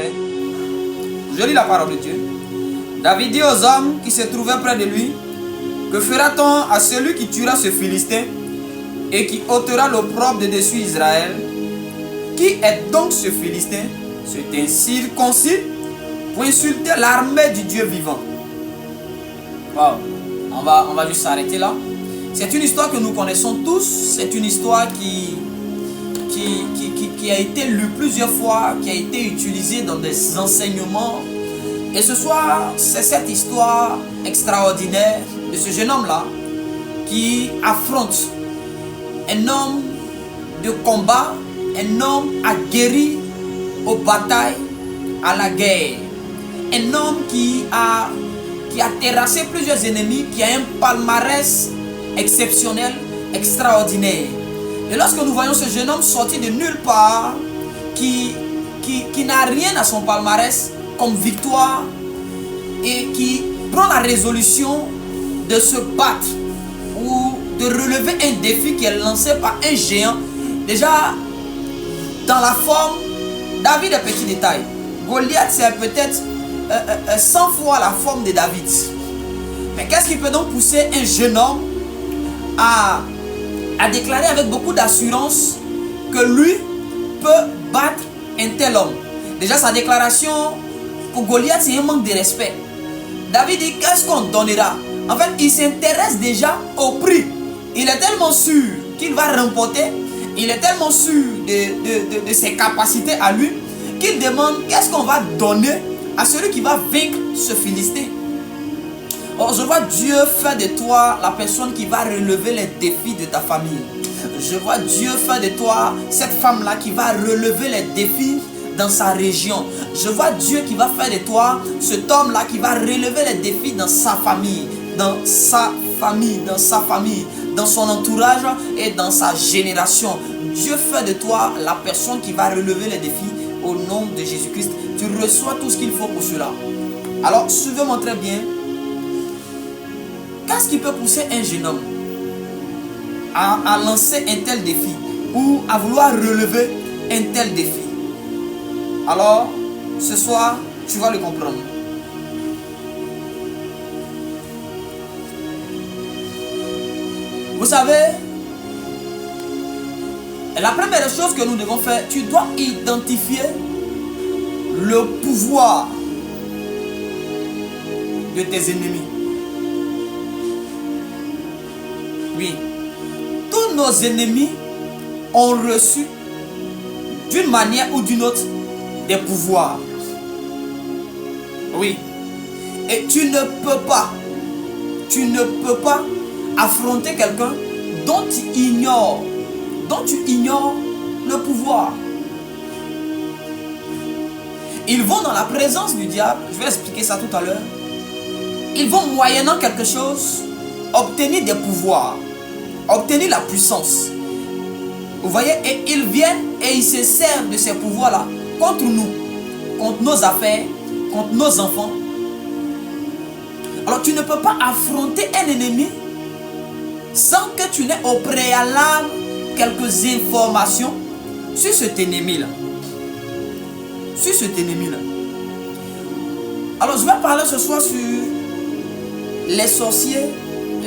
plaît. Je lis la parole de Dieu. David dit aux hommes qui se trouvaient près de lui, que fera-t-on à celui qui tuera ce Philistin et qui ôtera l'opprobre de dessus Israël? Qui est donc ce Philistin? C'est un circoncis pour insulter l'armée du Dieu vivant. Wow. On va juste s'arrêter là. C'est une histoire que nous connaissons tous. C'est une histoire qui a été lue plusieurs fois, qui a été utilisée dans des enseignements. Et ce soir, c'est cette histoire extraordinaire de ce jeune homme-là qui affronte un homme de combat, un homme aguerri aux batailles, à la guerre. Un homme qui a terrassé plusieurs ennemis, qui a un palmarès exceptionnel, extraordinaire. Et lorsque nous voyons ce jeune homme sorti de nulle part, qui n'a rien à son palmarès comme victoire, et qui prend la résolution de se battre ou de relever un défi qui est lancé par un géant, déjà dans la forme, David est petit détail. Goliath, c'est peut-être 100 fois la forme de David. Mais qu'est-ce qui peut donc pousser un jeune homme à déclarer avec beaucoup d'assurance que lui peut battre un tel homme? Déjà, sa déclaration pour Goliath, c'est un manque de respect. David dit, qu'est-ce qu'on donnera? En fait, il s'intéresse déjà au prix. Il est tellement sûr qu'il va remporter, il est tellement sûr de ses capacités à lui, qu'il demande, qu'est-ce qu'on va donner à celui qui va vaincre ce Philistin? Or, je vois Dieu faire de toi la personne qui va relever les défis de ta famille. Je vois Dieu faire de toi cette femme-là qui va relever les défis dans sa région. Je vois Dieu qui va faire de toi cet homme-là qui va relever les défis dans sa famille, dans son entourage et dans sa génération. Dieu fait de toi la personne qui va relever les défis au nom de Jésus-Christ. Tu reçois tout ce qu'il faut pour cela. Alors, suivez-moi très bien. Qu'est-ce qui peut pousser un jeune homme à lancer un tel défi ou à vouloir relever un tel défi? Alors, ce soir, tu vas le comprendre. Vous savez, la première chose que nous devons faire, tu dois identifier le pouvoir de tes ennemis. Oui, tous nos ennemis ont reçu d'une manière ou d'une autre des pouvoirs. Oui. Et tu ne peux pas affronter quelqu'un dont tu ignores le pouvoir. Ils vont dans la présence du diable, je vais expliquer ça tout à l'heure. Ils vont moyennant quelque chose obtenir des pouvoirs, obtenir la puissance. Vous voyez, et ils viennent et ils se servent de ces pouvoirs-là contre nous, contre nos affaires, contre nos enfants. Alors tu ne peux pas affronter un ennemi sans que tu n'aies au préalable quelques informations sur cet ennemi-là. Sur cet ennemi-là. Alors je vais parler ce soir sur les sorciers.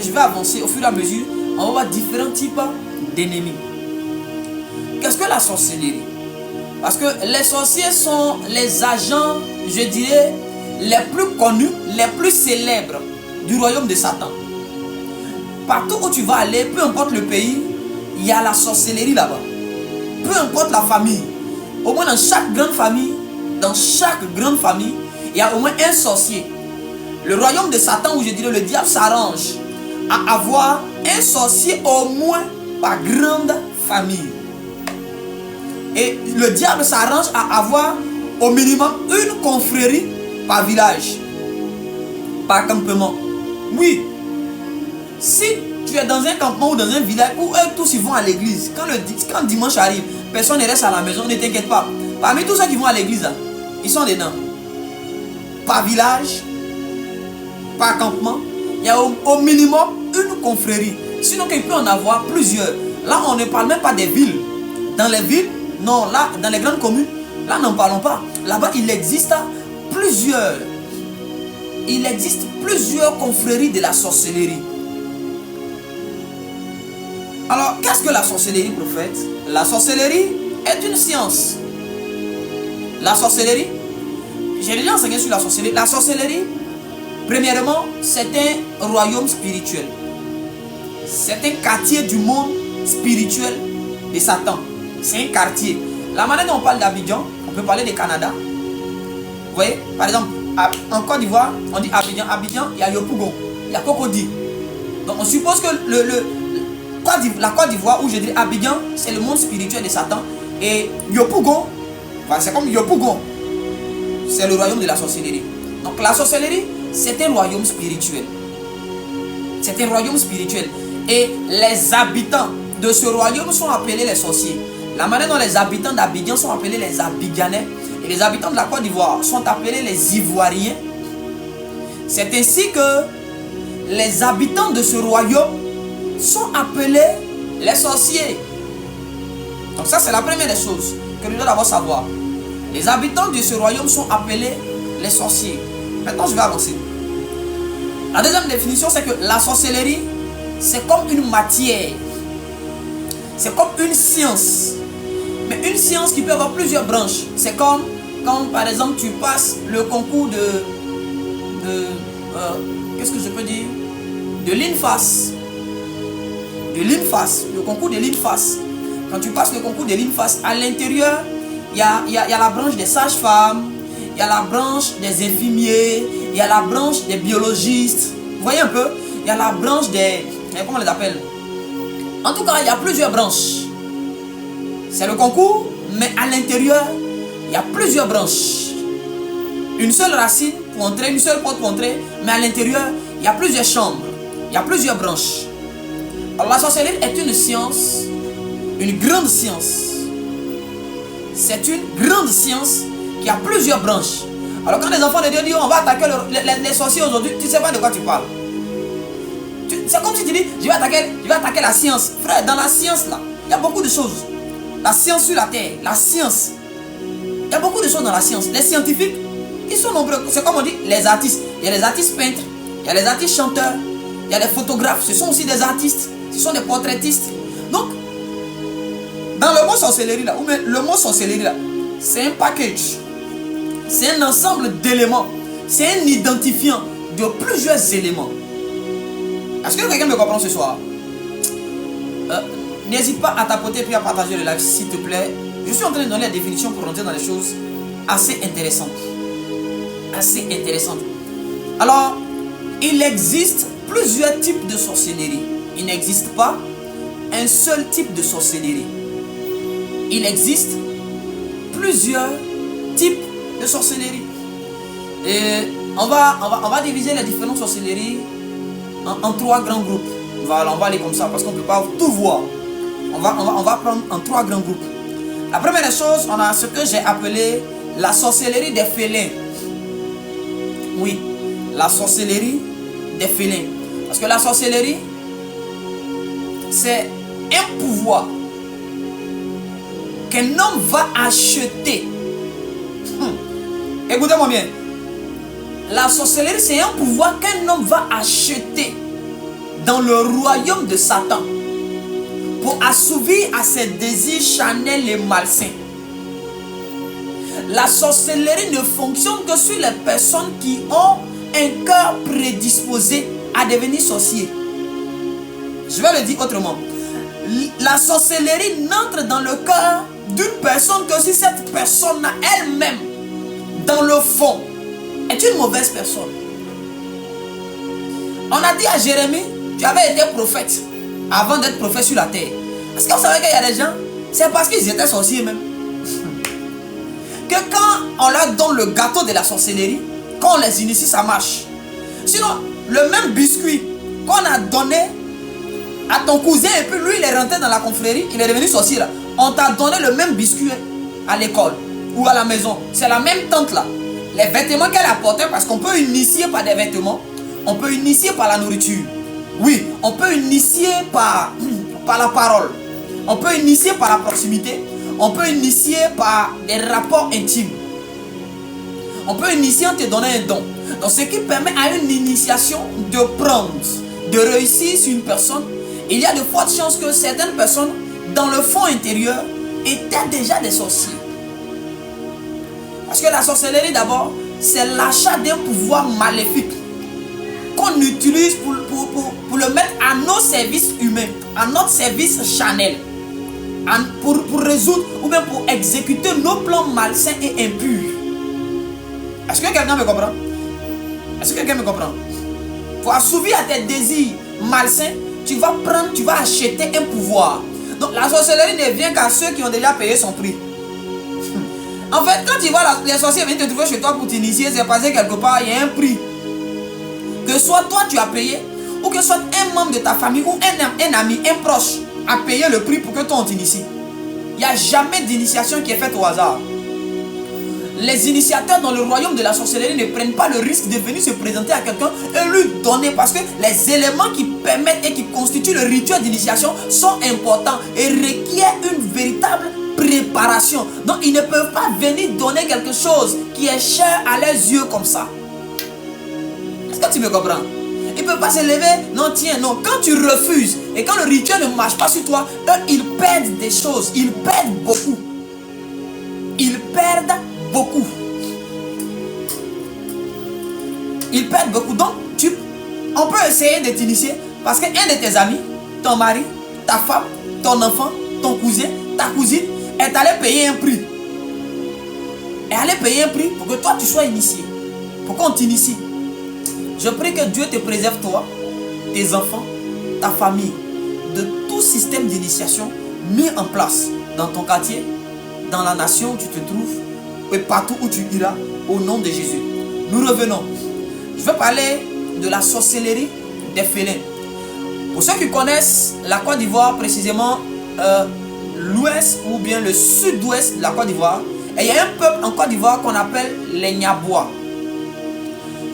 Je vais avancer au fur et à mesure. On va voir différents types d'ennemis. Qu'est-ce que la sorcellerie? Parce que les sorciers sont les agents, je dirais, les plus connus, les plus célèbres du royaume de Satan. Partout où tu vas aller, peu importe le pays, il y a la sorcellerie là-bas. Peu importe la famille. Au moins dans chaque grande famille, il y a au moins un sorcier. Le royaume de Satan, où je dirais le diable s'arrange à avoir un sorcier au moins par grande famille. Et le diable s'arrange à avoir au minimum une confrérie par village, par campement. Oui. Si tu es dans un campement ou dans un village où eux tous ils vont à l'église, quand dimanche arrive, personne ne reste à la maison, ne t'inquiète pas. Parmi tous ceux qui vont à l'église, ils sont dedans. Par village, par campement, il y a au minimum une confrérie. Sinon qu'il peut en avoir plusieurs. Là, on ne parle même pas des villes. Dans les villes, non, là, dans les grandes communes, Là, n'en parlons pas. Là-bas, il existe plusieurs confréries de la sorcellerie. Alors, qu'est-ce que la sorcellerie, prophète? La sorcellerie est une science. La sorcellerie, j'ai déjà enseigné sur la sorcellerie. La sorcellerie, premièrement, c'est un royaume spirituel. C'est un quartier du monde spirituel de Satan. C'est un quartier. La manière dont on parle d'Abidjan, on peut parler du Canada. Vous voyez, par exemple, en Côte d'Ivoire, on dit Abidjan. Abidjan, il y a Yopougon, il y a Cocody. Donc on suppose que la Côte d'Ivoire, où je dis Abidjan, c'est le monde spirituel de Satan. Et Yopougon, c'est comme Yopougon, c'est le royaume de la sorcellerie. Donc la sorcellerie, c'est un royaume spirituel. C'est un royaume spirituel. Et les habitants de ce royaume sont appelés les sorciers. La manière dont les habitants d'Abidjan sont appelés les Abidjanais et les habitants de la Côte d'Ivoire sont appelés les Ivoiriens. C'est ainsi que les habitants de ce royaume sont appelés les sorciers. Donc ça, c'est la première des choses que nous devons d'abord savoir. Les habitants de ce royaume sont appelés les sorciers. Maintenant, je vais avancer. La deuxième définition, c'est que la sorcellerie, c'est comme une matière. C'est comme une science. Mais une science qui peut avoir plusieurs branches. C'est comme quand, par exemple, tu passes le concours qu'est-ce que je peux dire? De l'INFAS. De l'INFAS. Le concours de l'INFAS. Quand tu passes le concours de l'INFAS, à l'intérieur, il y a la branche des sages-femmes, il y a la branche des infirmiers, il y a la branche des biologistes. Vous voyez un peu? Il y a la branche des... Comment on les appelle? En tout cas, il y a plusieurs branches. C'est le concours, mais à l'intérieur, il y a plusieurs branches. Une seule racine pour entrer, une seule porte pour entrer, mais à l'intérieur, il y a plusieurs chambres. Il y a plusieurs branches. Alors la sorcellerie est une science, une grande science. C'est une grande science qui a plusieurs branches. Alors quand les enfants de Dieu disent on va attaquer les sorciers aujourd'hui, tu ne sais pas de quoi tu parles. C'est comme si tu dis je vais attaquer la science. Frère, dans la science là, il y a beaucoup de choses. La science sur la terre, la science. Il y a beaucoup de choses dans la science. Les scientifiques, ils sont nombreux. C'est comme on dit les artistes. Il y a les artistes peintres, il y a les artistes chanteurs, il y a les photographes. Ce sont aussi des artistes. Ce sont des portraitistes. Donc, dans le mot sorcellerie là, ou même le mot sorcellerie là, c'est un package. C'est un ensemble d'éléments. C'est un identifiant de plusieurs éléments. Est-ce que quelqu'un me comprend ce soir? N'hésite pas à tapoter puis à partager le live s'il te plaît. Je suis en train de donner la définition pour rentrer dans les choses assez intéressantes. Assez intéressantes. Alors, il existe plusieurs types de sorcellerie. Il n'existe pas un seul type de sorcellerie. Il existe plusieurs types de sorcellerie. Et on va diviser les différentes sorcelleries en trois grands groupes. Voilà, on va aller comme ça parce qu'on ne peut pas tout voir. On va prendre en trois grands groupes. La première chose, on a ce que j'ai appelé la sorcellerie des félins. Oui, la sorcellerie des félins. Parce que la sorcellerie, c'est un pouvoir qu'un homme va acheter. Écoutez-moi bien. La sorcellerie, c'est un pouvoir qu'un homme va acheter dans le royaume de Satan pour assouvir à ses désirs charnels et malsains. La sorcellerie ne fonctionne que sur les personnes qui ont un cœur prédisposé à devenir sorcier. Je vais le dire autrement. La sorcellerie n'entre dans le cœur d'une personne que si cette personne elle-même, dans le fond, est une mauvaise personne. On a dit à Jérémie, tu avais été prophète avant d'être prophète sur la terre. Est-ce que vous savez qu'il y a des gens, c'est parce qu'ils étaient sorciers même, que quand on leur donne le gâteau de la sorcellerie, quand on les initie, ça marche. Sinon, le même biscuit qu'on a donné à ton cousin et puis lui il est rentré dans la confrérie, il est devenu sorcier là. On t'a donné le même biscuit à l'école ou à la maison. C'est la même tante là. Les vêtements qu'elle apportait, parce qu'on peut initier par des vêtements, on peut initier par la nourriture. Oui, on peut initier par la parole. On peut initier par la proximité. On peut initier par des rapports intimes. On peut initier en te donnant un don. Donc ce qui permet à une initiation de prendre, de réussir sur une personne. Il y a de fortes chances que certaines personnes, dans le fond intérieur, étaient déjà des sorciers. Parce que la sorcellerie d'abord, c'est l'achat d'un pouvoir maléfique qu'on utilise pour le mettre à nos services humains, à notre service charnel, pour résoudre ou même pour exécuter nos plans malsains et impurs. Est-ce que quelqu'un me comprend? Est-ce que quelqu'un me comprend? Pour assouvir à tes désirs malsains, tu vas acheter un pouvoir. Donc la sorcellerie ne vient qu'à ceux qui ont déjà payé son prix. En fait, quand tu vois les sorciers venir te trouver chez toi pour t'initier, c'est parce que quelque part, il y a un prix. Que soit toi tu as payé, ou que soit un membre de ta famille, ou un ami, un proche, a payé le prix pour que toi on t'initie. Il n'y a jamais d'initiation qui est faite au hasard. Les initiateurs dans le royaume de la sorcellerie ne prennent pas le risque de venir se présenter à quelqu'un et lui donner, parce que les éléments qui permettent et qui constituent le rituel d'initiation sont importants et requièrent une véritable préparation. Donc ils ne peuvent pas venir donner quelque chose qui est cher à leurs yeux comme ça. Est-ce que tu me comprends? Ils ne peuvent pas se lever, non tiens, non. Quand tu refuses et quand le rituel ne marche pas sur toi, eux ils perdent des choses, ils perdent beaucoup. Ils perdent beaucoup. Ils perdent beaucoup. Donc on peut essayer de t'initier parce qu'un de tes amis, ton mari, ta femme, ton enfant, ton cousin, ta cousine est allé payer un prix. Est allé payer un prix pour que toi tu sois initié. Pour qu'on t'initie. Je prie que Dieu te préserve toi, tes enfants, ta famille, de tout système d'initiation mis en place dans ton quartier, dans la nation où tu te trouves et partout où tu iras, au nom de Jésus. Nous revenons. Je vais parler de la sorcellerie des félins. Pour ceux qui connaissent la Côte d'Ivoire, précisément l'ouest ou bien le sud-ouest de la Côte d'Ivoire, il y a un peuple en Côte d'Ivoire qu'on appelle les Nyabois.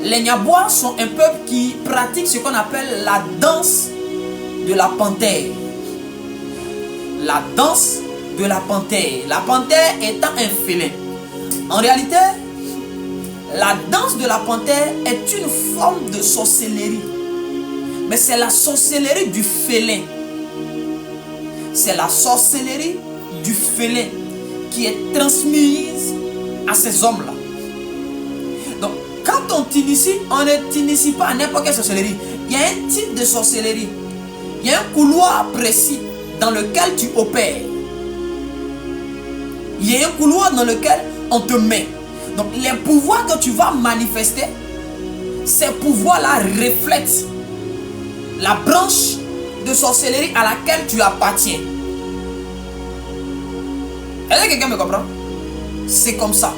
Les Nyabois sont un peuple qui pratique ce qu'on appelle la danse de la panthère. La danse de la panthère. La panthère étant un félin. En réalité, la danse de la panthère est une forme de sorcellerie. Mais c'est la sorcellerie du félin. C'est la sorcellerie du félin qui est transmise à ces hommes-là. Donc, quand on t'initie, on ne t'initie pas à n'importe quelle sorcellerie. Il y a un type de sorcellerie. Il y a un couloir précis dans lequel tu opères. Il y a un couloir dans lequel on te met. Donc, les pouvoirs que tu vas manifester, ces pouvoirs-là reflètent la branche de sorcellerie à laquelle tu appartiens. Est-ce que quelqu'un me comprend? C'est comme ça.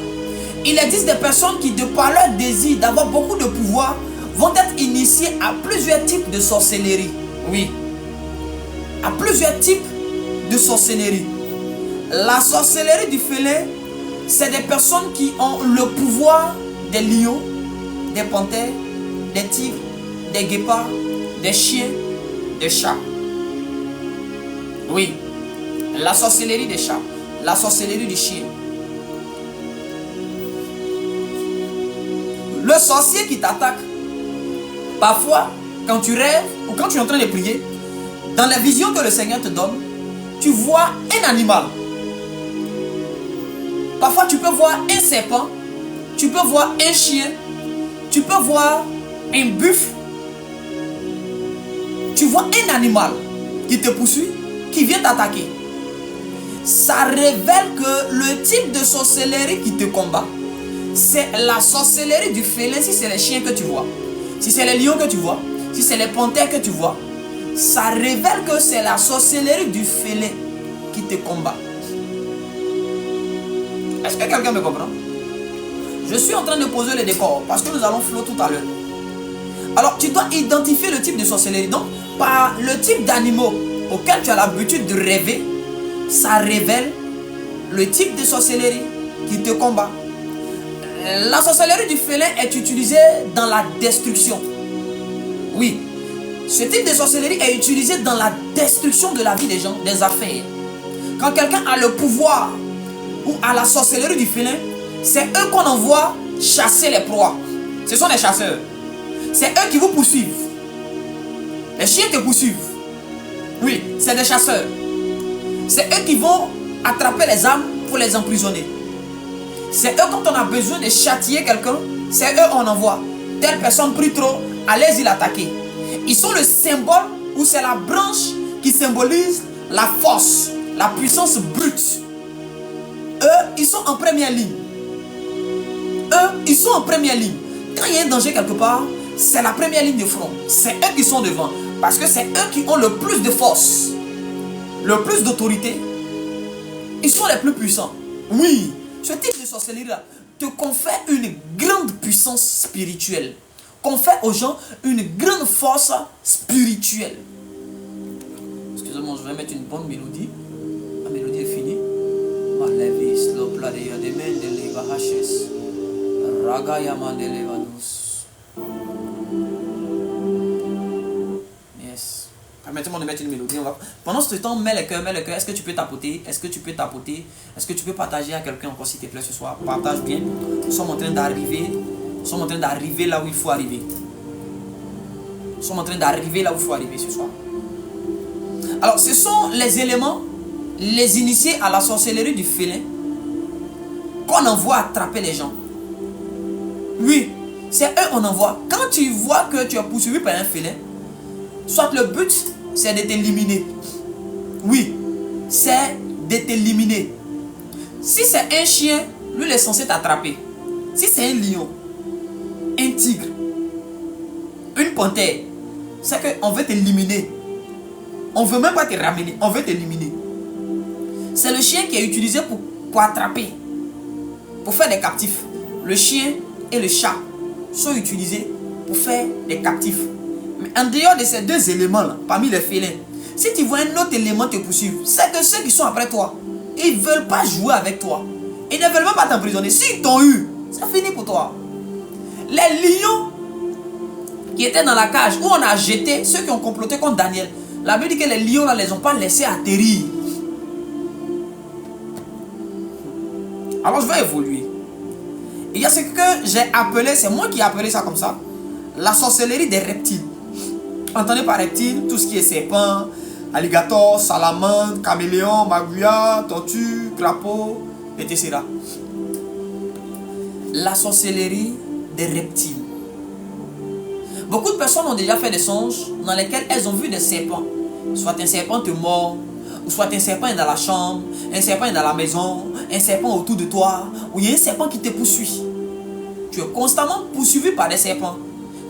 Il existe des personnes qui, de par leur désir d'avoir beaucoup de pouvoir, vont être initiées à plusieurs types de sorcellerie. Oui. À plusieurs types de sorcellerie. La sorcellerie du félin, c'est des personnes qui ont le pouvoir des lions, des panthères, des tigres, des guépards, des chiens, des chats. Oui. La sorcellerie des chats. La sorcellerie du chien. Le sorcier qui t'attaque, parfois, quand tu rêves ou quand tu es en train de prier, dans la vision que le Seigneur te donne, tu vois un animal. Parfois, tu peux voir un serpent, tu peux voir un chien, tu peux voir un buffle. Tu vois un animal qui te poursuit, qui vient t'attaquer. Ça révèle que le type de sorcellerie qui te combat, c'est la sorcellerie du félin. Si c'est les chiens que tu vois, si c'est les lions que tu vois, si c'est les panthères que tu vois, ça révèle que c'est la sorcellerie du félin qui te combat. Est-ce que quelqu'un me comprend? Je suis en train de poser le décor parce que nous allons flotter tout à l'heure. Alors tu dois identifier le type de sorcellerie. Donc par le type d'animaux auquel tu as l'habitude de rêver, ça révèle le type de sorcellerie qui te combat. La sorcellerie du félin est utilisée dans la destruction. Oui, ce type de sorcellerie est utilisé dans la destruction de la vie des gens, des affaires. Quand quelqu'un a le pouvoir ou a la sorcellerie du félin, c'est eux qu'on envoie chasser les proies. Ce sont des chasseurs. C'est eux qui vous poursuivent. Les chiens te poursuivent. Oui, c'est des chasseurs. C'est eux qui vont attraper les âmes pour les emprisonner. C'est eux quand on a besoin de châtier quelqu'un, c'est eux on envoie. Telle personne prie trop, allez-y l'attaquer. Ils sont le symbole ou c'est la branche qui symbolise la force, la puissance brute. Eux, ils sont en première ligne. Eux, ils sont en première ligne. Quand il y a un danger quelque part, c'est la première ligne de front. C'est eux qui sont devant. Parce que c'est eux qui ont le plus de force, le plus d'autorité. Ils sont les plus puissants. Oui, ce type de sorcellerie-là te confère une grande puissance spirituelle. Confère aux gens une grande force spirituelle. Excusez-moi, je vais mettre une bonne mélodie. La mélodie est finie. Yes. Permettez-moi de mettre une mélodie. Pendant ce temps, mets le cœur. Est-ce que tu peux tapoter? Est-ce que tu peux tapoter? Est-ce que tu peux partager à quelqu'un encore s'il te plaît ce soir? Partage bien. Nous sommes en train d'arriver. Nous sommes en train d'arriver là où il faut arriver. Nous sommes en train d'arriver là où il faut arriver ce soir. Alors, ce sont les éléments, les initiés à la sorcellerie du félin qu'on envoie attraper les gens. Oui, c'est eux qu'on envoie. Quand tu vois que tu es poursuivi par un félin, soit le but, c'est de t'éliminer. Oui, c'est de t'éliminer. Si c'est un chien, lui, il est censé t'attraper. Si c'est un lion, un tigre, une panthère, c'est qu'on veut t'éliminer. On ne veut même pas te ramener, on veut t'éliminer. C'est le chien qui est utilisé pour attraper, pour faire des captifs. Le chien et le chat sont utilisés pour faire des captifs. Mais en dehors de ces deux éléments-là, parmi les félins, si tu vois un autre élément te poursuivre, c'est que ceux qui sont après toi, ils ne veulent pas jouer avec toi. Ils ne veulent même pas t'emprisonner. S'ils t'ont eu, c'est fini pour toi. Les lions qui étaient dans la cage où on a jeté ceux qui ont comploté contre Daniel, la Bible dit que les lions ne les ont pas laissés atterrir. Alors je vais évoluer. Il y a ce que j'ai appelé, c'est moi qui ai appelé ça comme ça, la sorcellerie des reptiles. Entendez par reptile tout ce qui est serpent, alligator, salamandre, caméléon, magouilla, tortue, crapaud, etc. La sorcellerie des reptiles. Beaucoup de personnes ont déjà fait des songes dans lesquels elles ont vu des serpents. Soit un serpent te mord, ou soit un serpent est dans la chambre, un serpent est dans la maison, un serpent autour de toi, ou il y a un serpent qui te poursuit. Tu es constamment poursuivi par des serpents.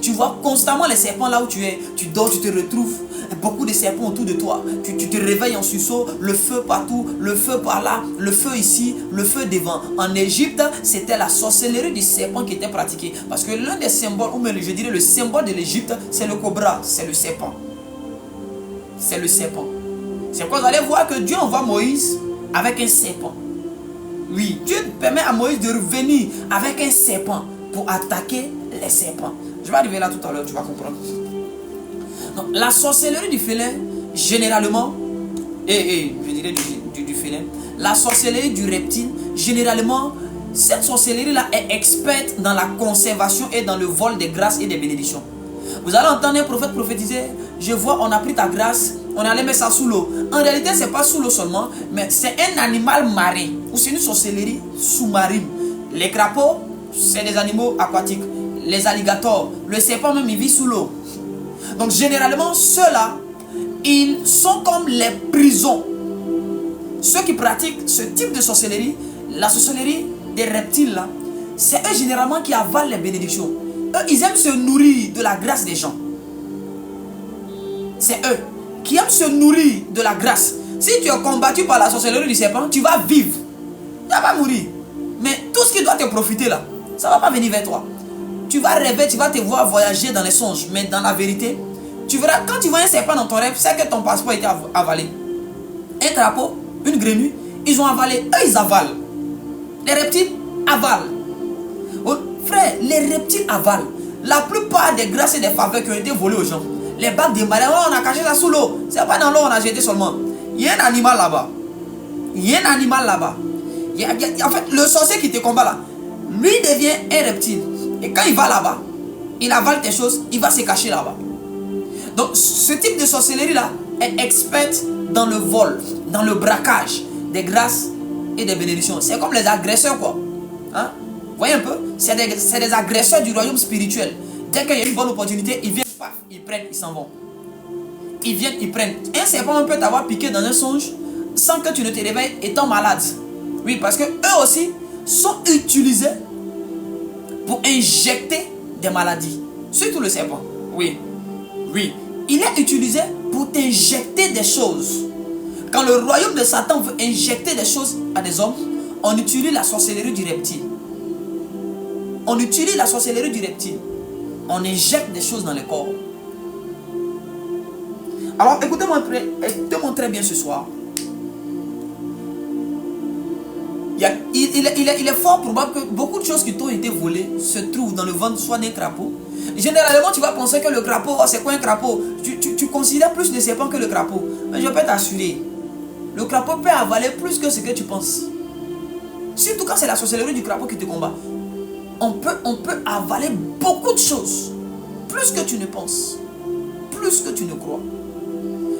Tu vois constamment les serpents là où tu es. Tu dors, tu te retrouves, beaucoup de serpents autour de toi. Tu te réveilles en sursaut, le feu partout, le feu par là, le feu ici, le feu devant. En Égypte, c'était la sorcellerie du serpent qui était pratiquée. Parce que l'un des symboles, ou même je dirais le symbole de l'Égypte, c'est le cobra, c'est le serpent. C'est le serpent. C'est pourquoi vous allez voir que Dieu envoie Moïse avec un serpent. Oui, Dieu permet à Moïse de revenir avec un serpent pour attaquer les serpents. Je vais arriver là tout à l'heure, tu vas comprendre. Donc, la sorcellerie du félin, généralement, je dirais du félin, la sorcellerie du reptile, généralement, cette sorcellerie-là est experte dans la conservation et dans le vol des grâces et des bénédictions. Vous allez entendre un prophète prophétiser, je vois, on a pris ta grâce, on allait mettre ça sous l'eau. En réalité, ce n'est pas sous l'eau seulement, mais c'est un animal marin, ou c'est une sorcellerie sous-marine. Les crapauds, c'est des animaux aquatiques. Les alligators, le serpent même, il vit sous l'eau. Donc généralement, ceux-là, ils sont comme les prisons. Ceux qui pratiquent ce type de sorcellerie, la sorcellerie des reptiles, là, c'est eux généralement qui avalent les bénédictions. Eux, ils aiment se nourrir de la grâce des gens. C'est eux qui aiment se nourrir de la grâce. Si tu es combattu par la sorcellerie du serpent, tu vas vivre. Tu ne vas pas mourir. Mais tout ce qui doit te profiter là, ça ne va pas venir vers toi. Tu vas rêver, tu vas te voir voyager dans les songes. Mais dans la vérité, tu verras, quand tu vois un serpent dans ton rêve, c'est que ton passeport a été avalé. Un crapaud, une grenouille, ils ont avalé. Eux, ils avalent. Les reptiles avalent. Oh, frère, les reptiles avalent. La plupart des grâces et des faveurs qui ont été volées aux gens, les bacs de mariage, on a caché ça sous l'eau. C'est pas dans l'eau on a jeté seulement. Il y a un animal là-bas. Il y a un animal là-bas. En fait, le sorcier qui te combat là, lui devient un reptile. Et quand il va là-bas, il avale tes choses, il va se cacher là-bas. Donc, ce type de sorcellerie là est experte dans le vol, dans le braquage des grâces et des bénédictions. C'est comme les agresseurs quoi. Hein? Vous voyez un peu? C'est des agresseurs du royaume spirituel. Dès qu'il y a une bonne opportunité, ils viennent, paf, ils prennent, ils s'en vont. Ils viennent, ils prennent. Un serpent peut t'avoir piqué dans un songe sans que tu ne te réveilles étant malade. Oui, parce que eux aussi sont utilisés pour injecter des maladies. Surtout le serpent. Oui. Oui. Il est utilisé pour t'injecter des choses. Quand le royaume de Satan veut injecter des choses à des hommes, on utilise la sorcellerie du reptile. On utilise la sorcellerie du reptile. On injecte des choses dans le corps. Alors, écoutez-moi très bien ce soir. Il est fort probable que beaucoup de choses qui t'ont été volées se trouvent dans le ventre soit d'un crapaud. Généralement, tu vas penser que le crapaud, oh, c'est quoi un crapaud? Tu considères plus le serpent que le crapaud. Mais je peux t'assurer, le crapaud peut avaler plus que ce que tu penses. Surtout quand c'est la sorcellerie du crapaud qui te combat. On peut avaler beaucoup de choses. Plus que tu ne penses. Plus que tu ne crois.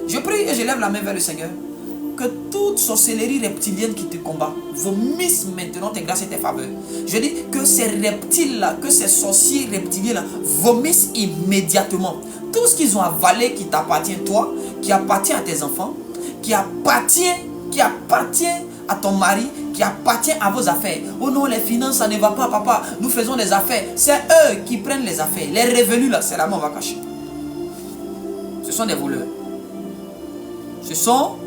Je prie et je lève la main vers le Seigneur. Que toute sorcellerie reptilienne qui te combat vomisse maintenant tes grâces et tes faveurs. Je dis que ces reptiles-là, que ces sorciers reptiliens-là vomissent immédiatement. Tout ce qu'ils ont avalé qui t'appartient toi, qui appartient à tes enfants, qui appartient à ton mari, qui appartient à vos affaires. Oh non, les finances, ça ne va pas, papa. Nous faisons des affaires. C'est eux qui prennent les affaires. Les revenus, là, c'est là-bas, on va cacher. Ce sont des voleurs. Ce sont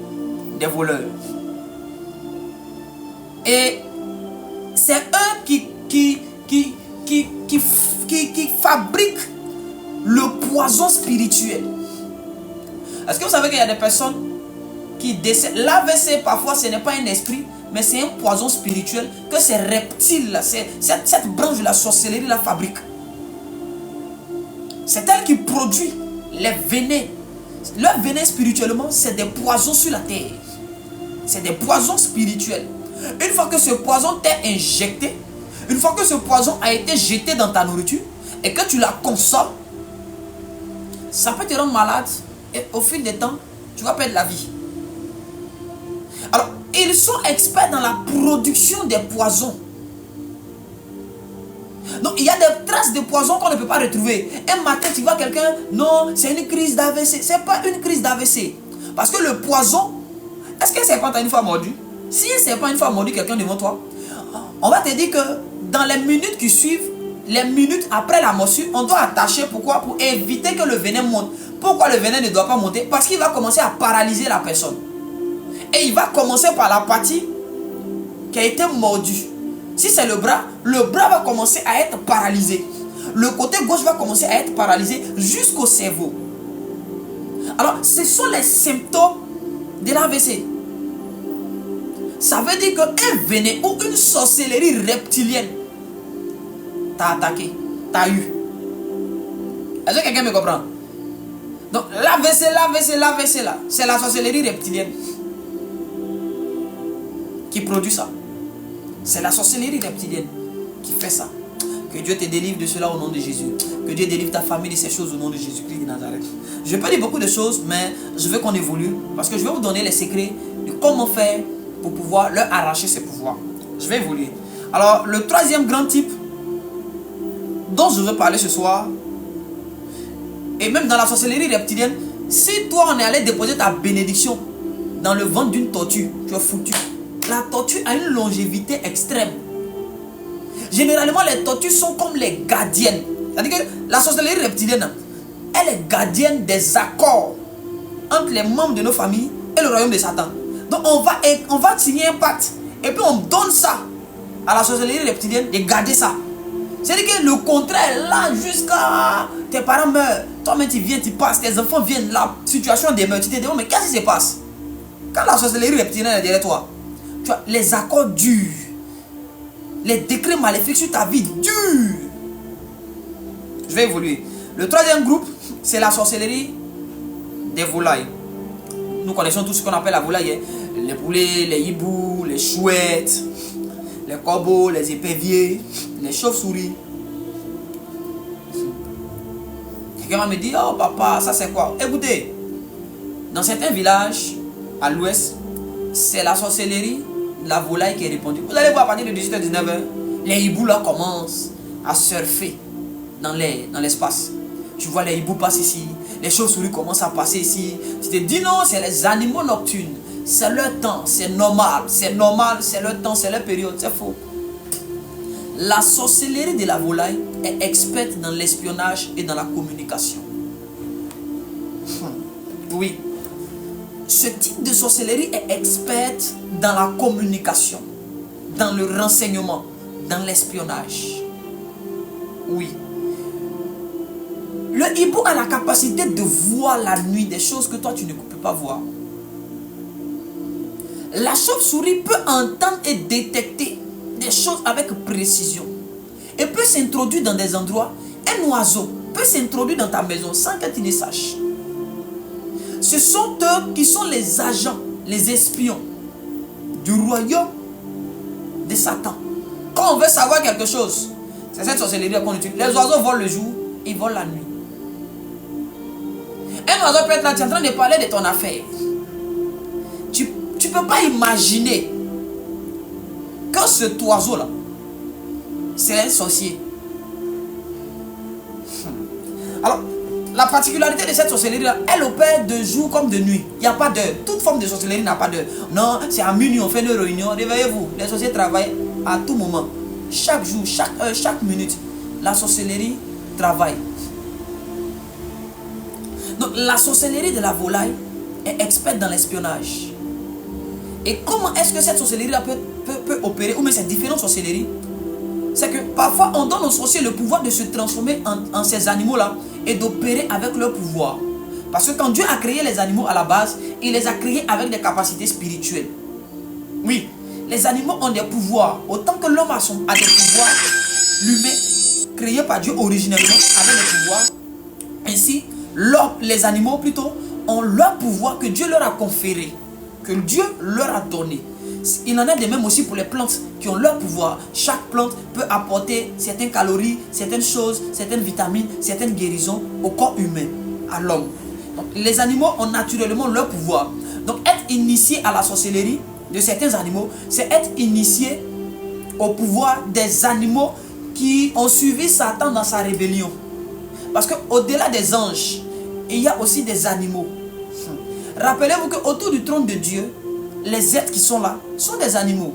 des voleurs. Et c'est eux qui fabriquent le poison spirituel. Est-ce que vous savez qu'il y a des personnes qui décèdent? L'AVC, parfois, ce n'est pas un esprit, mais c'est un poison spirituel que ces reptiles-là, cette branche de la sorcellerie la fabrique. C'est elle qui produit les venins. Leur venin spirituellement, c'est des poisons sur la terre. C'est des poisons spirituels. Une fois que ce poison t'est injecté, une fois que ce poison a été jeté dans ta nourriture et que tu la consommes, ça peut te rendre malade et au fil du temps, tu vas perdre la vie. Alors, ils sont experts dans la production des poisons. Donc, il y a des traces de poison qu'on ne peut pas retrouver. Un matin, tu vois quelqu'un, non, c'est une crise d'AVC. Ce n'est pas une crise d'AVC. Parce que le poison, est-ce qu'un serpent t'a une fois mordu? Si un serpent a une fois mordu quelqu'un devant toi, on va te dire que dans les minutes qui suivent, les minutes après la morsure, on doit attacher. Pourquoi? Pour éviter que le venin monte. Pourquoi le venin ne doit pas monter? Parce qu'il va commencer à paralyser la personne. Et il va commencer par la partie qui a été mordue. Si c'est le bras va commencer à être paralysé. Le côté gauche va commencer à être paralysé jusqu'au cerveau. Alors, ce sont les symptômes de l'AVC. Ça veut dire qu'un venin ou une sorcellerie reptilienne t'a attaqué, t'a eu. Est-ce que quelqu'un me comprend? Donc, l'AVC là, c'est la sorcellerie reptilienne qui produit ça. C'est la sorcellerie reptilienne qui fait ça. Que Dieu te délivre de cela au nom de Jésus. Que Dieu délivre ta famille de ces choses au nom de Jésus-Christ de Nazareth. Je peux dire beaucoup de choses, mais je veux qu'on évolue. Parce que je vais vous donner les secrets de comment faire pour pouvoir leur arracher ces pouvoirs. Je vais évoluer. Alors, le troisième grand type dont je veux parler ce soir, et même dans la sorcellerie reptilienne, si toi on est allé déposer ta bénédiction dans le ventre d'une tortue, tu es foutu. La tortue a une longévité extrême. Généralement, les tortues sont comme les gardiennes. C'est-à-dire que la sorcellerie reptilienne, elle est gardienne des accords entre les membres de nos familles et le royaume de Satan. Donc, on va signer un pacte et puis on donne ça à la sorcellerie reptilienne de garder ça. C'est-à-dire que le contrat est là jusqu'à tes parents meurent. Toi-même, tu viens, tu passes, tes enfants viennent, la situation demeure. Tu te demandes, mais qu'est-ce qui se passe? Quand la sorcellerie reptilienne est derrière toi, tu vois, les accords durent. Les décrets maléfiques sur ta vie durent. Je vais évoluer. Le troisième groupe, c'est la sorcellerie des volailles. Nous connaissons tout ce qu'on appelle la volaille. Hein? les poulets, les hiboux, les chouettes, les corbeaux, les éperviers, les chauves-souris. Quelqu'un va me dire, oh papa, ça c'est quoi? Écoutez, dans certains villages à l'ouest, c'est la sorcellerie, la volaille qui est répandue. Vous allez voir à partir de 18h-19h, les hiboux là commencent à surfer dans l'espace. Tu vois les hiboux passent ici, les chauves-souris commencent à passer ici. Tu te dis non, c'est les animaux nocturnes. C'est leur temps, c'est normal, c'est leur temps, c'est leur période, c'est faux. La sorcellerie de la volaille est experte dans l'espionnage et dans la communication. Oui. Ce type de sorcellerie est experte dans la communication, dans le renseignement, dans l'espionnage. Oui. Le hibou a la capacité de voir la nuit des choses que toi tu ne peux pas voir. La chauve-souris peut entendre et détecter des choses avec précision et peut s'introduire dans des endroits. Un oiseau peut s'introduire dans ta maison sans que tu ne saches. Ce sont eux qui sont les agents, les espions du royaume de Satan. Quand on veut savoir quelque chose, c'est cette sorcellerie qu'on utilise. Les oiseaux volent le jour, ils volent la nuit. Un oiseau peut être là, tu es en train de parler de ton affaire. Tu ne peux pas imaginer que cet oiseau-là, c'est un sorcier. Alors, la particularité de cette sorcellerie-là, elle opère de jour comme de nuit. Il n'y a pas d'heure. Toute forme de sorcellerie n'a pas d'heure. Non, c'est à minuit, on fait une réunion. Réveillez-vous. Les sorciers travaillent à tout moment. Chaque jour, chaque heure, chaque minute. La sorcellerie travaille. Donc, la sorcellerie de la volaille est experte dans l'espionnage. Et comment est-ce que cette sorcellerie-là peut opérer, ou même ces différentes sorcelleries? C'est que parfois, on donne aux sorciers le pouvoir de se transformer en ces animaux-là et d'opérer avec leur pouvoir. Parce que quand Dieu a créé les animaux à la base, il les a créés avec des capacités spirituelles. Oui, les animaux ont des pouvoirs. Autant que l'homme a des pouvoirs, l'humain, créé par Dieu originellement, avec des pouvoirs. Ainsi, les animaux plutôt ont leur pouvoir que Dieu leur a conféré, que Dieu leur a donné. Il en est de même aussi pour les plantes qui ont leur pouvoir. Chaque plante peut apporter certaines calories, certaines choses, certaines vitamines, certaines guérisons au corps humain, à l'homme. Donc, les animaux ont naturellement leur pouvoir. Donc être initié à la sorcellerie de certains animaux, c'est être initié au pouvoir des animaux qui ont suivi Satan dans sa rébellion. Parce qu'au-delà des anges, il y a aussi des animaux. Rappelez-vous qu'autour du trône de Dieu, les êtres qui sont là sont des animaux.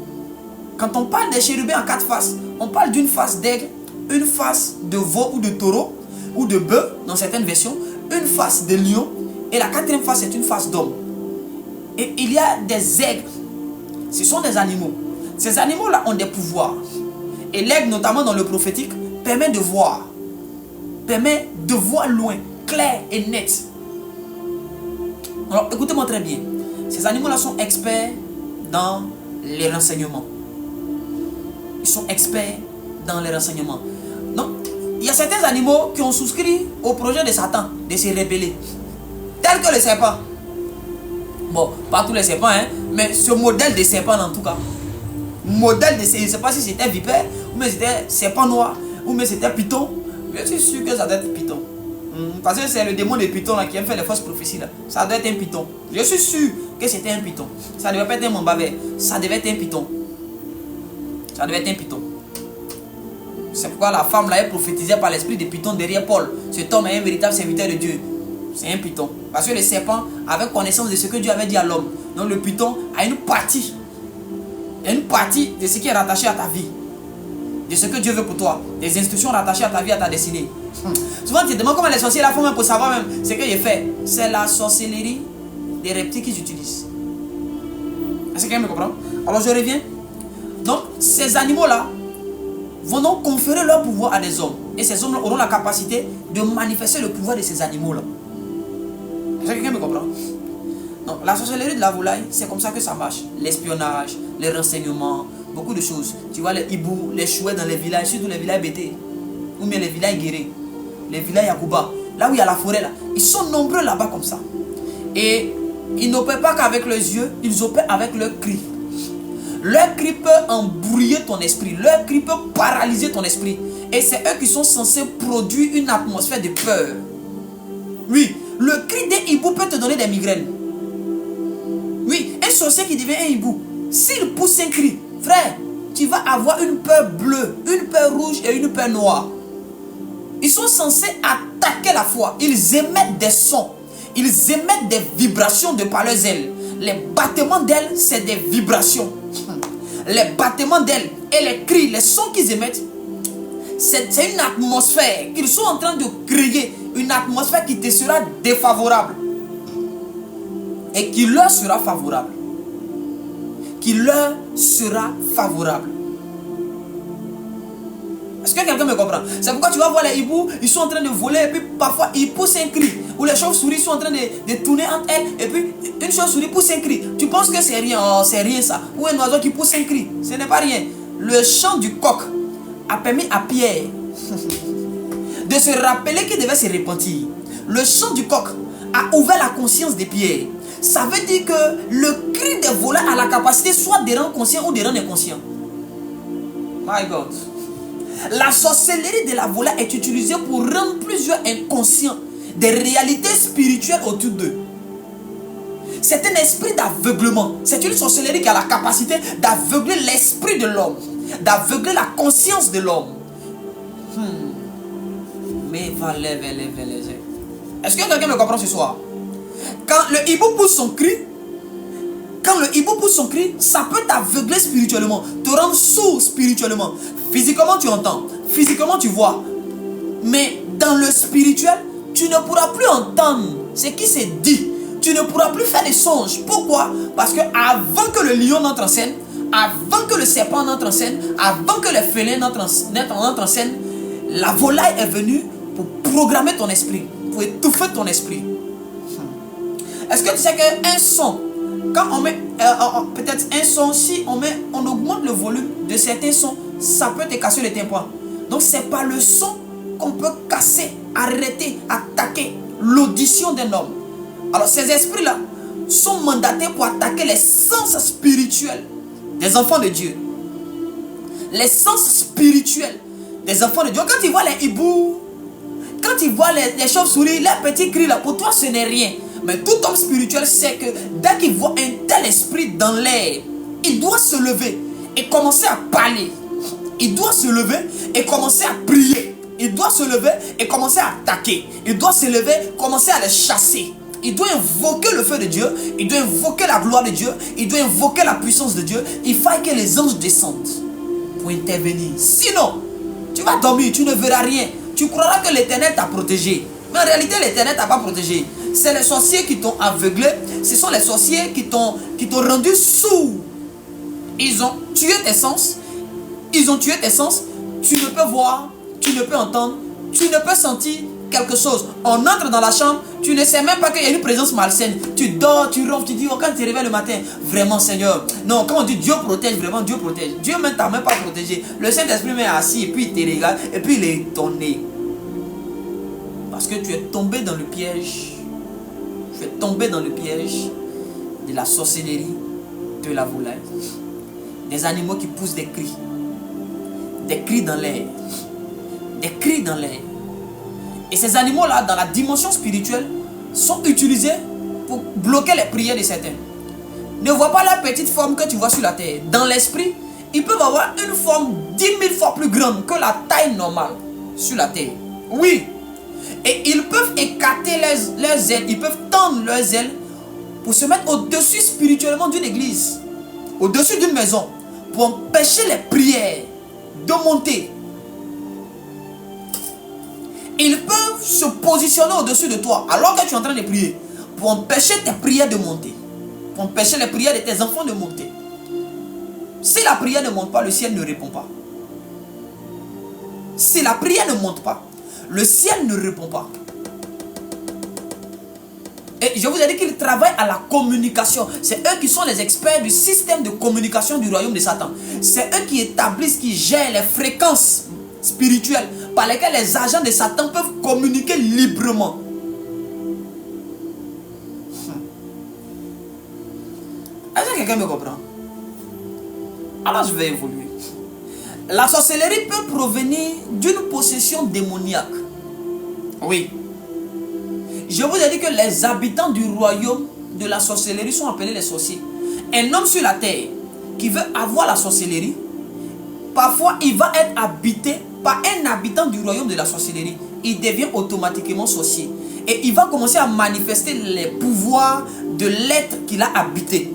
Quand on parle des chérubins en 4 faces, on parle d'une face d'aigle, une face de veau ou de taureau, ou de bœuf dans certaines versions, une face de lion, et la 4e face est une face d'homme. Et il y a des aigles, ce sont des animaux. Ces animaux-là ont des pouvoirs. Et l'aigle, notamment dans le prophétique, permet de voir loin, clair et net. Alors écoutez-moi très bien. Ces animaux-là sont experts dans les renseignements. Ils sont experts dans les renseignements. Donc, il y a certains animaux qui ont souscrit au projet de Satan de se rebeller. Tel que le serpent. Bon, pas tous les serpents, hein, mais ce modèle de serpent en tout cas. Modèle de serpent, je ne sais pas si c'était vipère, ou mais c'était serpent noir, ou mais c'était python. Je suis sûr que ça doit être python. Parce que c'est le démon de python là, qui aime faire les fausses prophéties là. Ça doit être un python. Je suis sûr que c'était un python. Ça ne devait pas être un mamba vert. Ça devait être un python. Ça devait être un python. C'est pourquoi la femme là est prophétisée par l'esprit de python derrière Paul. Cet homme est un véritable serviteur de Dieu. C'est un python. Parce que le serpent avait connaissance de ce que Dieu avait dit à l'homme. Donc le python a une partie. Une partie de ce qui est rattaché à ta vie. De ce que Dieu veut pour toi. Des instructions rattachées à ta vie, à ta destinée. Souvent tu te demandes comment les sorciers la font même pour savoir même ce que j'ai fait. C'est la sorcellerie des reptiles qu'ils utilisent. Est-ce que quelqu'un me comprend? Alors je reviens. Donc ces animaux-là vont donc conférer leur pouvoir à des hommes. Et ces hommes auront la capacité de manifester le pouvoir de ces animaux-là. Est-ce que quelqu'un me comprend? Donc la sorcellerie de la volaille, c'est comme ça que ça marche. L'espionnage, les renseignements, beaucoup de choses. Tu vois les hiboux, les chouettes dans les villages, surtout les villages bêtés. Ou bien les villages guéris, les villages Yacouba. Là où il y a la forêt là. Ils sont nombreux là-bas comme ça. Et Ils n'opèrent pas qu'avec les yeux, ils opèrent avec leur cri. Leur cri peut embrouiller ton esprit. Leur cri peut paralyser ton esprit. Et c'est eux qui sont censés produire une atmosphère de peur. Oui, le cri d'un hibou peut te donner des migraines. Oui, un sorcier qui devient un hibou, s'il pousse un cri, frère, tu vas avoir une peur bleue, une peur rouge et une peur noire. Ils sont censés attaquer la foi. Ils émettent des sons. Ils émettent des vibrations de par leurs ailes. Les battements d'ailes, c'est des vibrations. Les battements d'ailes et les cris, les sons qu'ils émettent, c'est une atmosphère qu'ils sont en train de créer. Une atmosphère qui te sera défavorable. Et qui leur sera favorable. Qui leur sera favorable. Est-ce que quelqu'un me comprend? C'est pourquoi tu vas voir les hiboux, ils sont en train de voler et puis parfois ils poussent un cri. Ou les chauves-souris sont en train de tourner entre elles et puis une chauve-souris pousse un cri. Tu penses que c'est rien? Oh, c'est rien ça. Ou un oiseau qui pousse un cri. Ce n'est pas rien. Le chant du coq a permis à Pierre de se rappeler qu'il devait se repentir. Le chant du coq a ouvert la conscience de Pierre. Ça veut dire que le cri des voleurs a la capacité soit de rendre conscient ou de rendre inconscient. My God. La sorcellerie de la volaille est utilisée pour rendre plusieurs inconscients des réalités spirituelles autour d'eux. C'est un esprit d'aveuglement. C'est une sorcellerie qui a la capacité d'aveugler l'esprit de l'homme, d'aveugler la conscience de l'homme. Mais va lever les yeux. Est-ce que quelqu'un me comprend ce soir? Quand le hibou pousse son cri, ça peut t'aveugler spirituellement, te rendre sourd spirituellement. Physiquement, tu entends, physiquement, tu vois. Mais dans le spirituel, tu ne pourras plus entendre ce qui s'est dit. Tu ne pourras plus faire des songes. Pourquoi? Parce que avant que le lion entre en scène, avant que le serpent entre en scène, avant que les félins entrent en scène, la volaille est venue pour programmer ton esprit, pour étouffer ton esprit. Est-ce que tu sais qu'un son, quand on met peut-être un son, si on augmente le volume de certains sons, ça peut te casser le tympan. Donc c'est par le son qu'on peut casser, arrêter, attaquer l'audition d'un homme. Alors ces esprits-là sont mandatés pour attaquer les sens spirituels des enfants de Dieu. Les sens spirituels des enfants de Dieu. Quand tu vois les hiboux, quand tu vois les chauves-souris, les petits cris là, pour toi ce n'est rien. Mais tout homme spirituel sait que dès qu'il voit un tel esprit dans l'air, il doit se lever et commencer à parler. Il doit se lever et commencer à prier. Il doit se lever et commencer à attaquer. Il doit se lever et commencer à les chasser. Il doit invoquer le feu de Dieu. Il doit invoquer la gloire de Dieu. Il doit invoquer la puissance de Dieu. Il faut que les anges descendent pour intervenir. Sinon, tu vas dormir, tu ne verras rien. Tu croiras que l'Éternel t'a protégé. Mais en réalité, l'Éternel t'a pas protégé. C'est les sorciers qui t'ont aveuglé. Ce sont les sorciers qui t'ont rendu sourd. Ils ont tué tes sens. Ils ont tué tes sens. Tu ne peux voir, tu ne peux entendre, tu ne peux sentir quelque chose. On entre dans la chambre, tu ne sais même pas qu'il y a une présence malsaine. Tu dors, tu ronfles, tu dis, oh, quand tu te réveilles le matin, vraiment Seigneur. Non, quand on dit Dieu protège, vraiment Dieu protège. Dieu même t'a même pas protégé. Le Saint-Esprit est assis et puis il te regarde et puis il est étonné. Parce que tu es tombé dans le piège. Tu es tombé dans le piège de la sorcellerie, de la volaille. Des animaux qui poussent des cris. Des cris dans l'air. Des cris dans l'air. Et ces animaux-là, dans la dimension spirituelle, sont utilisés pour bloquer les prières de certains. Ne vois pas la petite forme que tu vois sur la terre. Dans l'esprit, ils peuvent avoir une forme 10 000 fois plus grande que la taille normale sur la terre. Oui. Et ils peuvent écarter leurs ailes, ils peuvent tendre leurs ailes pour se mettre au-dessus spirituellement d'une église, au-dessus d'une maison, pour empêcher les prières de monter. Ils peuvent se positionner au-dessus de toi alors que tu es en train de prier pour empêcher tes prières de monter, pour empêcher les prières de tes enfants de monter. Si la prière ne monte pas, le ciel ne répond pas. Si la prière ne monte pas, le ciel ne répond pas. Et je vous ai dit qu'ils travaillent à la communication. C'est eux qui sont les experts du système de communication du royaume de Satan. C'est eux qui établissent, qui gèrent les fréquences spirituelles par lesquelles les agents de Satan peuvent communiquer librement. quelqu'un me comprend? Alors je vais évoluer. La sorcellerie peut provenir d'une possession démoniaque. Oui. Je vous ai dit que les habitants du royaume de la sorcellerie sont appelés les sorciers. Un homme sur la terre qui veut avoir la sorcellerie, parfois il va être habité par un habitant du royaume de la sorcellerie. Il devient automatiquement sorcier. Et il va commencer à manifester les pouvoirs de l'être qu'il a habité.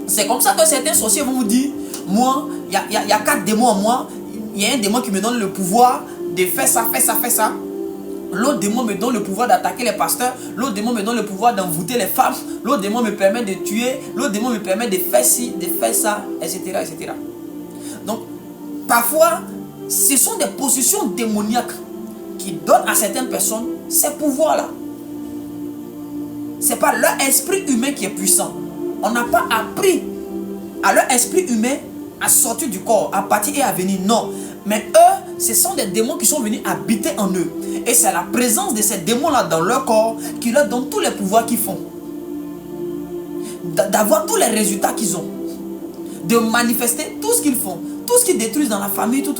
C'est comme ça que certains sorciers vont vous dire, moi, il y a 4 démons en moi. Il y a un démon qui me donne le pouvoir de faire ça, faire ça, faire ça. L'autre démon me donne le pouvoir d'attaquer les pasteurs. L'autre démon me donne le pouvoir d'envoûter les femmes. L'autre démon me permet de tuer. L'autre démon me permet de faire ci, de faire ça, etc., etc. Donc, parfois, ce sont des possessions démoniaques qui donnent à certaines personnes ces pouvoirs-là. Ce n'est pas leur esprit humain qui est puissant. On n'a pas appris à leur esprit humain à sortir du corps, à partir et à venir. Non. Mais eux, ce sont des démons qui sont venus habiter en eux. Et c'est la présence de ces démons-là dans leur corps qui leur donne tous les pouvoirs qu'ils font. D'avoir tous les résultats qu'ils ont. De manifester tout ce qu'ils font. Tout ce qu'ils détruisent dans la famille, tout.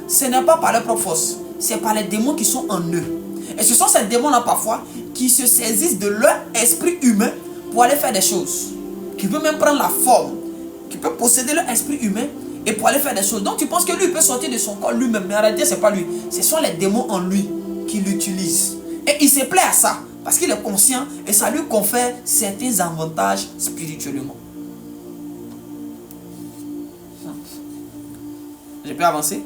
Ce n'est pas par leur propre force. C'est par les démons qui sont en eux. Et ce sont ces démons-là parfois qui se saisissent de leur esprit humain pour aller faire des choses. Qui peut même prendre la forme. Qui peut posséder leur esprit humain et pour aller faire des choses. Donc tu penses que lui peut sortir de son corps lui-même. Mais en réalité, ce n'est pas lui. Ce sont les démons en lui qui l'utilisent. Et il se plaît à ça. Parce qu'il est conscient et ça lui confère certains avantages spirituellement. Je peux avancer?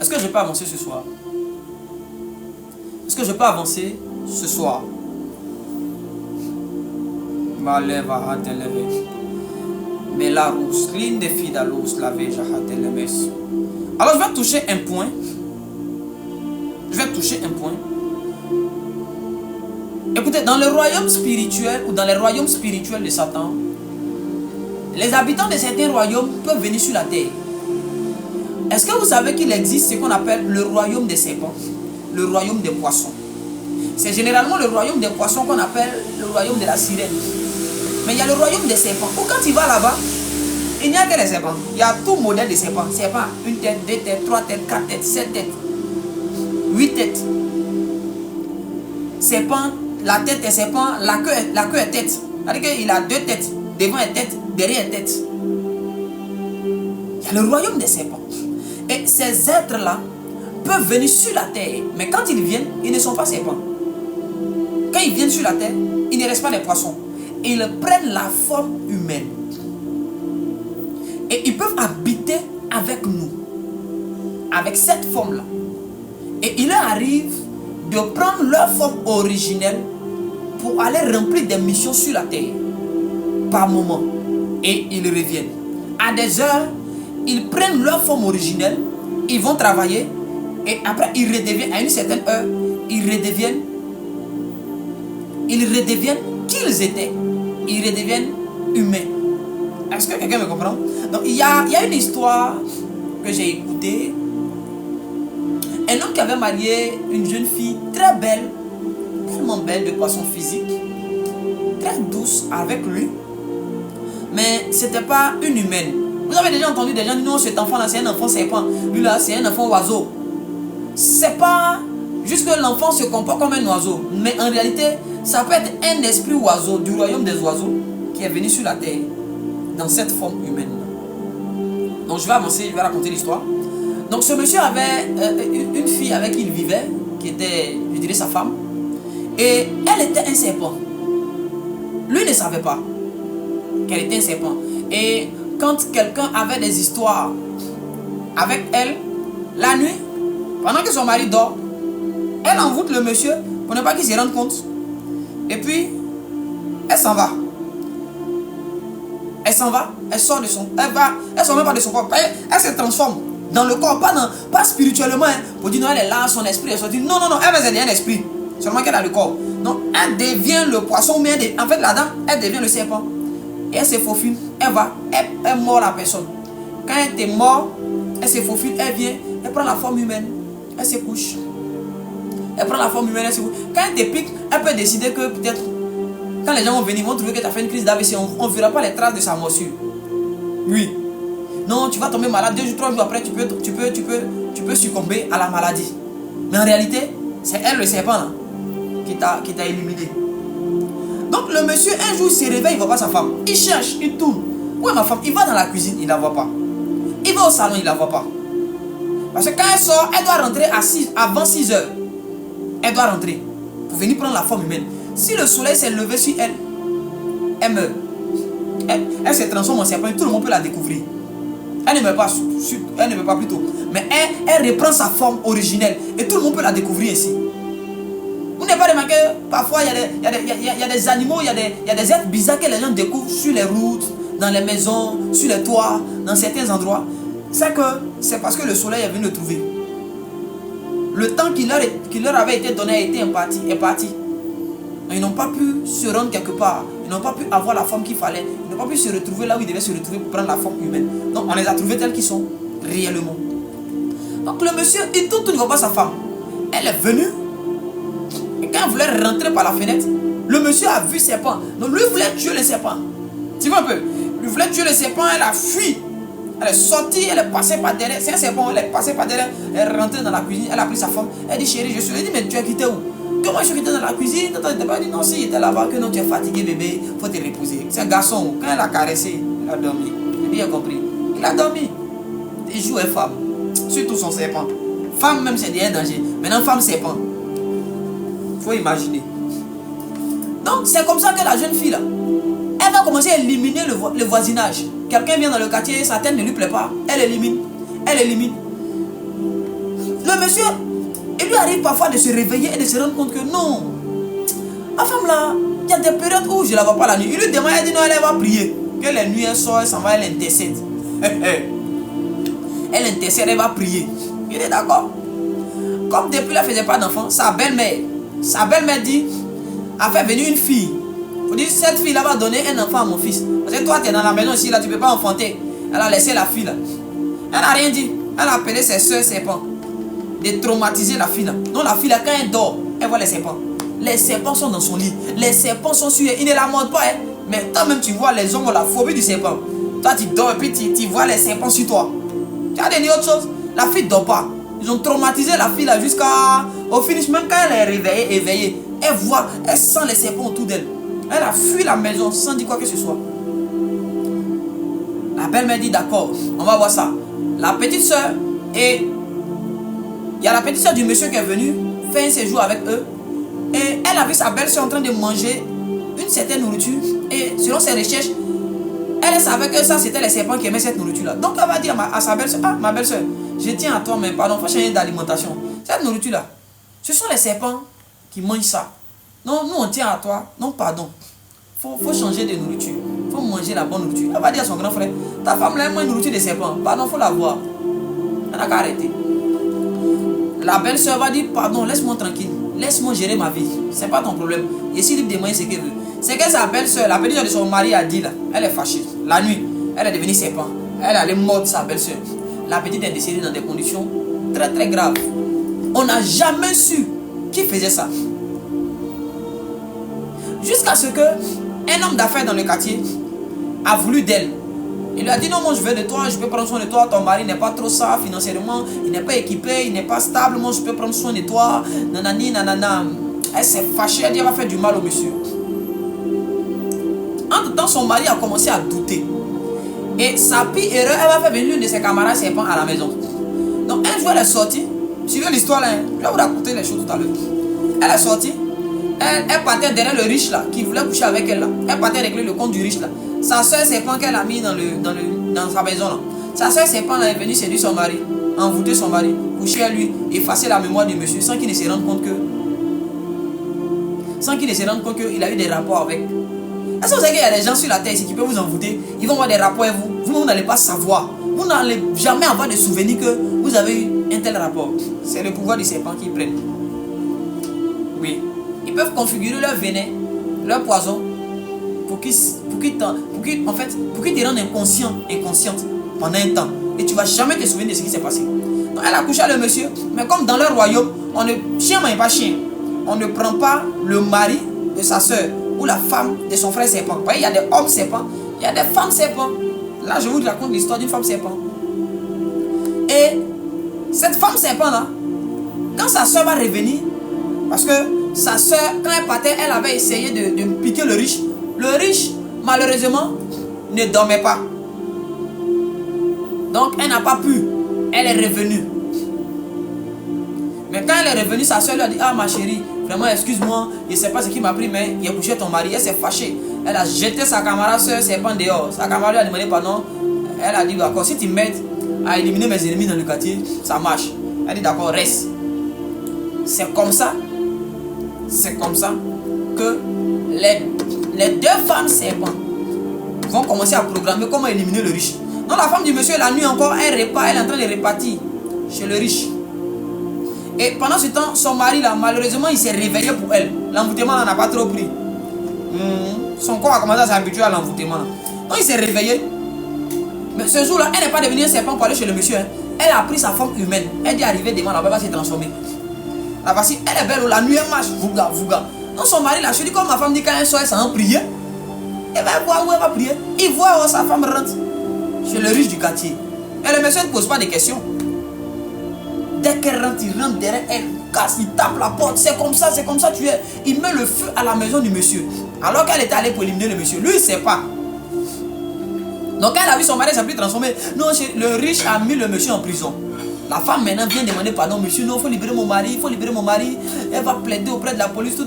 Est-ce que je peux avancer ce soir? Est-ce que je peux avancer ce soir? Alors je vais toucher un point. Écoutez, dans le royaume spirituel ou dans les royaumes spirituels de Satan, les habitants de certains royaumes peuvent venir sur la terre. Est-ce que vous savez qu'il existe ce qu'on appelle le royaume des serpents, le royaume des poissons? C'est généralement le royaume des poissons qu'on appelle le royaume de la sirène. Mais il y a le royaume des serpents. Ou quand il va là-bas, il n'y a que les serpents. Il y a tout modèle de serpents. Serpent, 1 tête, 2 têtes, 3 têtes, 4 têtes, 7 têtes, 8 têtes. Serpent, la tête est serpent, la queue est tête. C'est-à-dire qu'il a 2 têtes. Devant est tête, derrière est tête. Il y a le royaume des serpents. Et ces êtres-là peuvent venir sur la terre. Mais quand ils viennent, ils ne sont pas serpents. Quand ils viennent sur la terre, ils ne restent pas les poissons. Ils prennent la forme humaine. Et ils peuvent habiter avec nous. Avec cette forme-là. Et il leur arrive de prendre leur forme originelle pour aller remplir des missions sur la terre. Par moment. Et ils reviennent. À des heures, ils prennent leur forme originelle. Ils vont travailler. Et après, ils redeviennent, à une certaine heure, ils redeviennent qui ils étaient. Ils redeviennent humains. Est-ce que quelqu'un me comprend? Donc, il y a une histoire que j'ai écoutée. Un homme qui avait marié une jeune fille très belle, tellement belle de par son physique, très douce avec lui, mais ce n'était pas une humaine. Vous avez déjà entendu des gens dire non, cet enfant-là c'est un enfant serpent, lui là c'est un enfant oiseau. C'est pas juste que l'enfant se comporte comme un oiseau, mais en réalité, ça peut être un esprit oiseau du royaume des oiseaux qui est venu sur la terre dans cette forme humaine. Donc je vais avancer, je vais raconter l'histoire. Donc ce monsieur avait une fille avec qui il vivait, qui était, je dirais, sa femme. Et elle était un serpent. Lui ne savait pas qu'elle était un serpent. Et quand quelqu'un avait des histoires avec elle, la nuit, pendant que son mari dort, elle envoûte le monsieur pour ne pas qu'il se rende compte. Et puis, elle s'en va. Elle s'en va, elle sort de son... Elle sort même pas de son corps. Elle se transforme dans le corps, pas spirituellement. Hein, pour dire non, elle est là, son esprit est sorti. Non, elle est un esprit. Seulement qu'elle a le corps. Donc, elle devient le poisson, mais en fait, là-dedans, elle devient le serpent. Et elle se faufile, elle mord la personne. Quand elle est morte, elle se faufile, elle vient, elle prend la forme humaine, elle se couche. Elle prend la forme humaine, elle se couche. Quand elle te pique, elle peut décider que peut-être, quand les gens vont venir, ils vont trouver que tu as fait une crise d'AVC, on ne verra pas les traces de sa morsure. Oui. Non, tu vas tomber malade 2 jours, 3 jours après, tu peux succomber à la maladie. Mais en réalité, c'est elle le serpent là, qui t'a éliminé. Donc le monsieur, un jour, il se réveille, il ne voit pas sa femme. Il cherche, il tourne. Où est ma femme? Il va dans la cuisine, il ne la voit pas. Il va au salon, il ne la voit pas. Parce que quand elle sort, elle doit rentrer avant 6 heures. Elle doit rentrer pour venir prendre la forme humaine. Si le soleil s'est levé sur elle, elle meurt. Elle se transforme en serpent, tout le monde peut la découvrir. Elle ne meurt pas, elle ne meurt pas plutôt. Mais elle reprend sa forme originelle et tout le monde peut la découvrir ici. Vous n'avez pas remarqué, parfois il y a des animaux, il y a des êtres bizarres que les gens découvrent sur les routes, dans les maisons, sur les toits, dans certains endroits. C'est parce que le soleil est venu le trouver. Le temps qui leur avait été donné a été imparti. Ils n'ont pas pu se rendre quelque part. Ils n'ont pas pu avoir la forme qu'il fallait. Ils n'ont pas pu se retrouver là où ils devaient se retrouver pour prendre la forme humaine. Donc on les a trouvés tels qu'ils sont réellement. Donc le monsieur, il tourne, il ne voit pas sa femme. Elle est venue. Et quand elle voulait rentrer par la fenêtre, le monsieur a vu le serpent. Donc lui voulait tuer le serpent. Tu vois un peu? Lui voulait tuer le serpent, elle a fui. Elle est sortie, elle est passée par derrière. C'est un serpent, elle est passée par derrière. Elle est rentrée dans la cuisine, elle a pris sa femme. Elle dit chérie, je suis. Elle dit mais tu as quitté où? Comment je suis quitté dans la cuisine? Tu n'as pas dit non, si il était là-bas, que non, tu es fatigué bébé, il faut te reposer. C'est un garçon, quand elle a caressé, il a dormi. J'ai bien compris. Il a dormi. Il joue une femme. Surtout son serpent. Femme même c'est un danger. Maintenant femme serpent. Il faut imaginer. Donc c'est comme ça que la jeune fille là, elle va commencer à éliminer le voisinage. Quelqu'un vient dans le quartier, sa tête ne lui plaît pas, elle élimine. Elle élimine. Le monsieur, il lui arrive parfois de se réveiller et de se rendre compte que non. Ma femme là, il y a des périodes où je ne la vois pas la nuit. Il lui demande, elle dit non, elle va prier. Que les nuits elle sort, elle s'en va, elle intercède. Elle intercède, elle va prier. Il est d'accord. Comme depuis elle ne faisait pas d'enfant, sa belle-mère dit, a fait venir une fille. Il faut dire, cette fille là va donner un enfant à mon fils. Parce que toi tu es dans la maison ici, là, tu ne peux pas enfanter. Elle a laissé la fille là. Elle n'a rien dit. Elle a appelé ses soeurs serpents. De traumatiser la fille là. Donc la fille là, quand elle dort, elle voit les serpents. Les serpents sont dans son lit. Les serpents sont sur elle. Ils ne la montrent pas. Hein. Mais toi-même, tu vois, les hommes ont la phobie du serpent. Toi, tu dors et puis tu vois les serpents sur toi. Tu as dit autre chose. La fille ne dort pas. Ils ont traumatisé la fille là jusqu'à... Au finish, même quand elle est éveillée, elle voit, elle sent les serpents autour d'elle. Elle a fui la maison sans dire quoi que ce soit. La belle-mère dit d'accord, on va voir ça. La petite soeur et... Il y a la petite soeur du monsieur qui est venue faire un séjour avec eux. Et elle a vu sa belle-soeur en train de manger une certaine nourriture. Et selon ses recherches, elle savait que ça c'était les serpents qui aimaient cette nourriture là. Donc elle va dire à sa belle-soeur, ah ma belle-soeur, je tiens à toi mais pardon, il faut changer d'alimentation. Cette nourriture là, ce sont les serpents qui mangent ça. Non, nous on tient à toi, non pardon. Faut changer de nourriture. Faut manger la bonne nourriture. Elle va dire à son grand frère, ta femme là elle mange une nourriture de serpents. Pardon, faut la voir. Elle n'a qu'à arrêter. La belle-soeur va dire, pardon, laisse-moi tranquille. Laisse-moi gérer ma vie. C'est pas ton problème. Et s'il libre de moyens, ce qu'elle veut. C'est que sa belle-soeur, la petite soeur de son mari a dit là, elle est fâchée. La nuit, elle est devenue serpent. Elle allait mordre sa belle-soeur. La petite est décédée dans des conditions très très graves. On n'a jamais su qui faisait ça. Jusqu'à ce que un homme d'affaires dans le quartier a voulu d'elle. Il lui a dit non, moi je veux de toi, je peux prendre soin de toi, ton mari n'est pas trop ça financièrement, il n'est pas équipé, il n'est pas stable, moi je peux prendre soin de toi, nanani, nanana. Elle s'est fâchée, elle dit elle va faire du mal au monsieur. Entre temps, son mari a commencé à douter. Et sa pire erreur, elle va faire venir l'une de ses camarades serpents à la maison. Donc un jour elle est sortie, suivez l'histoire là, je vais vous raconter les choses tout à l'heure. Elle est sortie, elle partait derrière le riche là, qui voulait coucher avec elle là. Elle partait régler le compte du riche là. Sa soeur serpent qu'elle a mis dans sa maison là. Sa soeur serpent là est venue séduire son mari, envoûter son mari, coucher à lui, effacer la mémoire du monsieur sans qu'il ne se rende compte qu'il a eu des rapports avec. Est-ce que vous savez qu'il y a des gens sur la terre ici qui peuvent vous envoûter? Ils vont avoir des rapports avec vous. Vous n'allez pas savoir. Vous n'allez jamais avoir de souvenir que vous avez eu un tel rapport. C'est le pouvoir du serpent qui prennent. Oui. Ils peuvent configurer leur venin, leur poison pour qu'ils te rendent inconsciente pendant un temps. Et tu ne vas jamais te souvenir de ce qui s'est passé. Donc elle a couché avec le monsieur. Mais comme dans leur royaume, chien ne mange pas chien. On ne prend pas le mari de sa soeur ou la femme de son frère serpent. Vous voyez, il y a des hommes serpents, il y a des femmes serpents. Là, je vous raconte l'histoire d'une femme serpent. Et cette femme serpent là, quand sa soeur va revenir, parce que sa soeur, quand elle partait, elle avait essayé de piquer le riche. Le riche, malheureusement, ne dormait pas. Donc, elle n'a pas pu. Elle est revenue. Mais quand elle est revenue, sa soeur lui a dit, ah ma chérie, vraiment excuse-moi, je ne sais pas ce qui m'a pris, mais il a couché ton mari. Elle s'est fâchée. Elle a jeté sa camarade soeur serpent dehors. Sa camarade lui a demandé pardon. Elle a dit, d'accord, si tu m'aides à éliminer mes ennemis dans le quartier, ça marche. Elle a dit, d'accord, reste. C'est comme ça que les deux femmes serpents vont commencer à programmer comment éliminer le riche. Donc la femme du monsieur, la nuit encore, elle est en train de repartir chez le riche. Et pendant ce temps, son mari là, malheureusement, il s'est réveillé pour elle. L'envoûtement n'a pas trop pris. Son corps a commencé à s'habituer à l'envoûtement. Donc il s'est réveillé. Mais ce jour-là, elle n'est pas devenue un serpent pour aller chez le monsieur. Hein. Elle a pris sa forme humaine. Elle dit arriver devant la bas s'est transformée. La voici, elle est belle, la nuit elle marche, vouga. Donc son mari là, je dis comme ma femme dit quand elle sort, elle s'en prier. Elle va voir où elle va prier. Il voit où sa femme rentre chez le riche du quartier. Et le monsieur ne pose pas de questions. Dès qu'elle rentre, il rentre derrière elle, casse, il tape la porte. C'est comme ça, tu es. Il met le feu à la maison du monsieur. Alors qu'elle était allée pour éliminer le monsieur. Lui, il ne sait pas. Donc elle a vu son mari s'est plus transformé. Non, le riche a mis le monsieur en prison. La femme maintenant vient demander pardon, monsieur, non, il faut libérer mon mari, Elle va plaider auprès de la police, tout.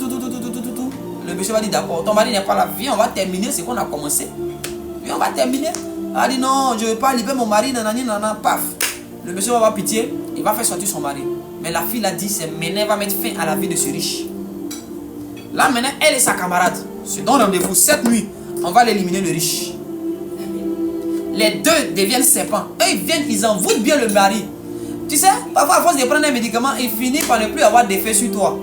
Le monsieur va dire d'accord, ton mari n'est pas là, viens, on va terminer ce qu'on a commencé. Viens, on va terminer. Elle a dit non, je ne veux pas libérer mon mari, nanani, paf. Le monsieur va avoir pitié, il va faire sortir son mari. Mais la fille a dit, c'est maintenant, elle va mettre fin à la vie de ce riche. Là maintenant, elle et sa camarade se donnent rendez-vous cette nuit, on va l'éliminer le riche. Les deux deviennent serpents. Eux, ils viennent, ils envoûtent bien le mari. Tu sais, parfois à force de prendre un médicament, il finit par ne plus avoir d'effet sur toi.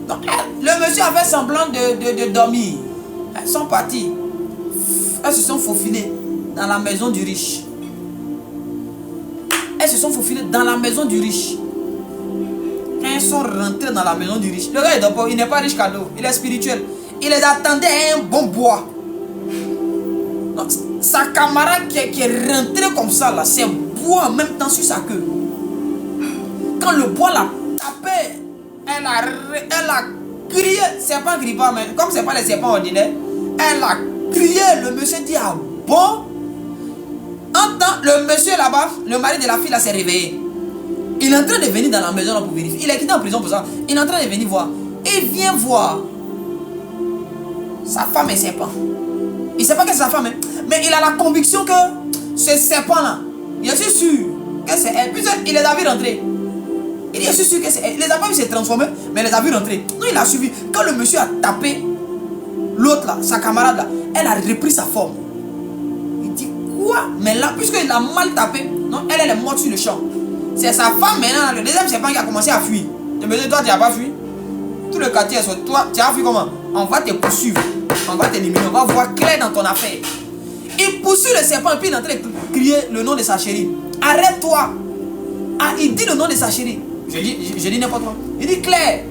Donc, le monsieur a fait semblant de dormir. Elles sont parties. Elles se sont faufilées dans la maison du riche. Elles se sont faufilées dans la maison du riche. Quand elles sont rentrées dans la maison du riche, le gars, il n'est pas riche cadeau, il est spirituel. Il les attendait à un bon bois. Donc, sa camarade qui est rentrée comme ça, là, c'est bois en même temps sur sa queue. Quand le bois l'a tapé, elle a crié. Serpent ne crie pas, mais comme ce n'est pas les serpents ordinaires, elle a crié. Le monsieur dit ah bon. En temps, le monsieur là-bas, le mari de la fille là s'est réveillé. Il est en train de venir dans la maison là pour vérifier. Il est quitté en prison pour ça. Il est en train de venir voir. Il vient voir. Sa femme est serpent. Il ne sait pas que c'est sa femme, hein? Mais il a la conviction que ce serpent là, je suis sûr que c'est elle. Puis il les a vu rentrer. Il dit, je suis sûr que c'est elle. Il les a pas vu se transformer, mais il les a vu rentrer. Donc il a suivi. Quand le monsieur a tapé l'autre là, sa camarade là, elle a repris sa forme. Il dit quoi? Mais là, puisqu'il a mal tapé, non, elle est morte sur le champ. C'est sa femme maintenant, le deuxième serpent qui a commencé à fuir. Je me dis, toi tu n'as pas fui. Tout le quartier est sur toi, tu as fui comment? On va te poursuivre. On va t'éliminer, on va voir clair dans ton affaire. Il poursuit le serpent et puis il est en train de crier le nom de sa chérie. Arrête-toi. Ah, il dit le nom de sa chérie. Je dis n'importe quoi. Il dit Claire.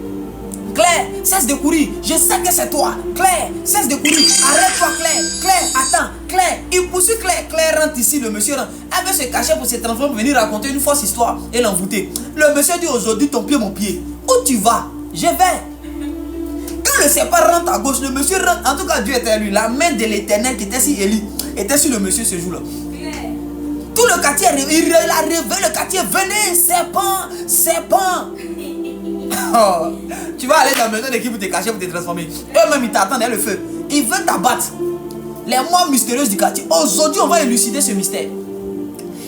Claire, cesse de courir. Je sais que c'est toi. Claire, cesse de courir. Arrête-toi Claire. Claire, attends. Claire, il poursuit Claire. Claire rentre ici, le monsieur rentre. Elle veut se cacher pour se transformer, pour venir raconter une fausse histoire et l'envoûter. Le monsieur dit aujourd'hui ton pied, mon pied. Où tu vas? Je vais. Quand le serpent rentre à gauche, le monsieur rentre. En tout cas, Dieu était à lui. La main de l'Éternel qui était sur Élie était sur le monsieur ce jour-là. Tout le quartier, il a réveillé le quartier. Venez, serpent. Oh, tu vas aller dans la maison d'équipe pour te cacher, pour te transformer. Eux-mêmes, ils t'attendent le feu. Ils veulent t'abattre. Les morts mystérieuses du quartier. Aujourd'hui, on va élucider ce mystère.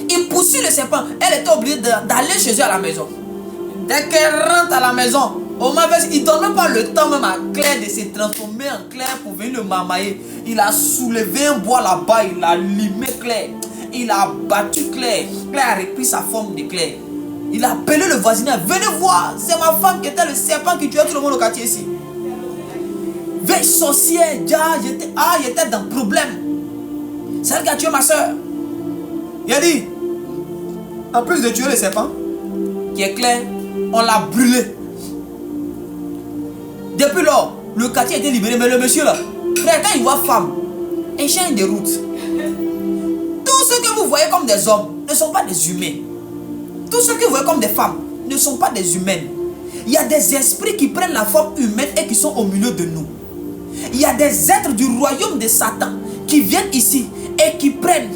Il poursuit le serpent. Elle était obligée d'aller chez eux à la maison. Dès qu'elle rentre à la maison, au moins, il ne donne même pas le temps même à Claire de se transformer en Claire pour venir le mamailler. Il a soulevé un bois là-bas, il a limé Claire. Il a battu Claire. Claire a repris sa forme de Claire. Il a appelé le voisinage. Venez voir, c'est ma femme qui était le serpent qui tuait tout le monde au quartier ici. Veille sorcière, j'étais dans le problème. C'est elle qui a tué ma soeur. Il a dit, en plus de tuer le serpent, qui est Claire, on l'a brûlé. Depuis lors, le quartier a été libéré. Mais le monsieur là, frère, quand il voit femme, il change de route. voyez comme des hommes ne sont pas des humains. Tous ceux que vous voyez comme des femmes ne sont pas des humaines. Il y a des esprits qui prennent la forme humaine et qui sont au milieu de nous. Il y a des êtres du royaume de Satan qui viennent ici et qui prennent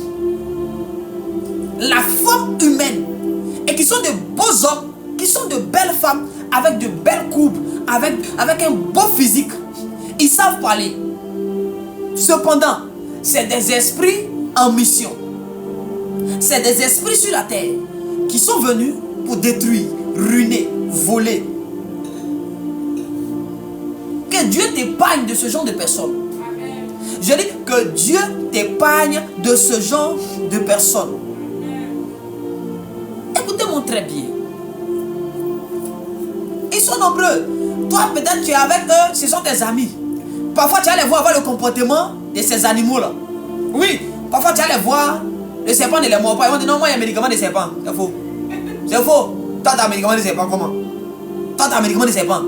la forme humaine et qui sont de beaux hommes, qui sont de belles femmes avec de belles courbes, avec un beau physique. Ils savent parler. Cependant, c'est des esprits en mission. C'est des esprits sur la terre qui sont venus pour détruire, ruiner, voler. Que Dieu t'épargne de ce genre de personnes. Amen. Je dis que Dieu t'épargne de ce genre de personnes. Écoutez-moi très bien. Ils sont nombreux. Toi, peut-être tu es avec eux, ce sont tes amis. Parfois, tu vas les voir avoir le comportement de ces animaux-là. Oui, parfois, tu vas les voir, le serpent ne les mord pas. Ils vont dire non, moi, il y a un médicament de serpent. C'est faux. C'est faux. Toi, tu as un médicament de serpent, comment? Toi, tu as un médicament de serpent.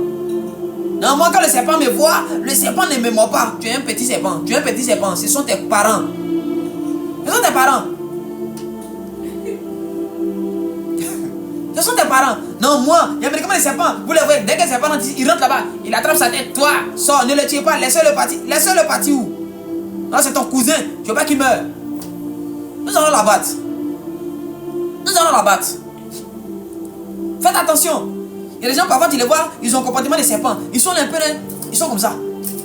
Non, moi, quand le serpent me voit, le serpent ne me mord pas. Tu es un petit serpent. Tu es un petit serpent. Ce sont tes parents. Ce sont tes parents. Ce sont tes parents. Non, moi, il y a un médicament de serpent. Vous le voyez, dès que le serpent il rentre là-bas, il attrape sa tête. Toi, sors, ne le tue pas. Laissez-le partir. Laissez-le partir où? Non, c'est ton cousin. Tu veux pas qu'il meure. Nous allons la battre. Nous allons la battre. Faites attention. Il y a des gens, parfois, tu les vois, ils ont un comportement de serpent. Ils sont un peu, ils sont comme ça.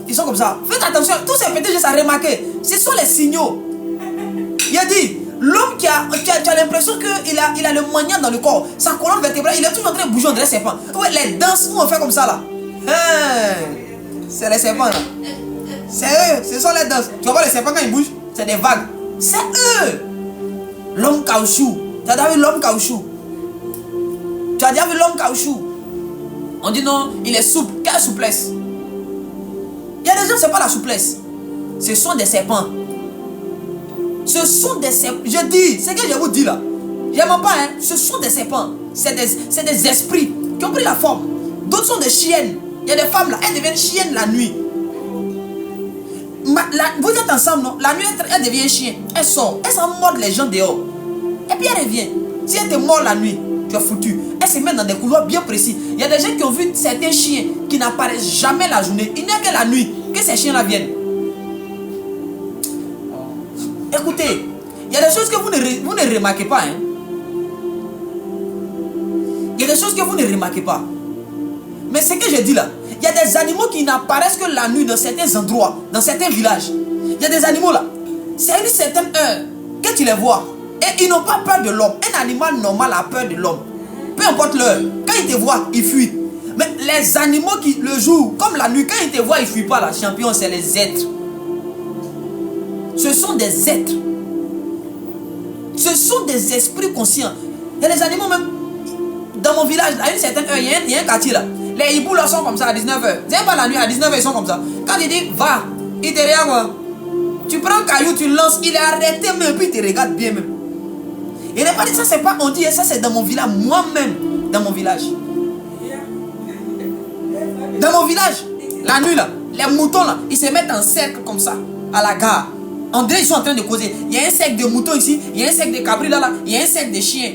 Ils sont comme ça. Faites attention. Tous ces petits gestes à remarquer, ce sont les signaux. Il a dit, l'homme qui a l'impression qu'il a le moignard dans le corps, sa colonne vertébrale, il est toujours en train de bouger, on dirait serpent. Ouais, les danses où on fait comme ça là. C'est les serpents là. C'est eux, ce sont les danses. Tu vois les serpents quand ils bougent, c'est des vagues. C'est eux. L'homme caoutchouc. Tu as déjà vu l'homme caoutchouc? Tu as déjà vu l'homme caoutchouc? On dit non, il est souple. Quelle souplesse? Il y a des gens, ce n'est pas la souplesse. Ce sont des serpents. Ce sont des serpents. Je dis, c'est ce que je vous dis là. Je ne mens pas, hein. Ce sont des serpents. C'est des esprits qui ont pris la forme. D'autres sont des chiennes. Il y a des femmes là, elles deviennent chiennes la nuit. Vous êtes ensemble, non? La nuit, elle devient chien. Elle sort. Elle s'en mord les gens dehors. Et puis elle revient. Si elle te mord la nuit, tu es foutu. Elle se met dans des couloirs bien précis. Il y a des gens qui ont vu certains chiens qui n'apparaissent jamais la journée. Il n'y a que la nuit que ces chiens-là viennent. Écoutez, il y a des choses que vous ne remarquez pas. Hein? Il y a des choses que vous ne remarquez pas. Mais ce que je dis là, il y a des animaux qui n'apparaissent que la nuit dans certains endroits, dans certains villages. Il y a des animaux là, c'est à une certaine heure que tu les vois. Et ils n'ont pas peur de l'homme. Un animal normal a peur de l'homme. Peu importe l'heure. Quand il te voit, il fuit. Mais les animaux qui, le jour, comme la nuit, quand ils te voient, ils ne fuient pas là. Champion, c'est les êtres. Ce sont des êtres. Ce sont des esprits conscients. Il y a des animaux même. Dans mon village, à une certaine heure, il y a un quartier là. Les hiboux là sont comme ça à 19h. C'est pas la nuit, à 19h ils sont comme ça. Quand il dit va, il te regarde quoi. Tu prends un caillou, tu le lances, il est arrêté même, puis il te regarde bien même. Il n'est pas dit ça, c'est pas on dit, ça c'est dans mon village, moi-même, dans mon village. Dans mon village, la nuit là, les moutons là, ils se mettent en cercle comme ça, à la gare. On dirait qu'ils sont en train de causer. Il y a un cercle de moutons ici, il y a un cercle de cabris là, il y a un cercle de chiens.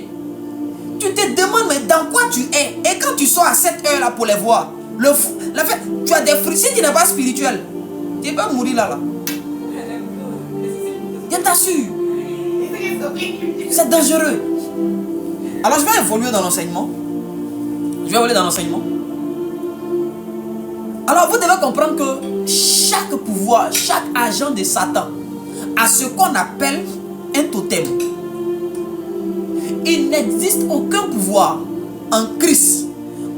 Tu te demandes mais dans quoi tu es. Et quand tu sors à cette heure là pour les voir, tu as des fruits. Si tu n'es pas spirituel, tu peux mourir là. Je t'assure. C'est dangereux. Alors je vais évoluer dans l'enseignement. Alors vous devez comprendre que chaque pouvoir, chaque agent de Satan a ce qu'on appelle un totem. Il n'existe aucun pouvoir en Christ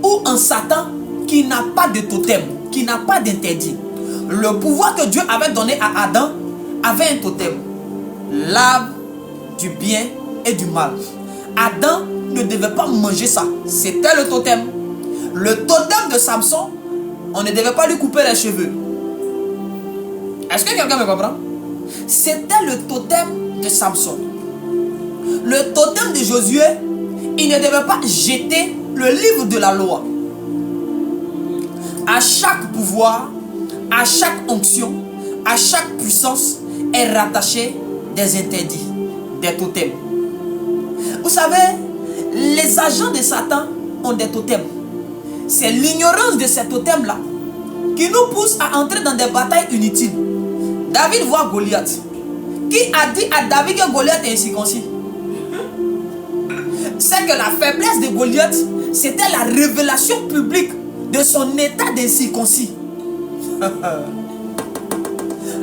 ou en Satan qui n'a pas de totem, qui n'a pas d'interdit. Le pouvoir que Dieu avait donné à Adam avait un totem. L'arbre du bien et du mal. Adam ne devait pas manger ça. C'était le totem. Le totem de Samson, on ne devait pas lui couper les cheveux. Est-ce que quelqu'un me comprend? C'était le totem de Samson. Le totem de Josué, il ne devait pas jeter le livre de la loi. À chaque pouvoir, à chaque onction, à chaque puissance est rattaché des interdits, des totems. Vous savez, les agents de Satan ont des totems. C'est l'ignorance de ces totems-là qui nous pousse à entrer dans des batailles inutiles. David voit Goliath. Qui a dit à David que Goliath est incirconcis? C'est que la faiblesse de Goliath, c'était la révélation publique de son état d'incirconcis.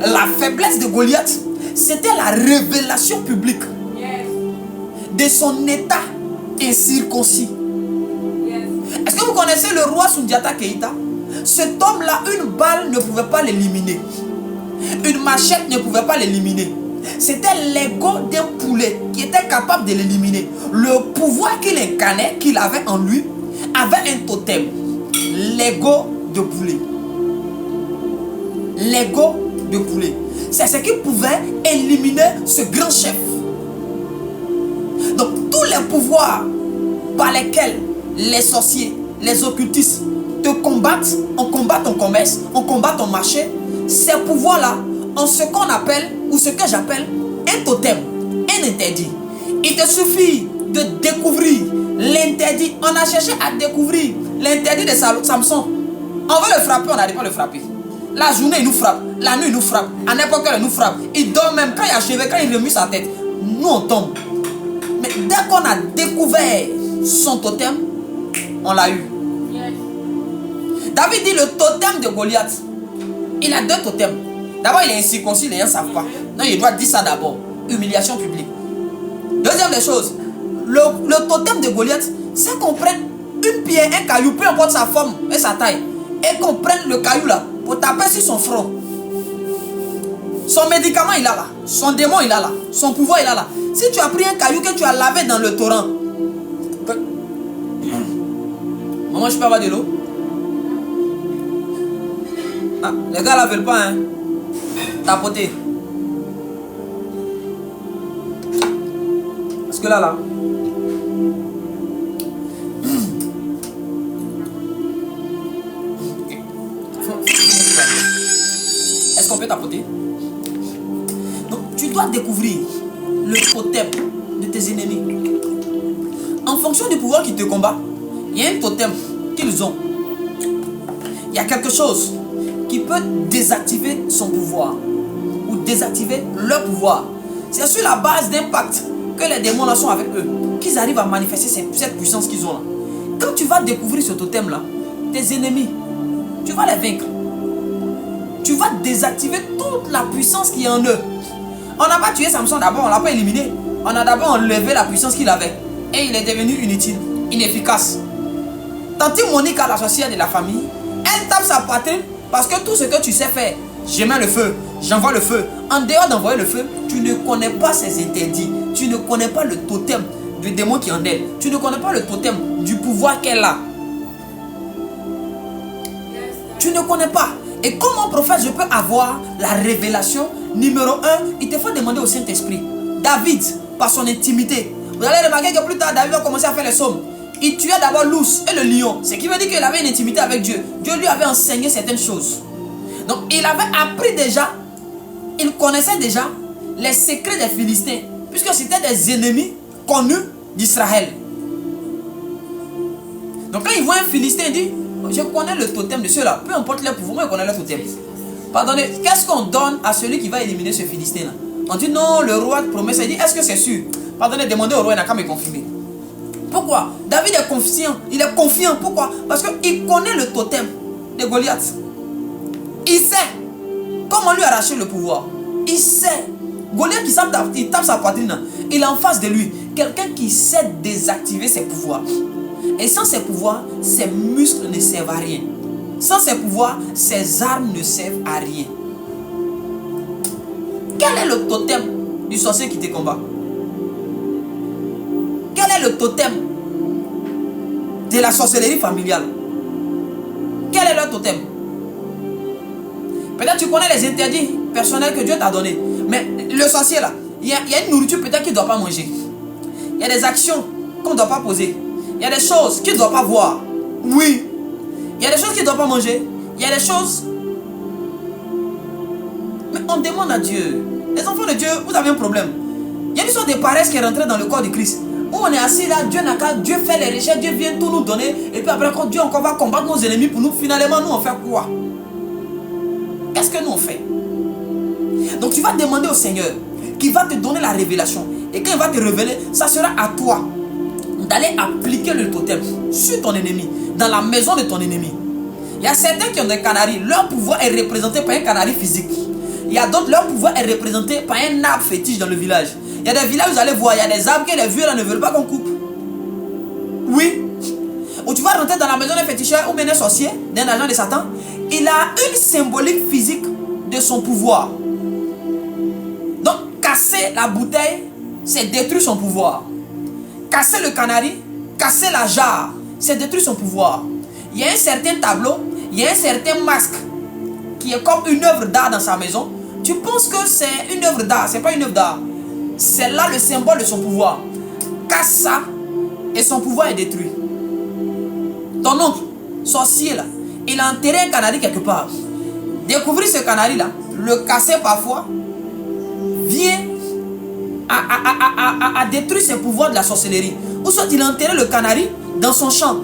La faiblesse de Goliath, c'était la révélation publique de son état incirconcis. Est-ce que vous connaissez le roi Sundiata Keita? Cet homme-là, une balle ne pouvait pas l'éliminer. Une machette ne pouvait pas l'éliminer. C'était l'ego d'un poulet qui était capable de l'éliminer. Le pouvoir qu'il incarnait, qu'il avait en lui, avait un totem. L'ego de poulet. L'ego de poulet. C'est ce qui pouvait éliminer ce grand chef. Donc tous les pouvoirs par lesquels les sorciers, les occultistes te combattent, on combat ton commerce, on combat ton marché, ces pouvoirs-là ont ce qu'on appelle, ou ce que j'appelle, un totem, un interdit. Il te suffit de découvrir l'interdit. On a cherché à découvrir l'interdit de Samson. On veut le frapper, on n'arrive pas à le frapper. La journée, il nous frappe. La nuit, il nous frappe. À n'importe quelle heure, il nous frappe. Il dort même. Quand il a achevé, quand il remue sa tête, nous, on tombe. Mais dès qu'on a découvert son totem, on l'a eu. David dit le totem de Goliath. Il a deux totems. D'abord, il est incirconcis, les gens ne savent pas. Non, il doit dire ça d'abord. Humiliation publique. Deuxième des choses, le totem de Goliath, c'est qu'on prenne une pierre, un caillou, peu importe sa forme et sa taille, et qu'on prenne le caillou là pour taper sur son front. Son médicament, il a là. Son démon, il a là. Son pouvoir, il a là. Si tu as pris un caillou que tu as lavé dans le torrent, maman, je peux avoir de l'eau? Ah, les gars là veulent pas, hein. Tapoter. Parce que là. Est-ce qu'on peut tapoter? Donc, tu dois découvrir le totem de tes ennemis. En fonction du pouvoir qui te combat, il y a un totem qu'ils ont. Il y a quelque chose qui peut désactiver son pouvoir ou désactiver leur pouvoir. C'est sur la base d'un pacte que les démons là sont avec eux qu'ils arrivent à manifester cette puissance qu'ils ont là. Quand tu vas découvrir ce totem là, tes ennemis, tu vas les vaincre. Tu vas désactiver toute la puissance qui est en eux. On n'a pas tué Samson d'abord, on ne l'a pas éliminé. On a d'abord enlevé la puissance qu'il avait. Et il est devenu inutile, inefficace. Tante Monique, la sorcière de la famille, elle tape sa poitrine parce que tout ce que tu sais faire, je mets le feu, j'envoie le feu. En dehors d'envoyer le feu, tu ne connais pas ses interdits. Tu ne connais pas le totem du démon qui en elle. Tu ne connais pas le totem du pouvoir qu'elle a. Tu ne connais pas. Et comme un prophète, je peux avoir la révélation. Numéro 1, il te faut demander au Saint-Esprit. David, par son intimité. Vous allez remarquer que plus tard, David va commencer à faire les psaumes. Il tuait d'abord l'ours et le lion. Ce qui veut dire qu'il avait une intimité avec Dieu. Dieu lui avait enseigné certaines choses. Donc il avait appris déjà, il connaissait déjà les secrets des Philistins. Puisque c'était des ennemis connus d'Israël. Donc quand il voit un Philistin, il dit, je connais le totem de ceux-là. Peu importe leur pouvoir, moi je connais leur totem. Pardonnez, qu'est-ce qu'on donne à celui qui va éliminer ce Philistin-là? On dit non, le roi promet ça. Il dit, est-ce que c'est sûr? Pardonnez, demandez au roi, il n'a qu'à me confirmer. Pourquoi? David est confiant. Il est confiant. Pourquoi? Parce qu'il connaît le totem de Goliath. Il sait comment lui arracher le pouvoir. Il sait. Goliath il tape sa poitrine. Il est en face de lui. Quelqu'un qui sait désactiver ses pouvoirs. Et sans ses pouvoirs, ses muscles ne servent à rien. Sans ses pouvoirs, ses armes ne servent à rien. Quel est le totem du sorcier qui te combat? Quel est le totem de la sorcellerie familiale? Quel est leur totem? Peut-être tu connais les interdits personnels que Dieu t'a donnés. Mais le sorcier là, il y a une nourriture peut-être qu'il ne doit pas manger. Il y a des actions qu'on ne doit pas poser. Il y a des choses qu'il ne doit pas voir. Oui. Il y a des choses qu'il ne doit pas manger. Il y a des choses... Mais on demande à Dieu. Les enfants de Dieu, vous avez un problème. Il y a une sorte de paresse qui est rentrée dans le corps de Christ. Où on est assis là, Dieu n'a qu'à, Dieu fait les recherches, Dieu vient tout nous donner. Et puis après, quand Dieu encore va combattre nos ennemis pour nous, finalement, nous on fait quoi? Qu'est-ce que nous on fait? Donc tu vas demander au Seigneur qui va te donner la révélation. Et quand il va te révéler, ça sera à toi d'aller appliquer le totem sur ton ennemi, dans la maison de ton ennemi. Il y a certains qui ont des canaris, leur pouvoir est représenté par un canari physique. Il y a d'autres, leur pouvoir est représenté par un arbre fétiche dans le village. Il y a des villages où vous allez voir, il y a des arbres que les vieux là ne veulent pas qu'on coupe. Oui. Ou tu vas rentrer dans la maison d'un féticheur ou bien d'un sorcier, d'un agent de Satan. Il a une symbolique physique de son pouvoir. Donc, casser la bouteille, c'est détruire son pouvoir. Casser le canari, casser la jarre, c'est détruire son pouvoir. Il y a un certain tableau, il y a un certain masque qui est comme une œuvre d'art dans sa maison. Tu penses que c'est une œuvre d'art, c'est pas une œuvre d'art. C'est là le symbole de son pouvoir. Casse ça et son pouvoir est détruit. Ton oncle, sorcier là, il a enterré un canari quelque part. Découvrir ce canari là, le casser parfois, vient à détruire ses pouvoirs de la sorcellerie. Ou soit il a enterré le canari dans son champ.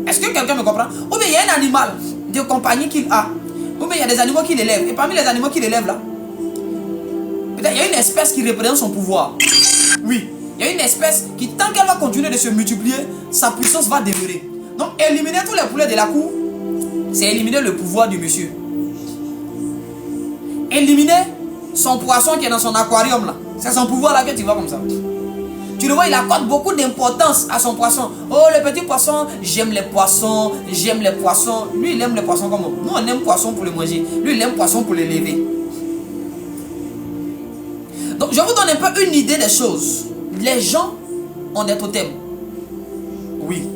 Est-ce que quelqu'un me comprend? Ou bien il y a un animal de compagnie qu'il a. Ou bien il y a des animaux qu'il élève. Et parmi les animaux qu'il élève là, peut-être il y a une espèce qui représente son pouvoir. Oui, il y a une espèce qui, tant qu'elle va continuer de se multiplier, sa puissance va demeurer. Donc éliminer tous les poulets de la cour, c'est éliminer le pouvoir du monsieur. Éliminer son poisson qui est dans son aquarium là, c'est son pouvoir là que tu vois comme ça. Tu le vois, il accorde beaucoup d'importance à son poisson. Oh, le petit poisson, j'aime les poissons, j'aime les poissons. Lui, il aime les poissons comme nous. Nous, on aime poisson pour le manger. Lui, il aime poisson pour l'élever. Donc, je vous donne un peu une idée des choses. Les gens ont des totems. Oui.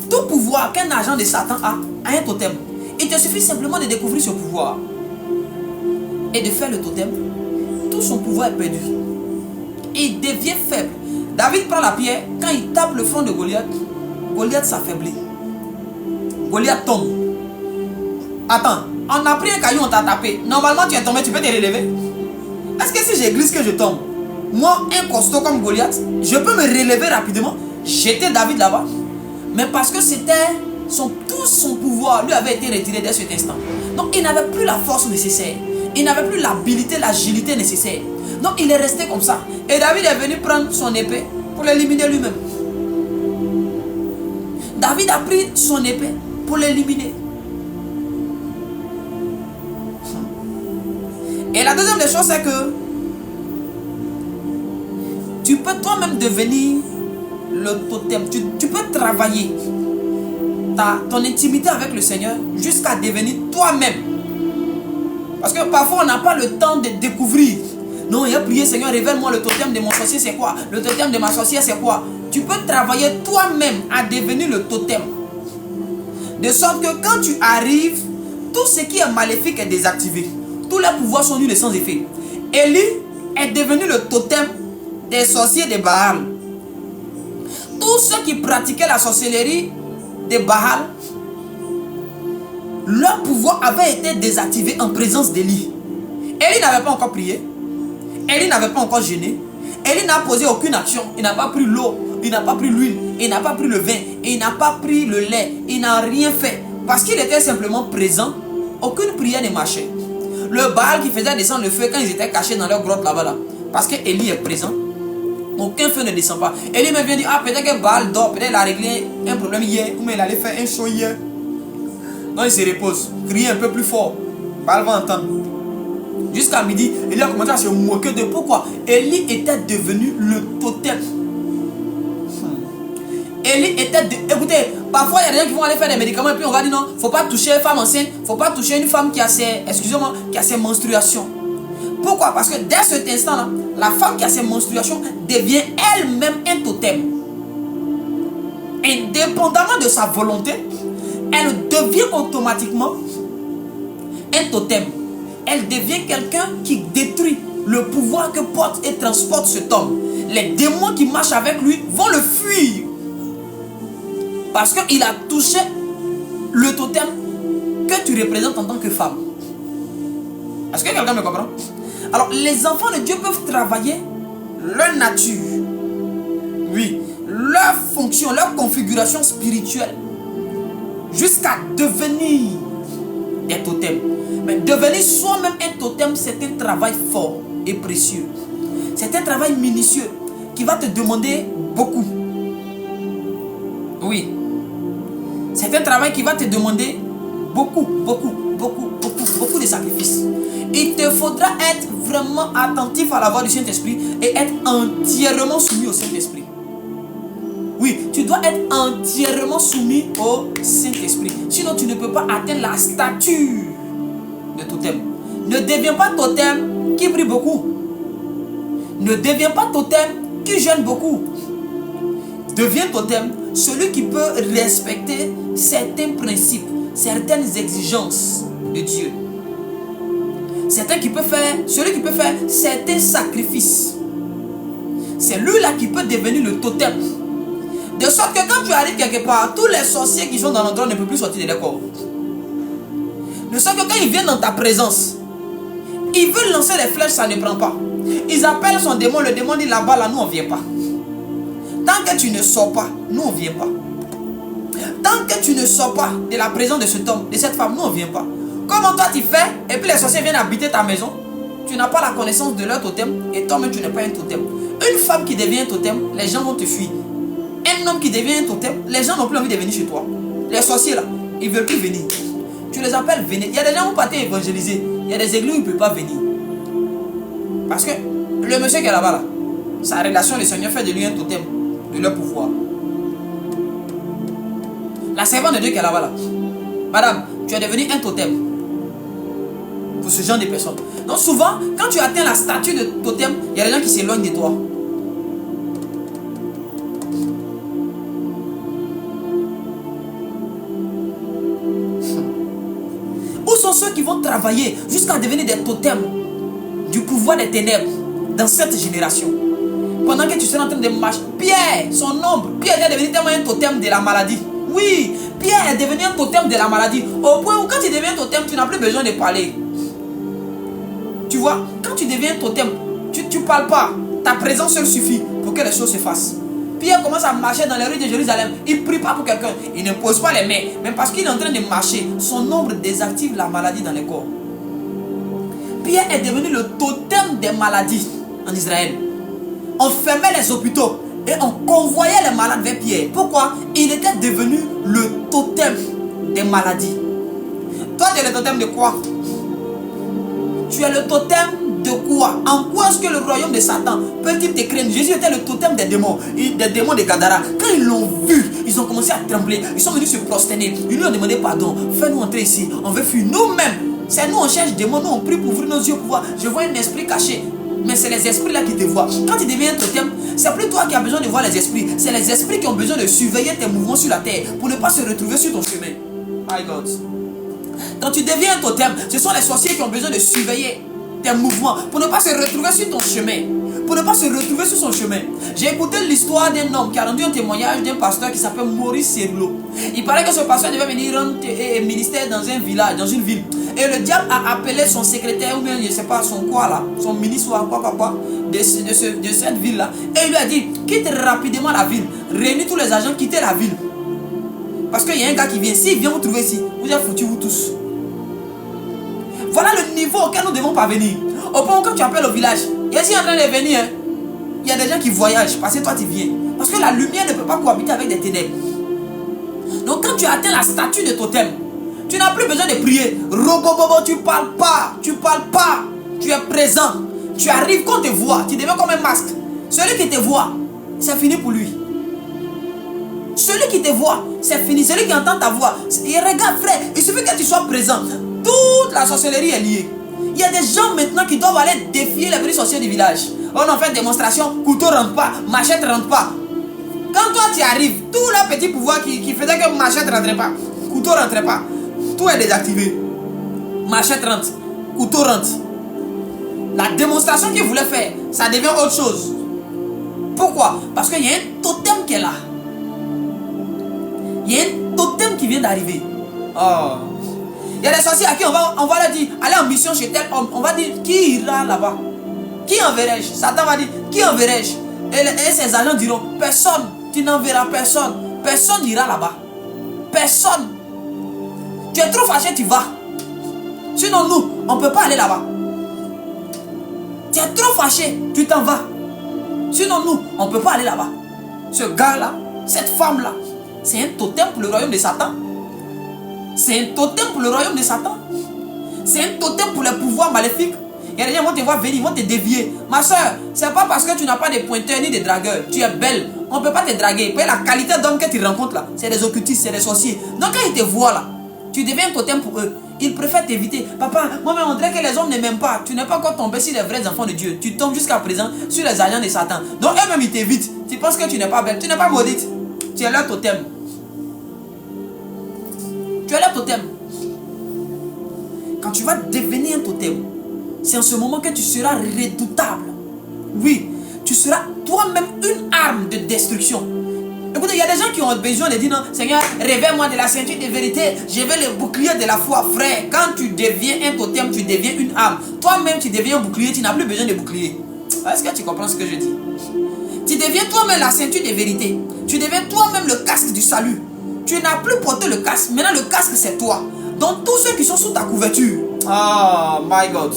Tout pouvoir qu'un agent de Satan a un totem. Il te suffit simplement de découvrir ce pouvoir et de faire le totem. Tout son pouvoir est perdu. Il devient faible. David prend la pierre, quand il tape le front de Goliath, Goliath s'affaiblit. Goliath tombe. Attends, on a pris un caillou, on t'a tapé. Normalement tu es tombé, tu peux te relever. Est-ce que si je glisse que je tombe, moi un costaud comme Goliath, je peux me relever rapidement, jeter David là-bas? Mais parce que c'était tout son pouvoir lui avait été retiré dès cet instant. Donc il n'avait plus la force nécessaire. Il n'avait plus l'habilité, l'agilité nécessaire. Donc il est resté comme ça. Et David est venu prendre son épée pour l'éliminer lui-même. David a pris son épée pour l'éliminer. Et la deuxième des choses, c'est que tu peux toi-même devenir le totem. Tu peux travailler ton intimité avec le Seigneur jusqu'à devenir toi-même. Parce que parfois on n'a pas le temps de découvrir. Non, il a prié, Seigneur, révèle-moi le totem de mon sorcier, c'est quoi? Le totem de ma sorcière, c'est quoi? Tu peux travailler toi-même à devenir le totem. De sorte que quand tu arrives, tout ce qui est maléfique est désactivé. Tous les pouvoirs sont nuls et sans effet. Élie est devenu le totem des sorciers de Baal. Tous ceux qui pratiquaient la sorcellerie de Baal, leur pouvoir avait été désactivé en présence d'Élie. Élie n'avait pas encore prié. Élie n'avait pas encore jeûné. Élie n'a posé aucune action. Il n'a pas pris l'eau, il n'a pas pris l'huile, il n'a pas pris le vin, il n'a pas pris le lait, il n'a rien fait. Parce qu'il était simplement présent, aucune prière ne marchait. Le Baal qui faisait descendre le feu quand ils étaient cachés dans leur grotte là-bas, parce que Élie est présent, aucun feu ne descend pas. Élie me vient dire, ah peut-être que Baal dort, peut-être il a réglé un problème hier, ou mais il allait faire un show hier. Donc il se repose, crie un peu plus fort, Baal va entendre. Jusqu'à midi, il a commencé à se moquer de pourquoi Élie était devenu le totem. Élie était écoutez, parfois il y a des gens qui vont aller faire des médicaments et puis on va dire non, faut pas toucher une femme enceinte, faut pas toucher une femme qui a ses, excusez-moi, qui a ses menstruations. Pourquoi? Parce que dès cet instant-là, la femme qui a ses menstruations devient elle-même un totem. Indépendamment de sa volonté, elle devient automatiquement un totem. Elle devient quelqu'un qui détruit le pouvoir que porte et transporte cet homme. Les démons qui marchent avec lui vont le fuir. Parce qu'il a touché le totem que tu représentes en tant que femme. Est-ce que quelqu'un me comprend? Alors, les enfants de Dieu peuvent travailler leur nature, oui, leur fonction, leur configuration spirituelle, jusqu'à devenir des totems. Mais devenir soi-même un totem, c'est un travail fort et précieux. C'est un travail minutieux qui va te demander beaucoup. Oui. C'est un travail qui va te demander beaucoup de sacrifices. Il te faudra être vraiment attentif à la voix du Saint-Esprit et être entièrement soumis au Saint-Esprit. Oui, tu dois être entièrement soumis au Saint-Esprit. Sinon, tu ne peux pas atteindre la stature de totem. Ne deviens pas totem qui prie beaucoup. Ne deviens pas totem qui jeûne beaucoup. Deviens totem celui qui peut respecter certains principes, certaines exigences de Dieu. Celui qui peut faire certains sacrifices. C'est lui-là qui peut devenir le totem. De sorte que quand tu arrives quelque part, tous les sorciers qui sont dans l'endroit ne peuvent plus sortir de leur corps. De sorte que quand ils viennent dans ta présence, ils veulent lancer les flèches, ça ne prend pas. Ils appellent son démon, le démon dit là-bas, là, nous on ne vient pas. Tant que tu ne sors pas, nous on ne vient pas. Tant que tu ne sors pas de la présence de cet homme, de cette femme, nous on ne vient pas. Comment toi tu fais, et puis les sorciers viennent habiter ta maison, tu n'as pas la connaissance de leur totem, et toi-même tu n'es pas un totem. Une femme qui devient un totem, les gens vont te fuir. Un homme qui devient un totem, les gens n'ont plus envie de venir chez toi. Les sorciers là, ils ne veulent plus venir. Tu les appelles venir. Il y a des gens qui ont parti évangéliser. Il y a des églises où ils ne peuvent pas venir. Parce que le monsieur qui est là-bas, là, sa relation, le Seigneur fait de lui un totem de leur pouvoir. La servante de Dieu qui est là-bas, là. Madame, tu es devenu un totem pour ce genre de personnes. Donc souvent, quand tu atteins la statue de totem, il y a des gens qui s'éloignent de toi. Où sont ceux qui vont travailler jusqu'à devenir des totems du pouvoir des ténèbres dans cette génération? Pendant que tu seras en train de marcher, Pierre, son ombre, Pierre est devenu tellement un totem de la maladie. Oui, Pierre est devenu un totem de la maladie. Au point où quand tu deviens totem, tu n'as plus besoin de parler. Tu vois, quand tu deviens totem, tu ne parles pas. Ta présence seule suffit pour que les choses se fassent. Pierre commence à marcher dans les rues de Jérusalem. Il ne prie pas pour quelqu'un. Il ne pose pas les mains. Mais parce qu'il est en train de marcher, son ombre désactive la maladie dans les corps. Pierre est devenu le totem des maladies en Israël. On fermait les hôpitaux et on convoyait les malades vers Pierre. Pourquoi? Il était devenu le totem des maladies. Toi, tu es le totem de quoi? Tu es le totem de quoi? En quoi est-ce que le royaume de Satan peut-il te craindre? Jésus était le totem des démons de Gadara. Quand ils l'ont vu, ils ont commencé à trembler. Ils sont venus se prosterner. Ils lui ont demandé pardon. Fais-nous entrer ici. On veut fuir nous-mêmes. C'est nous, on cherche des démons. Nous, on prie pour ouvrir nos yeux pour voir. Je vois un esprit caché. Mais c'est les esprits là qui te voient. Quand tu deviens un totem, c'est plus toi qui as besoin de voir les esprits. C'est les esprits qui ont besoin de surveiller tes mouvements sur la terre pour ne pas se retrouver sur ton chemin. My God. Quand tu deviens un totem, ce sont les sorciers qui ont besoin de surveiller tes mouvements pour ne pas se retrouver sur ton chemin. Pour ne pas se retrouver sur son chemin. J'ai écouté l'histoire d'un homme qui a rendu un témoignage d'un pasteur qui s'appelle Maurice Serlo. Il paraît que ce pasteur devait venir rendre un ministère dans un village, dans une ville. Et le diable a appelé son secrétaire ou bien je ne sais pas son quoi là, son ministre ou quoi de cette ville là. Et il lui a dit, quitte rapidement la ville. Réunis tous les agents, quittez la ville. Parce qu'il y a un gars qui vient. S'il vient vous trouver ici, vous êtes foutus vous tous. Voilà le niveau auquel nous devons parvenir. Au point où quand tu appelles au village, il y a ici en train de venir. Hein. Il y a des gens qui voyagent parce que toi tu viens. Parce que la lumière ne peut pas cohabiter avec des ténèbres. Donc quand tu atteins la statue de totem, tu n'as plus besoin de prier. Robobobo, tu parles pas. Tu parles pas. Tu es présent. Tu arrives qu'on te voit. Tu deviens comme un masque. Celui qui te voit, c'est fini pour lui. Celui qui te voit, c'est fini. Celui qui entend ta voix. Et regarde frère, il suffit que tu sois présent. Toute la sorcellerie est liée. Il y a des gens maintenant qui doivent aller défier les petits sorciers du village. On en fait démonstration, couteau rentre pas, machette rentre pas. Quand toi tu arrives, tout le petit pouvoir qui faisait que machette ne rentrait pas, couteau ne rentrait pas, tout est désactivé. Machette rentre, couteau rentre. La démonstration qu'il voulait faire, ça devient autre chose. Pourquoi? Parce qu'il y a un totem qui est là. Il y a un totem qui vient d'arriver. Oh. Il y a des sorciers à qui on va leur dire, allez en mission chez tel homme. On va dire, qui ira là-bas? Qui enverrai-je? Satan va dire, Qui enverrai-je? Et ses agents diront, personne. Tu n'enverras personne. Personne n'ira là-bas. Personne. Tu es trop fâché, tu vas. Sinon nous, on ne peut pas aller là-bas. Tu es trop fâché, tu t'en vas. Sinon nous, on ne peut pas aller là-bas. Ce gars-là, cette femme-là, c'est un totem pour le royaume de Satan. C'est un totem pour le royaume de Satan. C'est un totem pour les pouvoirs maléfiques. Il y a des gens qui vont te voir venir, ils vont te dévier. Ma soeur, c'est pas parce que tu n'as pas de pointeurs ni de dragueurs. Tu es belle. On ne peut pas te draguer. La qualité d'homme que tu rencontres là, c'est des occultistes, c'est des sorciers. Donc quand ils te voient là, tu deviens un totem pour eux. Ils préfèrent t'éviter. Papa, moi-même, on dirait que les hommes ne m'aiment pas. Tu n'es pas encore tombé sur les vrais enfants de Dieu. Tu tombes jusqu'à présent sur les agents de Satan. Donc eux-mêmes, ils t'évitent. Tu penses que tu n'es pas belle. Tu n'es pas maudite. Tu es leur totem. Tu es leur totem. Quand tu vas devenir un totem, c'est en ce moment que tu seras redoutable. Oui, tu seras toi-même une arme de destruction. Écoutez, il y a des gens qui ont besoin de dire non, Seigneur, révèle-moi de la ceinture de vérité. Je veux le bouclier de la foi. Frère, quand tu deviens un totem, tu deviens une arme. Toi-même, tu deviens un bouclier, tu n'as plus besoin de bouclier. Est-ce que tu comprends ce que je dis? Tu deviens toi-même la ceinture de vérité. Tu deviens toi-même le casque du salut. Tu n'as plus porté le casque. Maintenant, le casque, c'est toi. Donc, tous ceux qui sont sous ta couverture. Oh my God.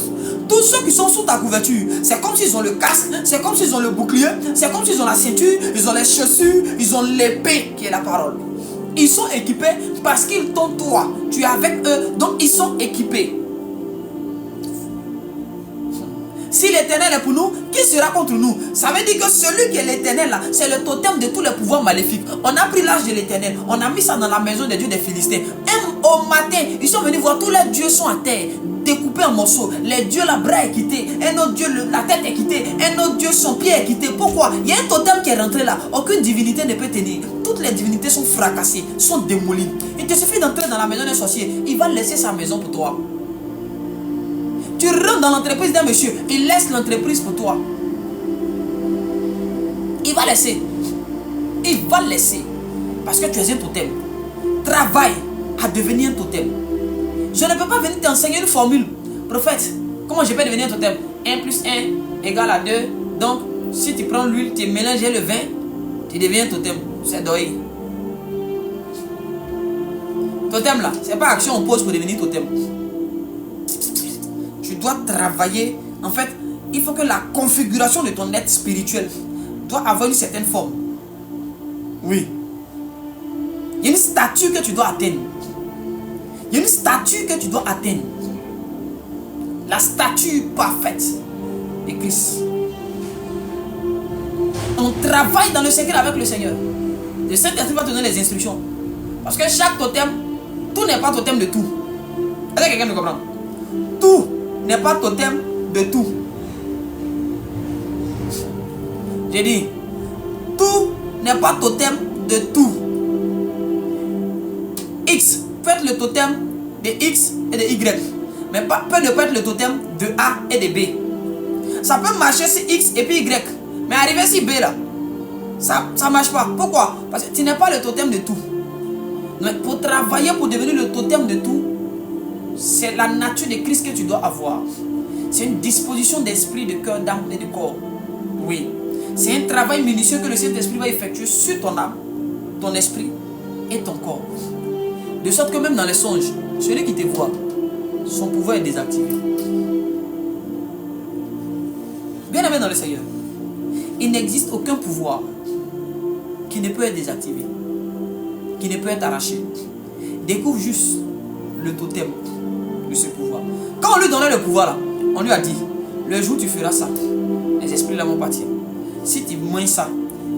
Tous ceux qui sont sous ta couverture, c'est comme s'ils ont le casque, c'est comme s'ils ont le bouclier, c'est comme s'ils ont la ceinture, ils ont les chaussures, ils ont l'épée qui est la parole. Ils sont équipés parce qu'ils t'ont toi. Tu es avec eux, donc ils sont équipés. Si l'Éternel est pour nous, qui sera contre nous? Ça veut dire que celui qui est l'Éternel là, c'est le totem de tous les pouvoirs maléfiques. On a pris l'âge de l'Éternel, on a mis ça dans la maison des dieux des Philistins. Et au matin, ils sont venus voir, tous les dieux sont à terre, découpés en morceaux. Les dieux, la bras est quitté, un autre dieu, la tête est quittée, un autre dieu, son pied est quitté. Pourquoi? Il y a un totem qui est rentré là, aucune divinité ne peut tenir. Toutes les divinités sont fracassées, sont démolies. Il te suffit d'entrer dans la maison d'un sorcier, il va laisser sa maison pour toi. Tu rentres dans l'entreprise d'un monsieur, il laisse l'entreprise pour toi. Il va laisser. Il va laisser. Parce que tu es un totem. Travaille à devenir un totem. Je ne peux pas venir t'enseigner une formule. Prophète, comment je peux devenir un totem? 1 plus 1 égale à 2. Donc, si tu prends l'huile, tu mélanges le vin, tu deviens un totem. C'est doy. Totem là, c'est pas action on pose pour devenir totem. Tu dois travailler. En fait, il faut que la configuration de ton être spirituel doit avoir une certaine forme. Oui. Il y a une statue que tu dois atteindre. Il y a une statue que tu dois atteindre. La statue parfaite de Christ. On travaille dans le secret avec le Seigneur. Le Saint-Esprit va te donner les instructions. Parce que chaque totem, tout n'est pas totem de tout. Est-ce que quelqu'un me comprend? Tout n'est pas totem de tout. J'ai dit, tout n'est pas totem de tout. X peut être le totem de X et de Y, mais peut ne pas être le totem de A et de B. Ça peut marcher sur X et puis Y, mais arriver sur B là, ça ne marche pas. Pourquoi? Parce que tu n'es pas le totem de tout. Mais pour travailler, pour devenir le totem de tout, c'est la nature de Christ que tu dois avoir. C'est une disposition d'esprit, de cœur, d'âme et de corps. Oui. C'est un travail minutieux que le Saint-Esprit va effectuer sur ton âme, ton esprit et ton corps. De sorte que même dans les songes, celui qui te voit, son pouvoir est désactivé. Bien aimé dans le Seigneur, il n'existe aucun pouvoir qui ne peut être désactivé, qui ne peut être arraché. Découvre juste le totem de ce pouvoir. Quand on lui donnait le pouvoir là, on lui a dit, le jour où tu feras ça, les esprits là vont partir. Si tu moins ça,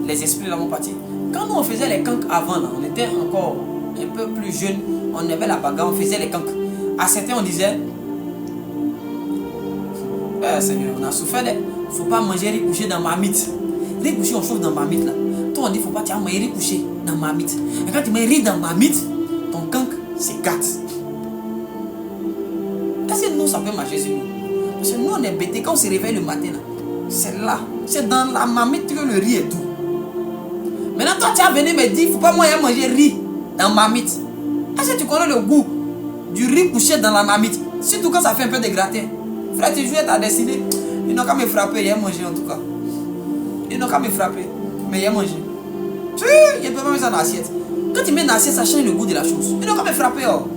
les esprits là vont partir. Quand nous on faisait les canques avant là, on était encore un peu plus jeunes, on avait la bagarre, on faisait les canques. À certains on disait, Seigneur, on a souffert, il ne faut pas manger riz couché dans ma mythe. Riz couché on chauffe dans ma mythe là. Toi on dit, il ne faut pas manger riz couché dans ma mythe. Et quand tu mets riz dans ma mythe, ton canque c'est 4. Est-ce que nous ça peut marcher sur nous? Parce que nous on est bêtés, quand on se réveille le matin c'est là, c'est dans la marmite que le riz est tout. Maintenant toi tu as venu me dire, il ne faut pas manger riz dans ma mythe. Est-ce que tu connais le goût du riz couché dans la marmite? Surtout quand ça fait un peu de gratin. Frère, tu joues ta destinée. Ils n'ont qu'à me frapper, il y a mangé en tout cas. Ils n'ont qu'à me frapper. Mais il a mangé. Il peut pas mettre ça dans l'assiette. Quand tu mets dans l'assiette, ça change le goût de la chose. Ils n'ont qu'à me frapper. Oh.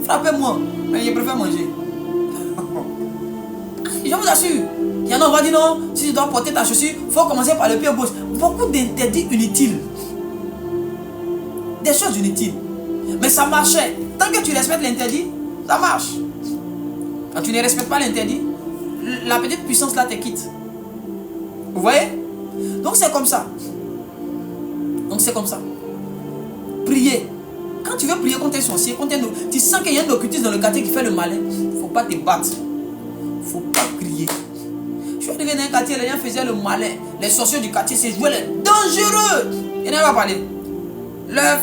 Frappez-moi. Mais je préfère manger. Je vous assure. Il y en a, on va dire non, si tu dois porter ta chaussure, il faut commencer par le pied gauche. Beaucoup d'interdits inutiles. Des choses inutiles. Mais ça marchait. Tant que tu respectes l'interdit, ça marche. Quand tu ne respectes pas l'interdit, la petite puissance là te quitte. Vous voyez? Donc c'est comme ça. Prier. Quand tu veux prier contre un sorcier, tu sens qu'il y a un occultiste dans le quartier qui fait le malin, il ne faut pas te battre. Il ne faut pas crier. Je suis arrivé dans un quartier, les gens faisaient le malin. Les sorciers du quartier, c'est jouer les dangereux. Il n'en a pas parlé. Leur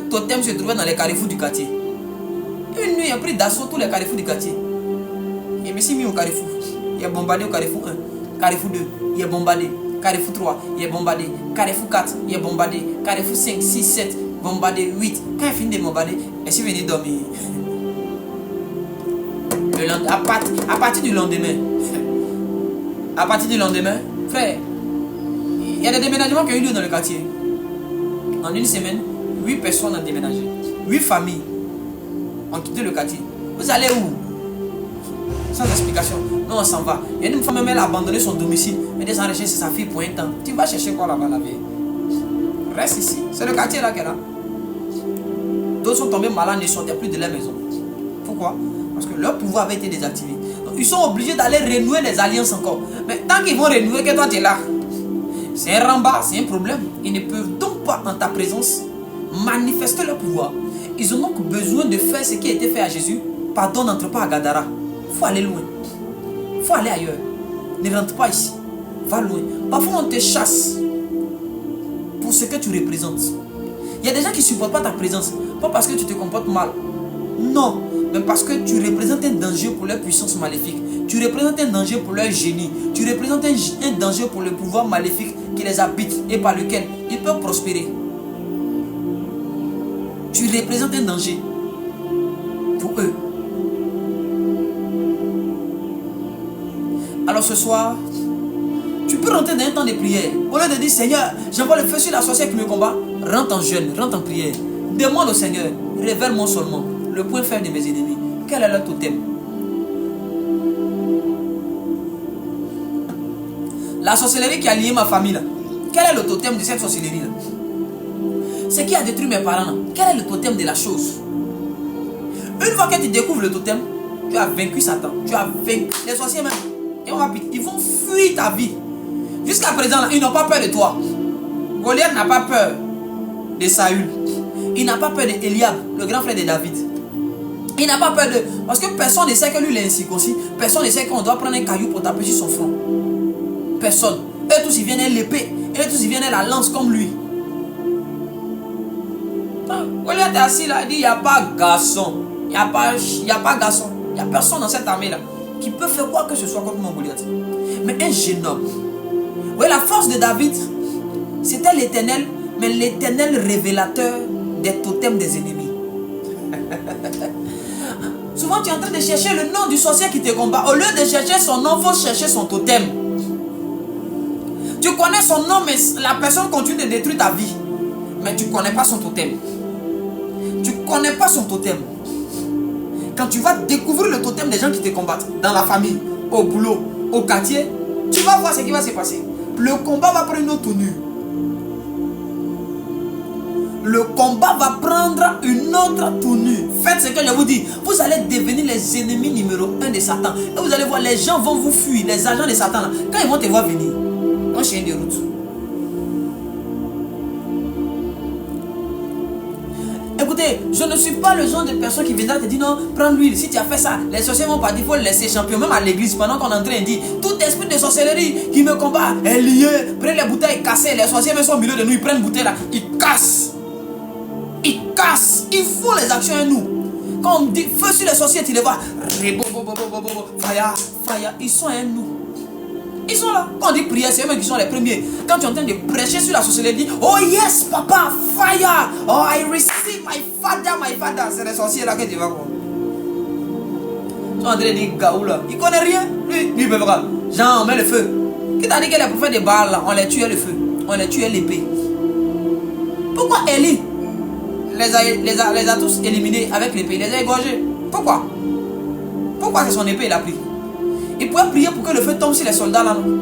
totem se trouvait dans les carrefours du quartier. Une nuit, il a pris d'assaut tous les carrefours du quartier. Il me s'est mis au carrefour. Il a bombardé au carrefour 1, carrefour 2, il a bombardé. Carrefour 3, il est bombardé. Carrefour 4, il est bombardé. Carrefour 5, 6, 7, bombardé. 8. Quand il finit de bombarder, elle est venue dormir. À partir du lendemain, frère, il y a des déménagements qui ont eu lieu dans le quartier. En une semaine, 8 personnes ont déménagé. 8 familles ont quitté le quartier. Vous allez où? Sans explication. Non, on s'en va. Il y a une femme même, elle a abandonné son domicile. Elle est en recherche de sa fille pour un temps. Tu vas chercher quoi là-bas la vie? Reste ici. C'est le quartier là qu'elle a. D'autres sont tombés malades, ne sortaient plus de leur maison. Pourquoi? Parce que leur pouvoir avait été désactivé. Donc, ils sont obligés d'aller renouer des alliances encore. Mais tant qu'ils vont renouer, que toi tu es là. C'est un rembat, c'est un problème. Ils ne peuvent donc pas en ta présence manifester leur pouvoir. Ils ont donc besoin de faire ce qui a été fait à Jésus. Pardon, n'entre pas à Gadara. Il faut aller loin. Il faut aller ailleurs. Ne rentre pas ici. Va loin. Parfois, on te chasse pour ce que tu représentes. Il y a des gens qui ne supportent pas ta présence. Pas parce que tu te comportes mal. Non. Mais parce que tu représentes un danger pour leur puissance maléfique. Tu représentes un danger pour leur génie. Tu représentes un danger pour le pouvoir maléfique qui les habite et par lequel ils peuvent prospérer. Tu représentes un danger pour eux. Alors ce soir, tu peux rentrer dans un temps de prière. Au lieu de dire, Seigneur, j'envoie le feu sur la sorcière qui me combat. Rentre en jeûne, rentre en prière. Demande au Seigneur, révèle-moi seulement le point faible de mes ennemis. Quel est leur totem? La sorcellerie qui a lié ma famille là. Quel est le totem de cette sorcellerie là? Ce qui a détruit mes parents là. Quel est le totem de la chose? Une fois que tu découvres le totem, tu as vaincu Satan. Tu as vaincu les sorciers même. Ils vont fuir ta vie. Jusqu'à présent, là, ils n'ont pas peur de toi. Goliath n'a pas peur de Saül. Il n'a pas peur d'Eliab, le grand frère de David. Il n'a pas peur de... Parce que personne ne sait que lui, il est incirconcis. Personne ne sait qu'on doit prendre un caillou pour taper sur son front. Personne. Eux tous, ils viennent à l'épée. Eux tous, ils viennent à la lance comme lui. Goliath est assis là, il dit, il n'y a pas garçon. Il n'y a pas garçon. Il n'y a personne dans cette armée là qui peut faire quoi que ce soit contre mon Goliath. Mais un jeune homme. Oui, la force de David, c'était l'Éternel, mais l'Éternel révélateur des totems des ennemis. Souvent, tu es en train de chercher le nom du sorcier qui te combat. Au lieu de chercher son nom, il faut chercher son totem. Tu connais son nom, mais la personne continue de détruire ta vie. Mais tu ne connais pas son totem. Tu ne connais pas son totem. Quand tu vas découvrir le totem des gens qui te combattent, dans la famille, au boulot, au quartier, tu vas voir ce qui va se passer. Le combat va prendre une autre tenue. Le combat va prendre une autre tenue. Faites ce que je vous dis. Vous allez devenir les ennemis numéro 1 de Satan. Et vous allez voir, les gens vont vous fuir. Les agents de Satan, là, quand ils vont te voir venir, un chien de route. Écoutez, je ne suis pas le genre de personne qui viendra te dire non, prends l'huile. Si tu as fait ça, les sorciers vont pas dire, il faut le laisser champion. Même à l'église, pendant qu'on est en train de dire, tout esprit de sorcellerie qui me combat est lié. Prenez les bouteilles cassées. Les sorciers même sont au milieu de nous, ils prennent une bouteille là, ils cassent. Ils cassent. Ils font les actions à nous. Quand on dit feu sur les sorciers, tu les vois. Fire, fire. Ils sont à nous. Ils sont là. Quand on dit prière, c'est eux qui sont les premiers. Quand tu es en train de prêcher sur la sorcellerie, dis, oh yes, papa, fire. Oh, I receive my father, my father. C'est les sorciers là que tu vas voir. Ils sont en train de dire, Gaou là. Il connaît rien. Lui, il peut pas. Jean, on met le feu. Qui t'a dit que les prophètes de Baal, là, on les tuait le feu, on les tuait l'épée? Pourquoi Élie les a tous éliminés avec l'épée? Il les a égorgés. Pourquoi? Pourquoi c'est son épée il a pris? Il pouvait prier pour que le feu tombe sur les soldats là, non?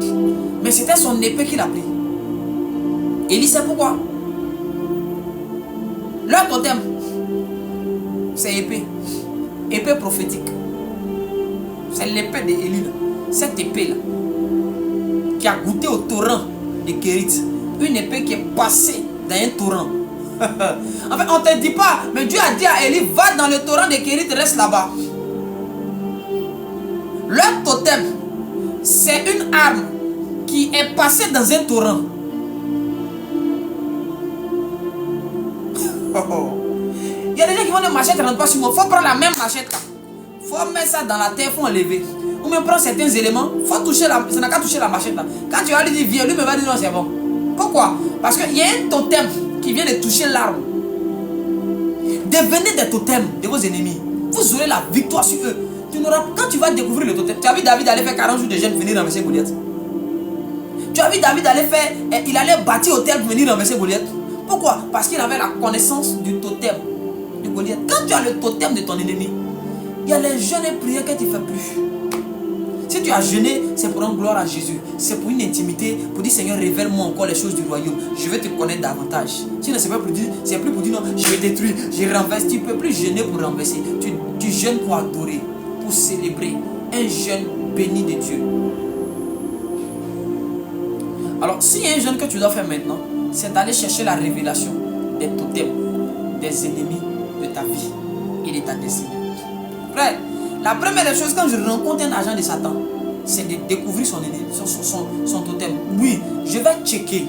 Mais c'était son épée qu'il a pris. Élie sait pourquoi. Leur totem, c'est épée. Épée prophétique. C'est l'épée d'Élie là. Cette épée là, qui a goûté au torrent de Kérit. Une épée qui est passée dans un torrent. En fait, on ne te dit pas, mais Dieu a dit à Élie, va dans le torrent de Kérit, reste là-bas. Leur totem, c'est une arme qui est passée dans un torrent. Il y a des gens qui vont de machette, ne rentrent pas sur moi. Il faut prendre la même machette. Il faut mettre ça dans la terre, il faut enlever. Ou même prendre certains éléments, il faut toucher la, ça n'a qu'à toucher la machette là. Quand tu vas lui dire viens, lui me va dire non, c'est bon. Pourquoi? Parce qu'il y a un totem qui vient de toucher l'arbre. Devenez des totems de vos ennemis. Vous aurez la victoire sur eux. Quand tu vas découvrir le totem, tu as vu David aller faire 40 jours de jeûne, venir renverser Goliath. Tu as vu David aller faire, il allait bâtir hôtel pour venir renverser Goliath. Pourquoi? Parce qu'il avait la connaissance du totem de Goliath. Quand tu as le totem de ton ennemi, il y a les jeûnes et prières que tu ne fais plus. Si tu as jeûné, c'est pour rendre gloire à Jésus. C'est pour une intimité, pour dire Seigneur, révèle-moi encore les choses du royaume. Je vais te connaître davantage. Si c'est pas pour dire, c'est plus pour dire non, je vais détruire, je renverse. Tu ne peux plus jeûner pour renverser. Tu jeûnes pour adorer, pour célébrer. Un jeûne béni de Dieu. Alors, s'il y a un jeûne que tu dois faire maintenant, c'est d'aller chercher la révélation des totems, des ennemis de ta vie et de ta destinée. Frère, la première des choses quand je rencontre un agent de Satan, c'est de découvrir son ennemi, son totem. Oui, je vais checker.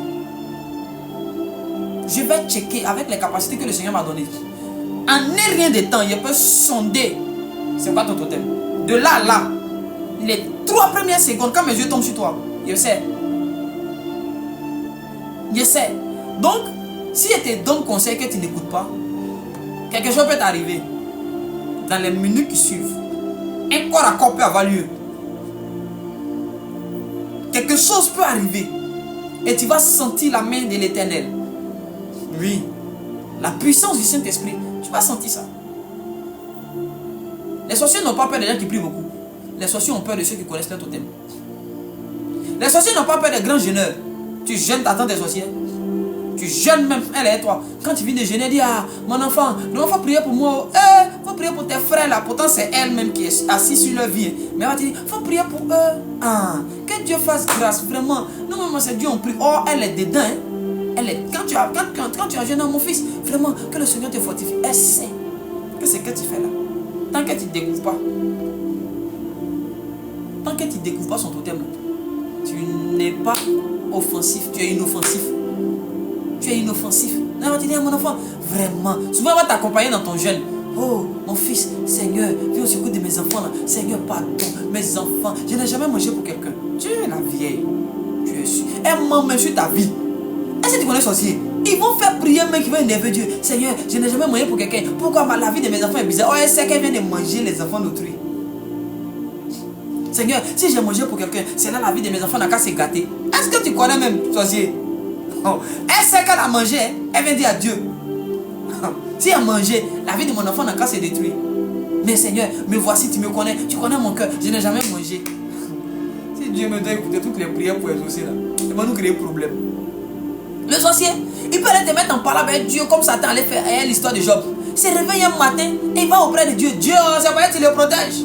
Je vais checker avec les capacités que le Seigneur m'a données. En un rien de temps, il peut sonder c'est quoi ton totem. De là à là, les 3 premières secondes, quand mes yeux tombent sur toi, je sais. Je sais. Donc, si je te donne conseil que tu n'écoutes pas, quelque chose peut t'arriver. Dans les minutes qui suivent, un corps à corps peut avoir lieu. Quelque chose peut arriver. Et tu vas sentir la main de l'Éternel. Oui. La puissance du Saint-Esprit. Tu vas sentir ça. Les sorciers n'ont pas peur des gens qui prient beaucoup. Les sorciers ont peur de ceux qui connaissent leur totem. Les sorciers n'ont pas peur des grands jeûneurs. Tu jeûnes ta tante des sorcières. Tu jeûnes même, elle et toi. Quand tu viens de jeûner, dis ah, mon enfant, il faut prier pour moi. Faut prier pour tes frères là. Pourtant, c'est elle-même qui est assise sur leur vie. Mais elle va te dire, faut prier pour eux. Ah, que Dieu fasse grâce, vraiment. Non, maman, c'est Dieu, on prie. Oh, elle est dedans. Hein. Elle est, quand tu as jeûné, mon fils, vraiment, que le Seigneur te fortifie. Elle sait que c'est ce que tu fais là. Tant que tu ne découvres pas. Tant que tu ne découvres pas son totem, tu n'es pas offensif, tu es inoffensif. Tu es inoffensif. Elle va te dire, mon enfant, vraiment. Souvent, elle va t'accompagner dans ton jeûne. Oh, mon fils, Seigneur, viens au secours de mes enfants là. Seigneur, pardon, mes enfants. Je n'ai jamais mangé pour quelqu'un. Tu es la vieille. Tu es sûr. Elle ment même sur ta vie. Est-ce que tu connais les sorciers? Ils vont faire prier, mais qui vont énerver Dieu. Seigneur, je n'ai jamais mangé pour quelqu'un. Pourquoi la vie de mes enfants est bizarre? Oh, elle sait qu'elle vient de manger les enfants d'autrui. Seigneur, si j'ai mangé pour quelqu'un, c'est là la vie de mes enfants n'a qu'à se gâter. Est-ce que tu connais même sorcier? Oh. Elle sait qu'elle a mangé, elle vient dire à Dieu. Si elle a mangé, la vie de mon enfant n'a qu'à se détruire. Mais Seigneur, me voici, tu me connais, tu connais mon cœur, je n'ai jamais mangé. Si Dieu me doit écouter toutes les prières pour exaucer là, il va nous créer problème. Le sorcier, il peut aller te mettre en parole avec Dieu comme Satan allait faire l'histoire de Job. Il se réveille un matin et il va auprès de Dieu. Dieu, c'est vrai, tu le protèges.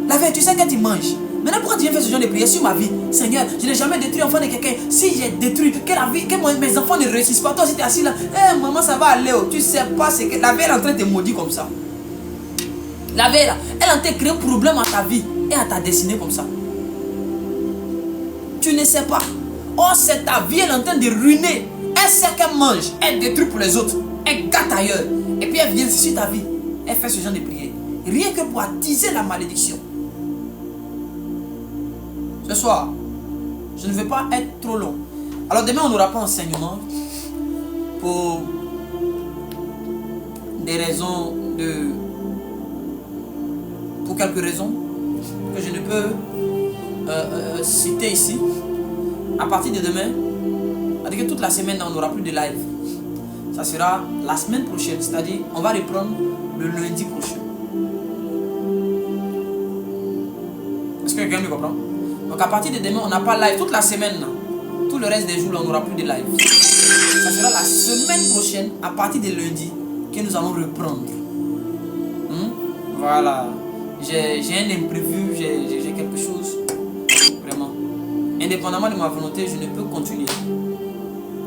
La veille, tu sais que tu manges. Maintenant, pourquoi tu viens faire ce genre de prière sur ma vie? Seigneur, je n'ai jamais détruit l'enfant de quelqu'un. Si j'ai détruit, que mes enfants ne réussissent pas. Toi, si tu es assis là, maman, ça va aller. Oh. Tu sais pas ce que la veille est en train de te maudire comme ça. La veille, là, elle est en train de créer un problème à ta vie et à ta destinée comme ça. Tu ne sais pas. Oh, c'est ta vie, elle est en train de ruiner. Elle sait qu'elle mange, elle détruit pour les autres. Elle gâte ailleurs. Et puis elle vient sur ta vie. Elle fait ce genre de prière. Rien que pour attiser la malédiction. Ce soir, je ne veux pas être trop long. Alors demain, on n'aura pas enseignement pour des raisons pour quelques raisons que je ne peux cité ici, à partir de demain, c'est-à-dire que toute la semaine, on n'aura plus de live. Ça sera la semaine prochaine, c'est-à-dire on va reprendre le lundi prochain. Est-ce que quelqu'un me comprend? Donc à partir de demain, on n'a pas live toute la semaine. Tout le reste des jours, on n'aura plus de live. Ça sera la semaine prochaine, à partir de lundi, que nous allons reprendre. Voilà. J'ai un imprévu, j'ai quelque chose. Vraiment. Indépendamment de ma volonté, je ne peux continuer.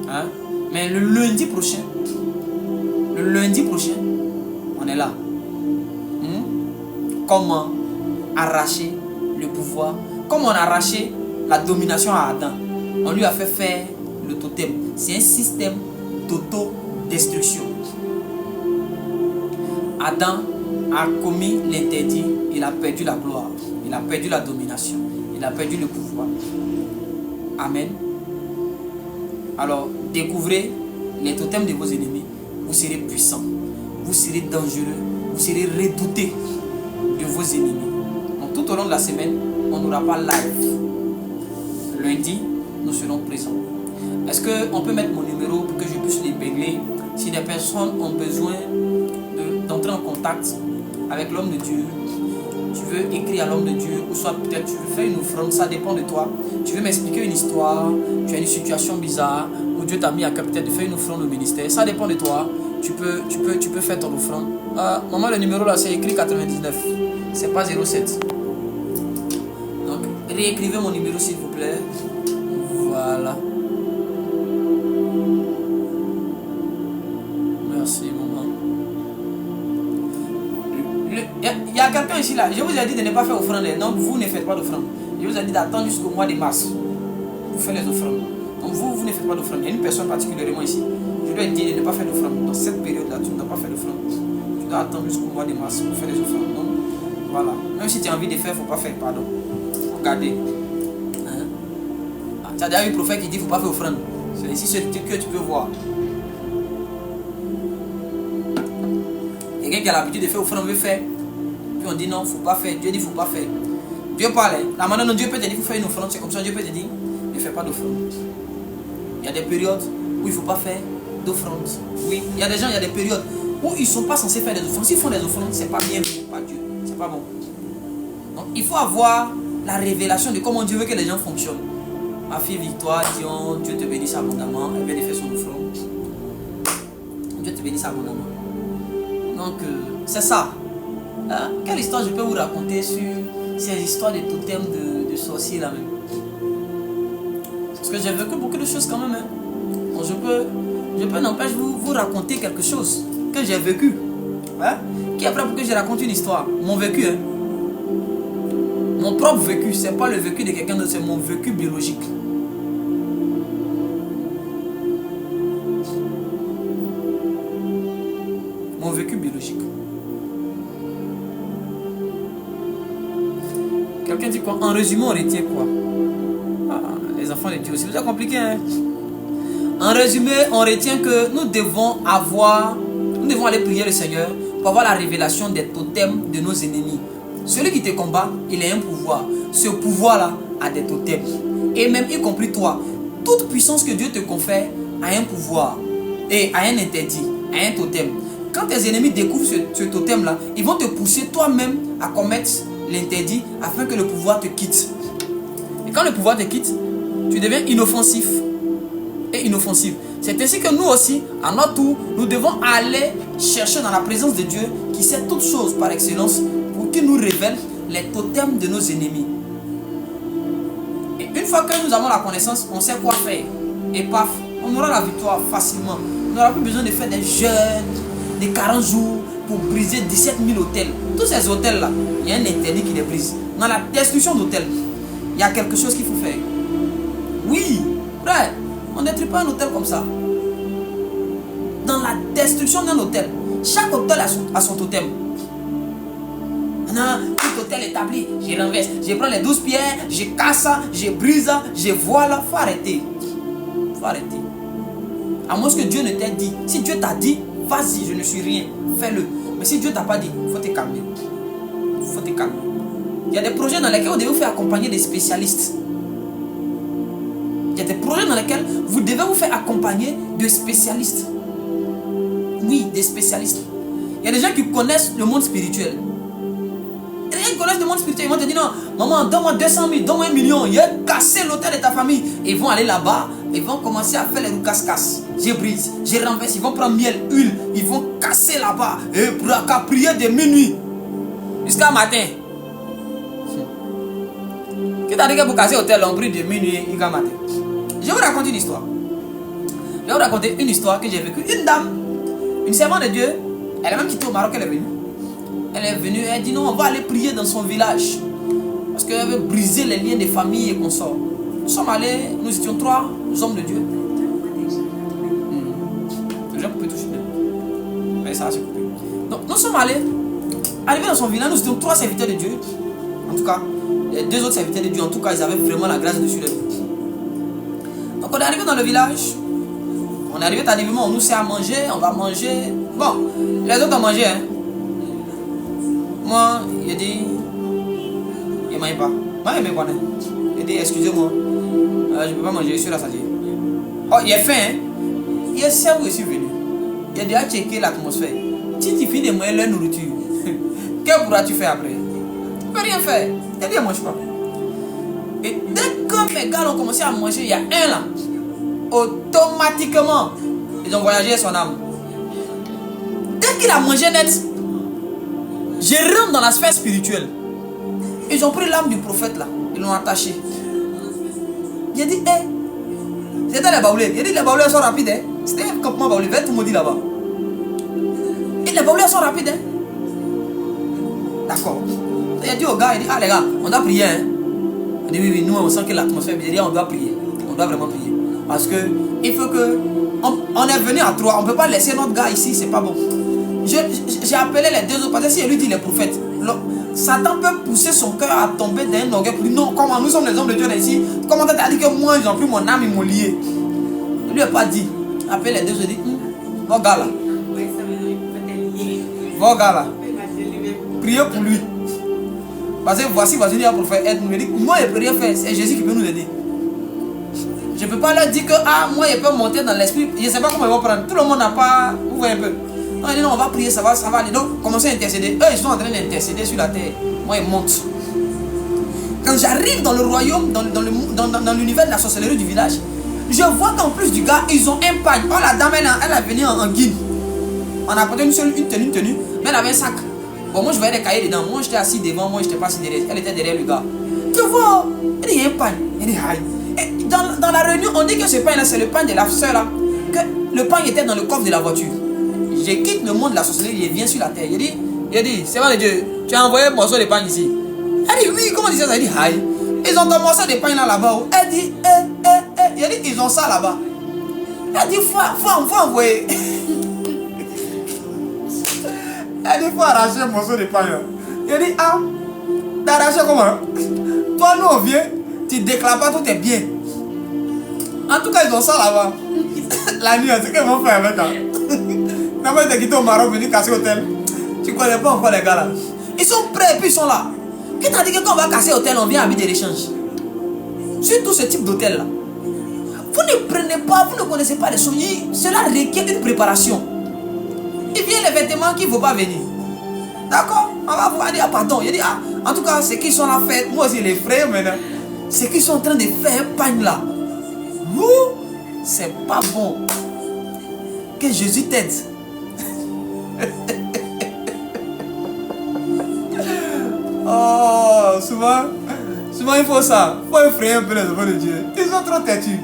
Hein? Mais le lundi prochain, on est là. Comment arracher le pouvoir? Comment on a arraché la domination à Adam? On lui a fait faire le totem. C'est un système d'autodestruction. Adam a commis l'interdit, il a perdu la gloire, il a perdu la domination, il a perdu le pouvoir. Amen. Alors, découvrez les totems de vos ennemis. Vous serez puissants, vous serez dangereux, vous serez redoutés de vos ennemis. Donc, tout au long de la semaine, on n'aura pas live. Lundi, nous serons présents. Est-ce qu'on peut mettre mon numéro pour que je puisse l'épingler si des personnes ont besoin d'entrer en contact avec l'homme de Dieu? Tu veux écrire à l'homme de Dieu, ou soit peut-être tu veux faire une offrande, ça dépend de toi. Tu veux m'expliquer une histoire, tu as une situation bizarre, ou Dieu t'a mis à cœur peut-être de faire une offrande au ministère, ça dépend de toi. Tu peux faire ton offrande. Maman, le numéro là c'est écrit 99, c'est pas 07. Donc réécrivez mon numéro s'il vous plaît. Voilà. Merci maman. Il y a quelqu'un ici là, je vous ai dit de ne pas faire offrande, donc vous ne faites pas d'offrande. Je vous ai dit d'attendre jusqu'au mois de mars. Vous faites les offrandes. Donc vous ne faites pas d'offrande. Il y a une personne particulièrement ici. Je lui ai dit de ne pas faire d'offrande. Dans cette période-là, tu ne dois pas faire d'offrande. Tu dois attendre jusqu'au mois de mars pour faire les offrandes. Donc voilà. Même si tu as envie de faire, il ne faut pas faire, pardon. Regardez. Tu as déjà eu le prophète qui dit qu'il ne faut pas faire offrande. C'est ici ce que tu peux voir. Quelqu'un qui a l'habitude de faire offrande veut faire. Puis on dit non, il ne faut pas faire. Dieu dit il ne faut pas faire. Dieu parle. La manière dont Dieu peut te dire qu'il faut faire une offrande, c'est comme ça. Dieu peut te dire ne fais pas d'offrande. Il y a des périodes où il ne faut pas faire d'offrande. Oui, il y a des gens, il y a des périodes où ils ne sont pas censés faire des offrandes. S'ils font des offrandes, ce n'est pas bien vu par Dieu. C'est pas bon. Donc il faut avoir la révélation de comment Dieu veut que les gens fonctionnent. Ma fille Victoire, Dion, Dieu te bénisse abondamment. Elle vient de faire son offrande. Dieu te bénisse abondamment. Donc, c'est ça. Quelle histoire je peux vous raconter sur ces histoires de totems de sorciers là même? Parce que j'ai vécu beaucoup de choses quand même. Donc je peux n'empêche vous raconter quelque chose que j'ai vécu. Qui est prêt pour que je raconte une histoire? Mon vécu. Mon propre vécu. C'est pas le vécu de quelqu'un d'autre, c'est mon vécu biologique. Mon vécu biologique. Quelqu'un dit quoi? En résumé, on retient quoi? Les enfants de Dieu aussi, c'est compliqué. En résumé, on retient que nous devons aller prier le Seigneur pour avoir la révélation des totems de nos ennemis. Celui qui te combat, il a un pouvoir. Ce pouvoir-là a des totems. Et même y compris toi, toute puissance que Dieu te confère a un pouvoir et a un interdit, a un totem. Quand tes ennemis découvrent ce totem-là, ils vont te pousser toi-même à commettre l'interdit afin que le pouvoir te quitte. Et quand le pouvoir te quitte, tu deviens inoffensif et inoffensif. C'est ainsi que nous aussi, à notre tour, nous devons aller chercher dans la présence de Dieu qui sait toutes choses par excellence pour qu'il nous révèle les totems de nos ennemis. Et une fois que nous avons la connaissance, on sait quoi faire. Et paf, on aura la victoire facilement. On n'aura plus besoin de faire des jeûnes, des 40 jours pour briser 17 000 hôtels. Tous ces hôtels-là, il y a un interdit qui les brise. Dans la destruction d'hôtels, il y a quelque chose qu'il faut faire. Oui, frère, on ne détruit pas un hôtel comme ça. Dans la destruction d'un hôtel, chaque hôtel a son totem. Maintenant, tout hôtel établi, je renverse, je prends les 12 pierres, je casse ça, je brise ça, je voile. Faut arrêter. Faut arrêter. À moins que Dieu ne t'ait dit. Si Dieu t'a dit, vas-y, je ne suis rien, fais-le. Mais si Dieu t'a pas dit, il faut te calmer. Il faut te calmer. Il y a des projets dans lesquels vous devez vous faire accompagner des spécialistes. Il y a des projets dans lesquels vous devez vous faire accompagner de spécialistes. Oui, des spécialistes. Il y a des gens qui connaissent le monde spirituel. Il y a des gens qui connaissent le monde spirituel. Ils vont te dire non, maman, donne-moi 200 000, donne-moi 1 million. Il a cassé l'hôtel de ta famille. Et ils vont aller là-bas. Ils vont commencer à faire les casse-casse. Je brise, je renverse. Ils vont prendre miel, huile. Ils vont casser là-bas. Et pour prier de minuit jusqu'à matin. Qui t'a dit que pour casser l'hôtel, on prie de minuit jusqu'à matin. Je vais vous raconter une histoire. Je vais vous raconter une histoire que j'ai vécue. Une dame, une servante de Dieu, elle a même quitté au Maroc, elle est venue. Elle est venue, elle dit non, on va aller prier dans son village. Parce qu'elle veut briser les liens de famille et qu'on sort. Nous sommes allés, nous étions 3 hommes de Dieu. Les gens pouvaient toucher. Mais ça va se couper. Donc nous sommes allés, arrivés dans son village, nous étions 3 serviteurs de Dieu. En tout cas, les 2 autres serviteurs de Dieu, en tout cas, ils avaient vraiment la grâce dessus d'eux. Donc on est arrivé dans le village. On est arrivé tardivement, on nous sert à manger, on va manger. Bon, les autres ont mangé. Hein. Moi, il dit, il ne mange pas. Moi, il me connaît. Il dit, excusez-moi, je ne peux pas manger, je suis là, ça dit. Oh, il est faim. Hein. Il est cerveau, je suis venu. Il a déjà checké l'atmosphère. Si tu finis de manger leur nourriture, que pourras-tu faire après? Tu ne peux rien faire. Il a dit, il ne mange pas. Et dès que mes gars ont commencé à manger, il y a un là. Automatiquement, ils ont voyagé son âme. Dès qu'il a mangé net, je rentre dans la sphère spirituelle. Ils ont pris l'âme du prophète là, ils l'ont attaché. J'ai dit, hé, c'était les baoulés. J'ai dit, les baoulés sont rapides. Hein. C'était un campement baoulé, tout le monde dit là-bas. Et les baoulés sont rapides. Hein. D'accord. J'ai dit au gars, il dit, ah les gars, on doit prier. Hein. Il dit, oui, oui, nous on sent que l'atmosphère, il dit, on doit prier. On doit vraiment prier. Parce que il faut que on est venu à 3, on ne peut pas laisser notre gars ici, c'est pas bon. J'ai appelé les 2 autres parce que si lui dit les prophètes, Satan peut pousser son cœur à tomber dans un orgueil pour dire non, comment nous sommes les hommes de Dieu ici, comment t'as dit que moi ils ont pris mon âme, ils m'ont lié. Il lui a pas dit. Appelé les 2 autres, dit va gars là. Va gars là. Priez pour lui. Parce que voici un prophète, aide-nous. Il dit moi je ne peux rien faire, c'est Jésus qui peut nous aider. Je ne peux pas leur dire que ah, moi je peux monter dans l'esprit, je ne sais pas comment ils vont prendre. Tout le monde n'a pas. Vous voyez un peu. Non, il dit non, on va prier, ça va aller. Donc, commencez à intercéder. Eux, ils sont en train d'intercéder sur la terre. Moi, ils montent. Quand j'arrive dans le royaume, dans l'univers de la sorcellerie du village, je vois qu'en plus du gars, ils ont un pagne. Oh, la dame, elle est venue en guine. On a apporté une tenue, mais elle avait un sac. Bon, moi, je voyais des cahiers dedans. Moi, j'étais assis devant, moi, je n'étais pas assis derrière. Elle était derrière le gars. Tu vois, elle dit, il y a un pagne. Elle dit, aïe. Et dans la réunion, on dit que ce pagne-là, c'est le pagne de la soeur là. Que le pagne était dans le coffre de la voiture. Je quitte le monde de la sorcellerie, je viens sur la terre. Il dit, c'est vrai Dieu, tu as envoyé un morceau de pain ici. Elle dit, oui, comment tu sais ça? Elle dit, aïe. Ils ont un morceau de pain là-bas. Elle dit, il dit, ils ont ça là-bas. Elle dit, faut envoyer. Elle dit, faut arracher un morceau de pain là. Il dit, ah, t'as arraché comment? Toi, nous, on vient, tu déclares pas tout est bien. En tout cas, ils ont ça là-bas. La nuit, c'est ce qu'ils vont faire avec ça. Quand tu es quitté au Maroc, venir casser l'hôtel. Tu connais pas encore les gars là. Ils sont prêts et puis ils sont là. Qui t'a dit que quand on va casser l'hôtel, on vient habiter l'échange? Surtout ce type d'hôtel là. Vous ne prenez pas, vous ne connaissez pas les sons. Cela requiert une préparation. Il vient les vêtements qu'il ne faut pas venir. D'accord? On va vous dire, ah, pardon. Il dit, ah, en tout cas, c'est qu'ils sont là fait. Moi aussi, les frères maintenant. C'est qu'ils sont en train de faire un pagne là. Vous, c'est pas bon. Que Jésus t'aide. Oh, souvent il faut ça. Il faut effrayer un peu les enfants de Dieu. Ils sont trop têtus.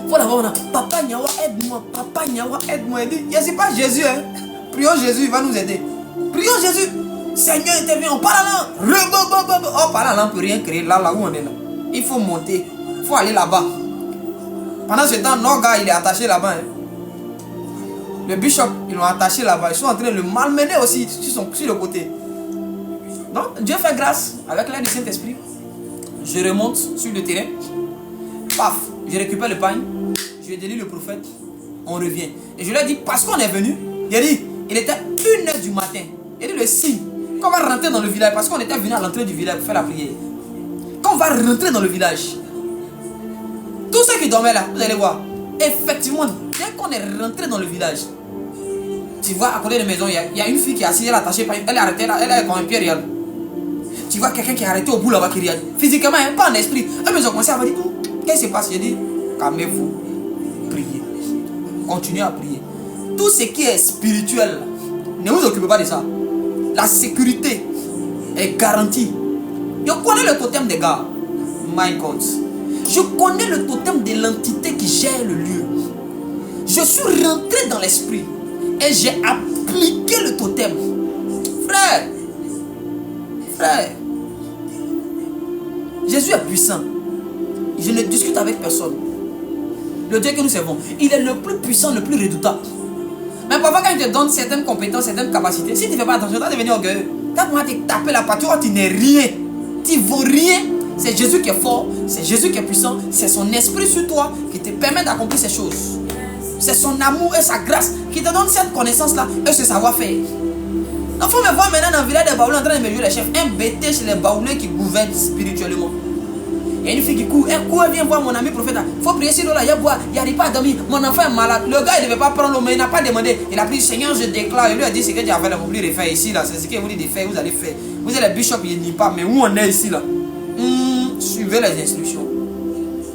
Il faut d'abord, papa Nyawa, aide-moi. Papa Nyawa, aide-moi. Il dit, je ne sais pas Jésus. Hein. Prions Jésus, il va nous aider. Prions Jésus. Seigneur, intervient. On parle en langue. On parle en langue, on ne peut rien créer là où on est là. Il faut monter. Il faut aller là-bas. Pendant ce temps, nos gars, il est attaché là-bas. Hein. Le bishop, ils l'ont attaché là-bas. Ils sont en train de le malmener aussi sur le côté. Donc, Dieu fait grâce avec l'aide du Saint-Esprit. Je remonte sur le terrain. Paf, je récupère le pain. Je délie le prophète. On revient. Et je lui ai dit, parce qu'on est venu, il a dit, il était 1h du matin. Il a dit le signe. Quand on va rentrer dans le village, parce qu'on était venu à l'entrée du village pour faire la prière. Quand on va rentrer dans le village, tous ceux qui dormaient là, vous allez voir, effectivement, dès qu'on est rentré dans le village, tu vois à côté de la maison, il y a une fille qui est assise, elle est attachée, elle est arrêtée là, elle est comme un pied réel. Tu vois quelqu'un qui est arrêté au bout là-bas qui regarde. Physiquement, hein, pas en esprit. Eux, ils ont commencé à me dire, qu'est-ce qui se passe? J'ai dit, calmez-vous, priez. Continuez à prier. Tout ce qui est spirituel, ne vous occupez pas de ça. La sécurité est garantie. Je connais le totem des gars. My God. Je connais le totem de l'entité qui gère le lieu. Je suis rentré dans l'esprit et j'ai appliqué le totem. Frère, Jésus est puissant. Je ne discute avec personne. Le Dieu que nous servons, il est le plus puissant, le plus redoutable. Mais parfois quand il te donne certaines compétences, certaines capacités, si tu ne fais pas attention, tu vas devenir orgueilleux. Quand tu te taper la patte, tu n'es rien. Tu ne vaux rien. C'est Jésus qui est fort, c'est Jésus qui est puissant, c'est son esprit sur toi qui te permet d'accomplir ces choses. C'est son amour et sa grâce qui te donne cette connaissance-là et ce savoir-faire. Il faut me voir maintenant dans le village des baoulés en train de me jouer les chefs. Un bêté chez les baoulés qui gouvernent spirituellement. Il y a une fille qui court, elle vient voir mon ami prophète. Il faut prier sur l'eau là, il n'arrive pas à dormir. Mon enfant est malade. Le gars il ne devait pas prendre l'eau, mais il n'a pas demandé. Il a pris Seigneur, je déclare. Il lui a dit ce que tu as fait là, vous voulez faire ici là. C'est ce qu'il vous dit de faire, vous allez faire. Vous êtes les bishops, il ne dit pas, mais où on est ici là? Suivez les instructions.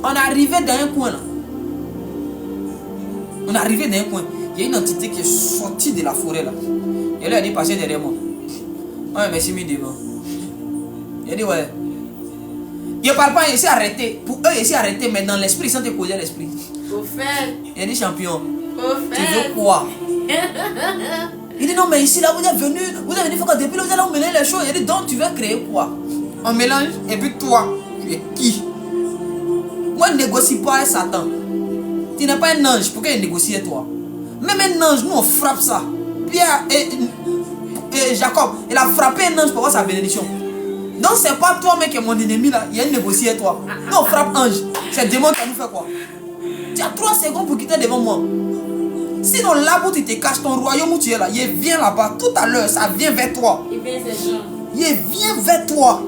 On est arrivé dans un coin là. On est arrivé dans un coin. Il y a une entité qui est sortie de la forêt là. Il lui a dit passez derrière moi. Ouais, merci, mis devant. Il a dit ouais. Il ne parle pas, il s'est arrêté. Pour eux, il s'est arrêté, mais dans l'esprit, ils sont déposés l'esprit. Il a dit champion. Tu veux quoi? Il dit non, mais ici là, vous êtes venu faire quoi? Depuis là, vous allez vous mêler les choses. Il a dit donc, tu veux créer quoi? On mélange, et puis toi, tu es qui? Moi, je ne négocie pas avec Satan. Tu n'es pas un ange, pourquoi il négocie avec toi? Même un ange, nous on frappe ça. Pierre et Jacob, il a frappé un ange pour avoir sa bénédiction. Donc c'est pas toi mec qui est mon ennemi là, il y a une négocié avec toi. Nous on frappe ange, c'est démon qui nous fait quoi? Tu as 3 secondes pour quitter devant moi. Sinon là où tu te caches, ton royaume où tu es là, il vient là-bas, tout à l'heure, ça vient vers toi. Il vient vers toi.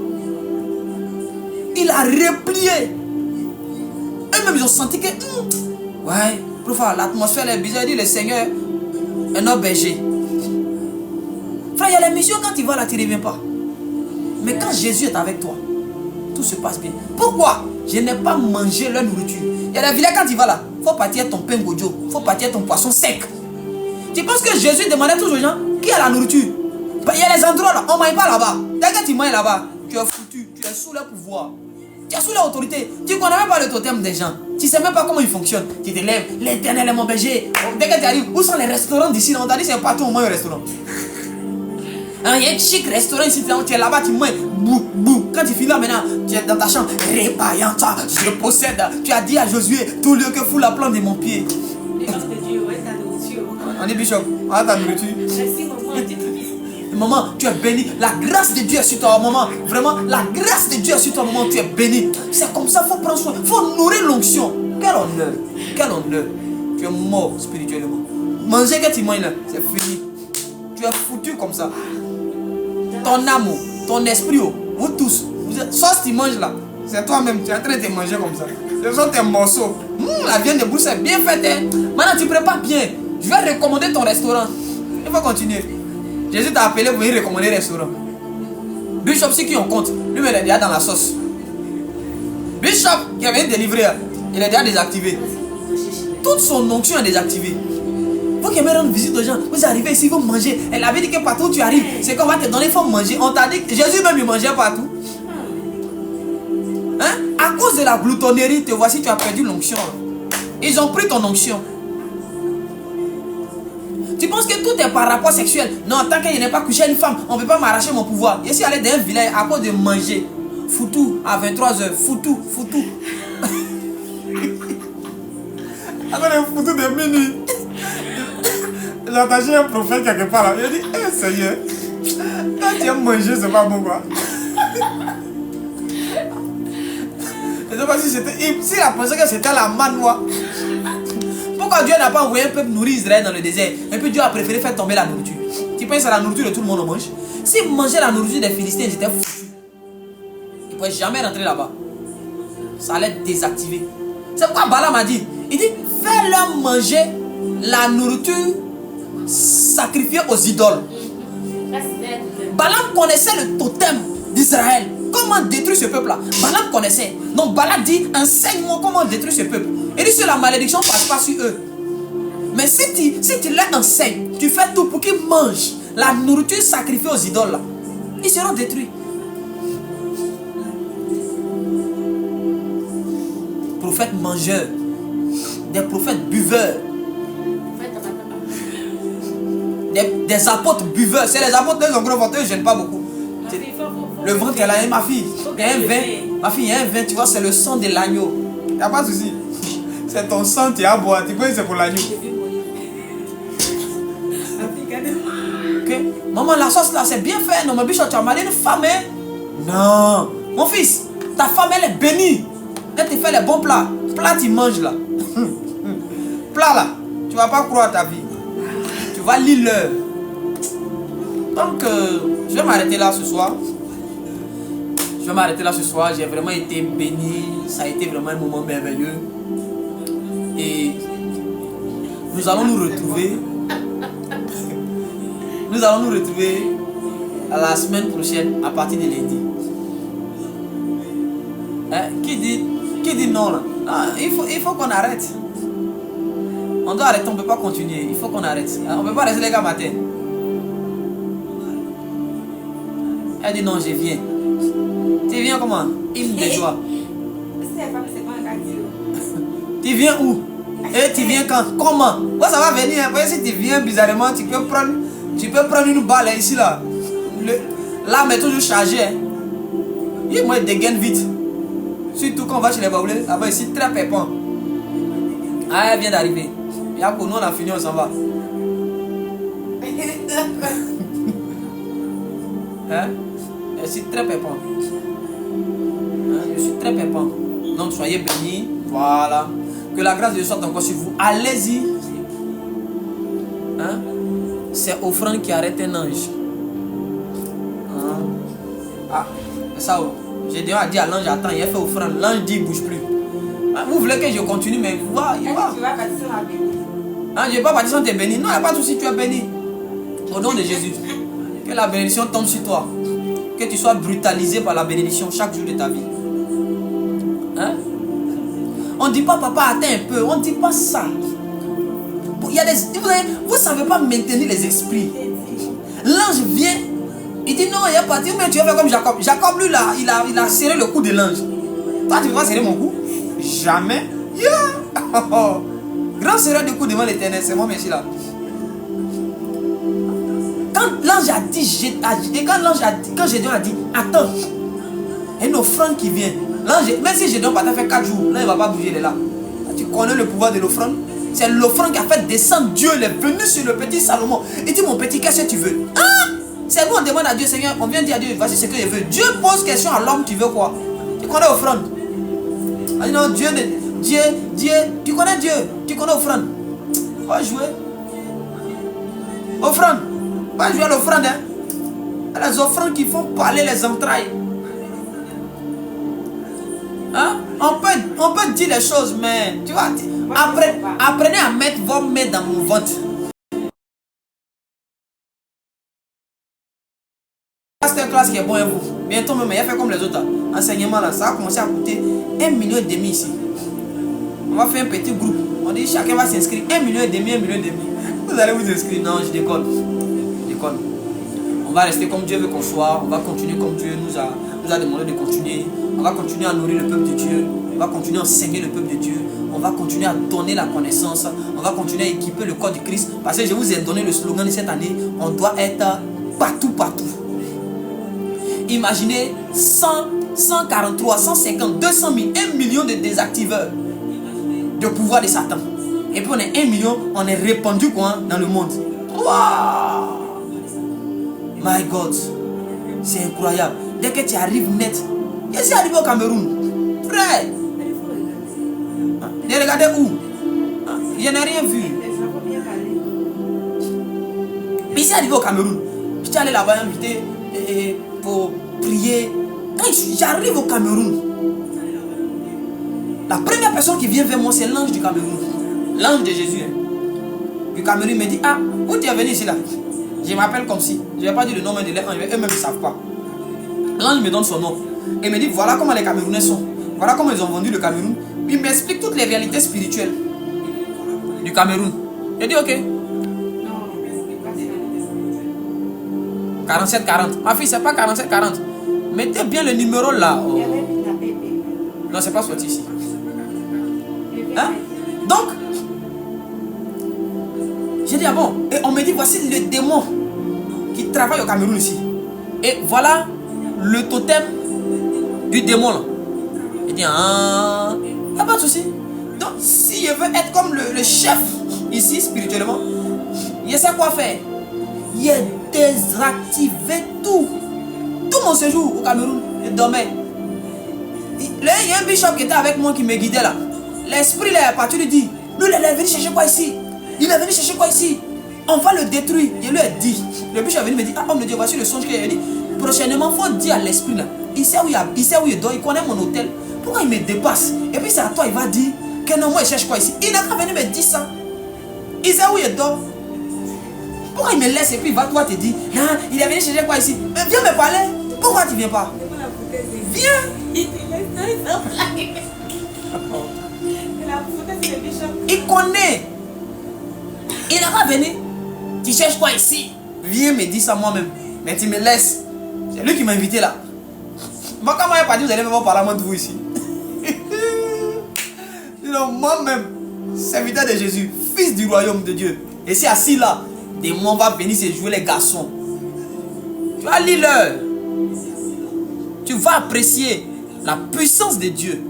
Il a replié. Eux-mêmes ils ont senti que ouais, professeur, l'atmosphère est bizarre. Il dit le Seigneur est notre berger. Frère, il y a les missions quand tu vas là, tu ne reviens pas. Mais quand Jésus est avec toi, tout se passe bien. Pourquoi? Je n'ai pas mangé leur nourriture. Il y a des villages quand tu vas là, il faut partir ton pain gojo, il faut partir ton poisson sec. Tu penses que Jésus demandait toujours aux gens qui a la nourriture? Il y a les endroits là, on ne mange pas là-bas. Dès que tu manges là-bas, tu es foutu, tu es sous leur pouvoir. Tu es sous leur autorité. Tu ne connais même pas le totem des gens. Tu ne sais même pas comment ils fonctionnent. Tu te lèves, l'Éternel est mon berger. Dès que tu arrives, où sont les restaurants d'ici? On t'a dit c'est partout au moins un restaurant. Il y a un chic restaurant ici, tu es là-bas, tu manges, bou, bou. Quand tu finis là maintenant, tu es dans ta chambre, répaillant ça, je possède. Tu as dit à Josué, tout lieu que fout la plante de mon pied. On est bishop, on a ta nourriture. Maman, tu es béni. La grâce de Dieu est sur toi, maman. Vraiment, la grâce de Dieu est sur toi, maman. Tu es béni. C'est comme ça, il faut prendre soin. Il faut nourrir l'onction. Quel honneur. Quel honneur. Tu es mort spirituellement. Manger que tu manges là, c'est fini. Tu es foutu comme ça. Ton amour, ton esprit, vous tous, soit tu manges là, c'est toi-même, tu es en train de te manger comme ça. Ce sont tes morceaux. La viande de brousse est bien faite. Hein? Maintenant, tu prépares bien. Je vais recommander ton restaurant. Il faut continuer. Jésus t'a appelé pour venir recommander le restaurant. Bishop, c'est qui on compte. Lui, il est déjà dans la sauce. Bishop, qui avait délivré, il est déjà désactivé. Toute son onction est désactivée. Vous qui aimez rendre visite aux gens, vous arrivez ici, vous mangez. Elle avait dit que partout où tu arrives, c'est qu'on va te donner, il faut manger. On t'a dit que Jésus même il mangeait partout. Hein? À cause de la gloutonnerie, te voici, tu as perdu l'onction. Ils ont pris ton onction. Tu penses que tout est par rapport sexuel? Non, tant qu'il n'est pas couché une femme, on ne peut pas m'arracher mon pouvoir. Je suis allé dans un village à cause de manger. Foutou, à 23h. Foutou. À cause de foutou de minuit. J'ai attaché un prophète quelque part là. Il a dit, Seigneur, quand tu aimes manger, c'est pas bon quoi. Je ne sais pas si c'était. Si la pensé que c'était la manoie. Pourquoi Dieu n'a pas envoyé un peuple nourrir Israël dans le désert? Et puis Dieu a préféré faire tomber la nourriture. Tu penses à la nourriture de tout le monde on mange? S'ils mangeaient la nourriture des Philistins, ils étaient foutus. Ils ne pouvaient jamais rentrer là-bas. Ça allait désactiver. C'est pourquoi Balaam a dit, il dit, fais-leur manger la nourriture sacrifiée aux idoles. Balaam connaissait le totem d'Israël. Comment détruire ce peuple-là? Balaam connaissait. Donc Balaam dit, enseigne-moi comment détruire ce peuple. Il dit, si la malédiction ne passe pas sur eux. Mais si tu leur enseignes, tu fais tout pour qu'ils mangent la nourriture sacrifiée aux idoles, là, ils seront détruits. Prophètes mangeurs, des prophètes buveurs, des apôtres buveurs. C'est les apôtres, les gros venteux, je ne gêne pas beaucoup. Le ventre qu'elle a, ma fille, il y a un vin. Ma fille, il y a un vin, tu vois, c'est le sang de l'agneau. Il n'y a pas de souci. C'est ton sang, tu es à boire. Tu peux, c'est pour l'agneau. Okay. Maman, la sauce là, c'est bien fait. Non, ma biche, tu as marié une femme, hein? Non. Mon fils, ta femme, elle est bénie. Elle te fait les bons plats. Plat, tu manges là. Plat là, tu vas pas croire ta vie. Tu vas lire l'heure. Donc, je vais m'arrêter là ce soir. J'ai vraiment été béni. Ça a été vraiment un moment merveilleux. Et nous allons nous retrouver. Nous allons nous retrouver à la semaine prochaine à partir de lundi. Qui dit non là? Non, il faut qu'on arrête. On doit arrêter, on ne peut pas continuer. Il faut qu'on arrête. On ne peut pas rester les gars matin. Elle dit non, je viens. Tu viens comment? Hymne de joie. Tu viens où? Et tu viens quand? Comment? Moi ça va venir. Si tu viens bizarrement, tu peux prendre une balle ici là. L'âme est toujours chargée. Hein. Moi il dégaine vite. Surtout quand on va chez les baoulés. Là-bas ici très pépant. Ah elle vient d'arriver. Et pour nous on a fini, on s'en va. Hein? Je suis très pépant. Hein? Je suis très pépant. Donc soyez bénis. Voilà. Que la grâce de Dieu soit encore sur vous. Allez-y. Hein? C'est offrande qui arrête un ange. Hein? Ah, c'est ça. J'ai déjà dit à l'ange, attends, il a fait offrande. L'ange dit, il ne bouge plus. Hein? Vous voulez que je continue, mais il va. Tu vas bâtir la béni. Hein? Je ne vais pas bâtir sans te bénir. Non, il n'y a pas de souci, tu es béni. Au nom de Jésus. Que la bénédiction tombe sur toi. Que tu sois brutalisé par la bénédiction chaque jour de ta vie. Hein? On ne dit pas papa attends un peu. On ne dit pas ça. Il y a vous ne savez pas maintenir les esprits. L'ange vient. Il dit non, il n'y a pas de mais tu vas faire comme Jacob. Jacob lui là, il a serré le cou de l'ange. Toi tu ne peux pas serrer mon cou? Jamais. Yeah. Grand serreur de cou devant l'Éternel. C'est moi merci là. Quand l'ange a dit, quand Gédéon a dit, attends, il y a une offrande qui vient. L'ange, même si Gédéon va fait 4 jours, là il ne va pas bouger, il est là. Tu connais le pouvoir de l'offrande? C'est l'offrande qui a fait descendre Dieu, il est venu sur le petit Salomon. Il dit, mon petit, qu'est-ce que tu veux? Hein? C'est nous, on demande à Dieu, Seigneur, on vient dire à Dieu, voici ce que je veux. Dieu pose question à l'homme, tu veux quoi? Tu connais offrande? Il dit, non, Dieu, tu connais Dieu, tu connais offrande. Va jouer. Offrande. Va jouer à l'offrande. Hein? Les offrandes qui font parler les entrailles. Hein? On peut dire les choses, mais tu vois, apprenez à mettre vos mains dans mon ventre. C'est une classe qui est bonne à vous. Bientôt même, il a fait comme les autres. Enseignement là, ça a commencé à coûter 1,5 million ici. On va faire un petit groupe. On dit chacun va s'inscrire. 1,5 million, 1,5 million. Vous allez vous inscrire. Non, je déconne. On va rester comme Dieu veut qu'on soit. On va continuer comme Dieu nous a demandé de continuer. On va continuer à nourrir le peuple de Dieu. On va continuer à enseigner le peuple de Dieu. On va continuer à donner la connaissance. On va continuer à équiper le corps du Christ. Parce que je vous ai donné le slogan de cette année. On doit être partout. Imaginez 100, 143, 150, 200 000, 1 million de désactiveurs de pouvoir de Satan. Et puis on est 1 million, on est répandu quoi, dans le monde. Wow! My God, c'est incroyable. Dès que tu arrives net, je suis arrivé au Cameroun. Frère, j'ai regardé où? Je n'ai rien vu. Mais ici arrivé au Cameroun, j'étais allé là-bas invité pour prier. Quand j'arrive au Cameroun, la première personne qui vient vers moi, c'est l'ange du Cameroun. L'ange de Jésus. Hein. Du Cameroun me dit, ah, où tu es venu ici là? Je m'appelle comme si. Je ne vais pas dire le nom de l'ange, eux-mêmes ne savent pas. L'ange me donne son nom. Et me dit, voilà comment les Camerounais sont. Voilà comment ils ont vendu le Cameroun. Il m'explique toutes les réalités spirituelles du Cameroun. Je dis, ok. 47-40. Ma fille, c'est pas 47-40. Mettez bien le numéro là. Oh. Non, c'est pas sorti ici. Hein? Donc, j'ai dit, ah bon. Et on me dit, voici le démon qui travaille au Cameroun ici. Et voilà le totem du démon là. J'ai dit, ah, il n'y a pas de souci. Donc, si je veux être comme le chef ici spirituellement, je sais quoi faire. Il a désactivé tout. Tout mon séjour au Cameroun, je dormais. Il y a un bishop qui était avec moi qui me guidait là. L'esprit là est parti lui dire, nous il est venu chercher quoi ici? Il est venu chercher quoi ici? On va le détruire. Je lui ai dit. Le bishop est venu me dire, ah homme de Dieu, voici le songe qu'il a dit. Prochainement, il faut dire à l'esprit là. Il sait où il dort, il connaît mon hôtel. Pourquoi il me dépasse? Et puis c'est à toi, il va dire que non, moi il cherche quoi ici? Il n'a pas venu me dire ça. Il sait où il dort. Pourquoi il me laisse et puis il va toi te dire, non, il est venu chercher quoi ici? Mais viens me parler. Pourquoi tu viens pas? Viens. Il connaît. Il n'a pas venu. Tu cherches quoi ici? Viens me dire ça moi-même. Mais tu me laisses. C'est lui qui m'a invité là. Moi, quand moi je pas dit, vous allez me voir parler de vous ici. Moi-même, serviteur de Jésus, fils du royaume de Dieu. Et c'est assis là, des mots vont venir se jouer les garçons. Tu vas lire leur. Tu vas apprécier la puissance de Dieu.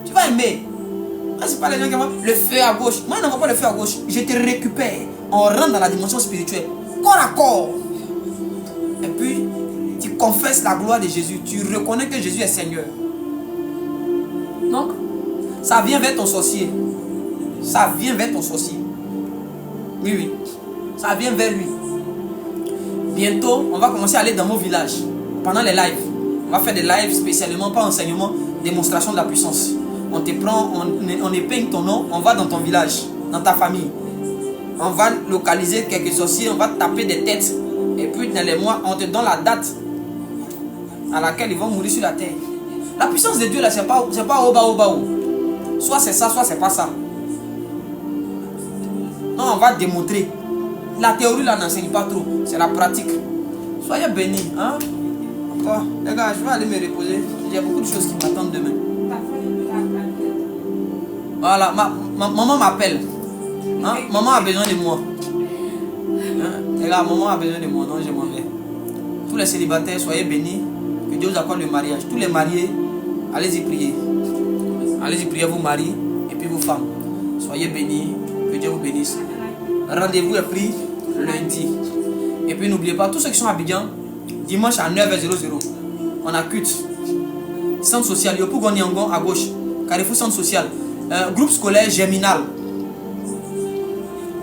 Tu vas aimer. Ah, c'est pas les gens qui vont le feu à gauche. Moi, je n'envoie pas le feu à gauche. Je te récupère. On rentre dans la dimension spirituelle. Corps à corps. Et puis, tu confesses la gloire de Jésus. Tu reconnais que Jésus est Seigneur. Donc, ça vient vers ton sorcier. Ça vient vers ton sorcier. Oui, oui. Ça vient vers lui. Bientôt, on va commencer à aller dans mon village. Pendant les lives. On va faire des lives spécialement, pas enseignement, démonstration de la puissance. On te prend, on épingle ton nom, on va dans ton village, dans ta famille. On va localiser quelques sorciers, on va taper des têtes. Et puis dans les mois, on te donne la date à laquelle ils vont mourir sur la terre. La puissance de Dieu là, c'est pas au bas. Soit c'est ça, soit c'est pas ça. Non, on va démontrer. La théorie là n'enseigne pas trop, c'est la pratique. Soyez bénis, hein? Encore, les gars, je vais aller me reposer. J'ai beaucoup de choses qui m'attendent demain. Voilà, maman m'appelle. Hein? Maman a besoin de moi. Hein? Les gars, maman a besoin de moi, non, je m'en vais. Tous les célibataires, soyez bénis. Que Dieu vous accorde le mariage. Tous les mariés, allez-y prier. Allez-y prier vos maris et puis vos femmes. Soyez bénis. Que Dieu vous bénisse. Rendez-vous est pris lundi. Et puis n'oubliez pas, tous ceux qui sont à Abidjan, dimanche à 9h00, on a culte. Centre social, Yopougon Yangon à gauche. Carrefour centre social. Groupe scolaire Germinal.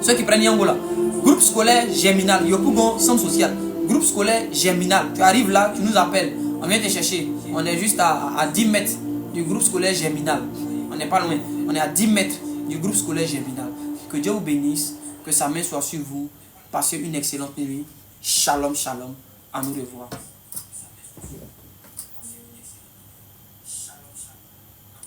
Ceux qui prennent Yangola. Groupe scolaire Germinal. Yopougon centre social. Groupe scolaire Germinal. Tu arrives là, tu nous appelles. On vient te chercher. On est juste à 10 mètres du groupe scolaire Germinal. On n'est pas loin. On est à 10 mètres du groupe scolaire Germinal. Que Dieu vous bénisse. Que sa main soit sur vous. Passez une excellente nuit. Shalom, shalom. À nous revoir.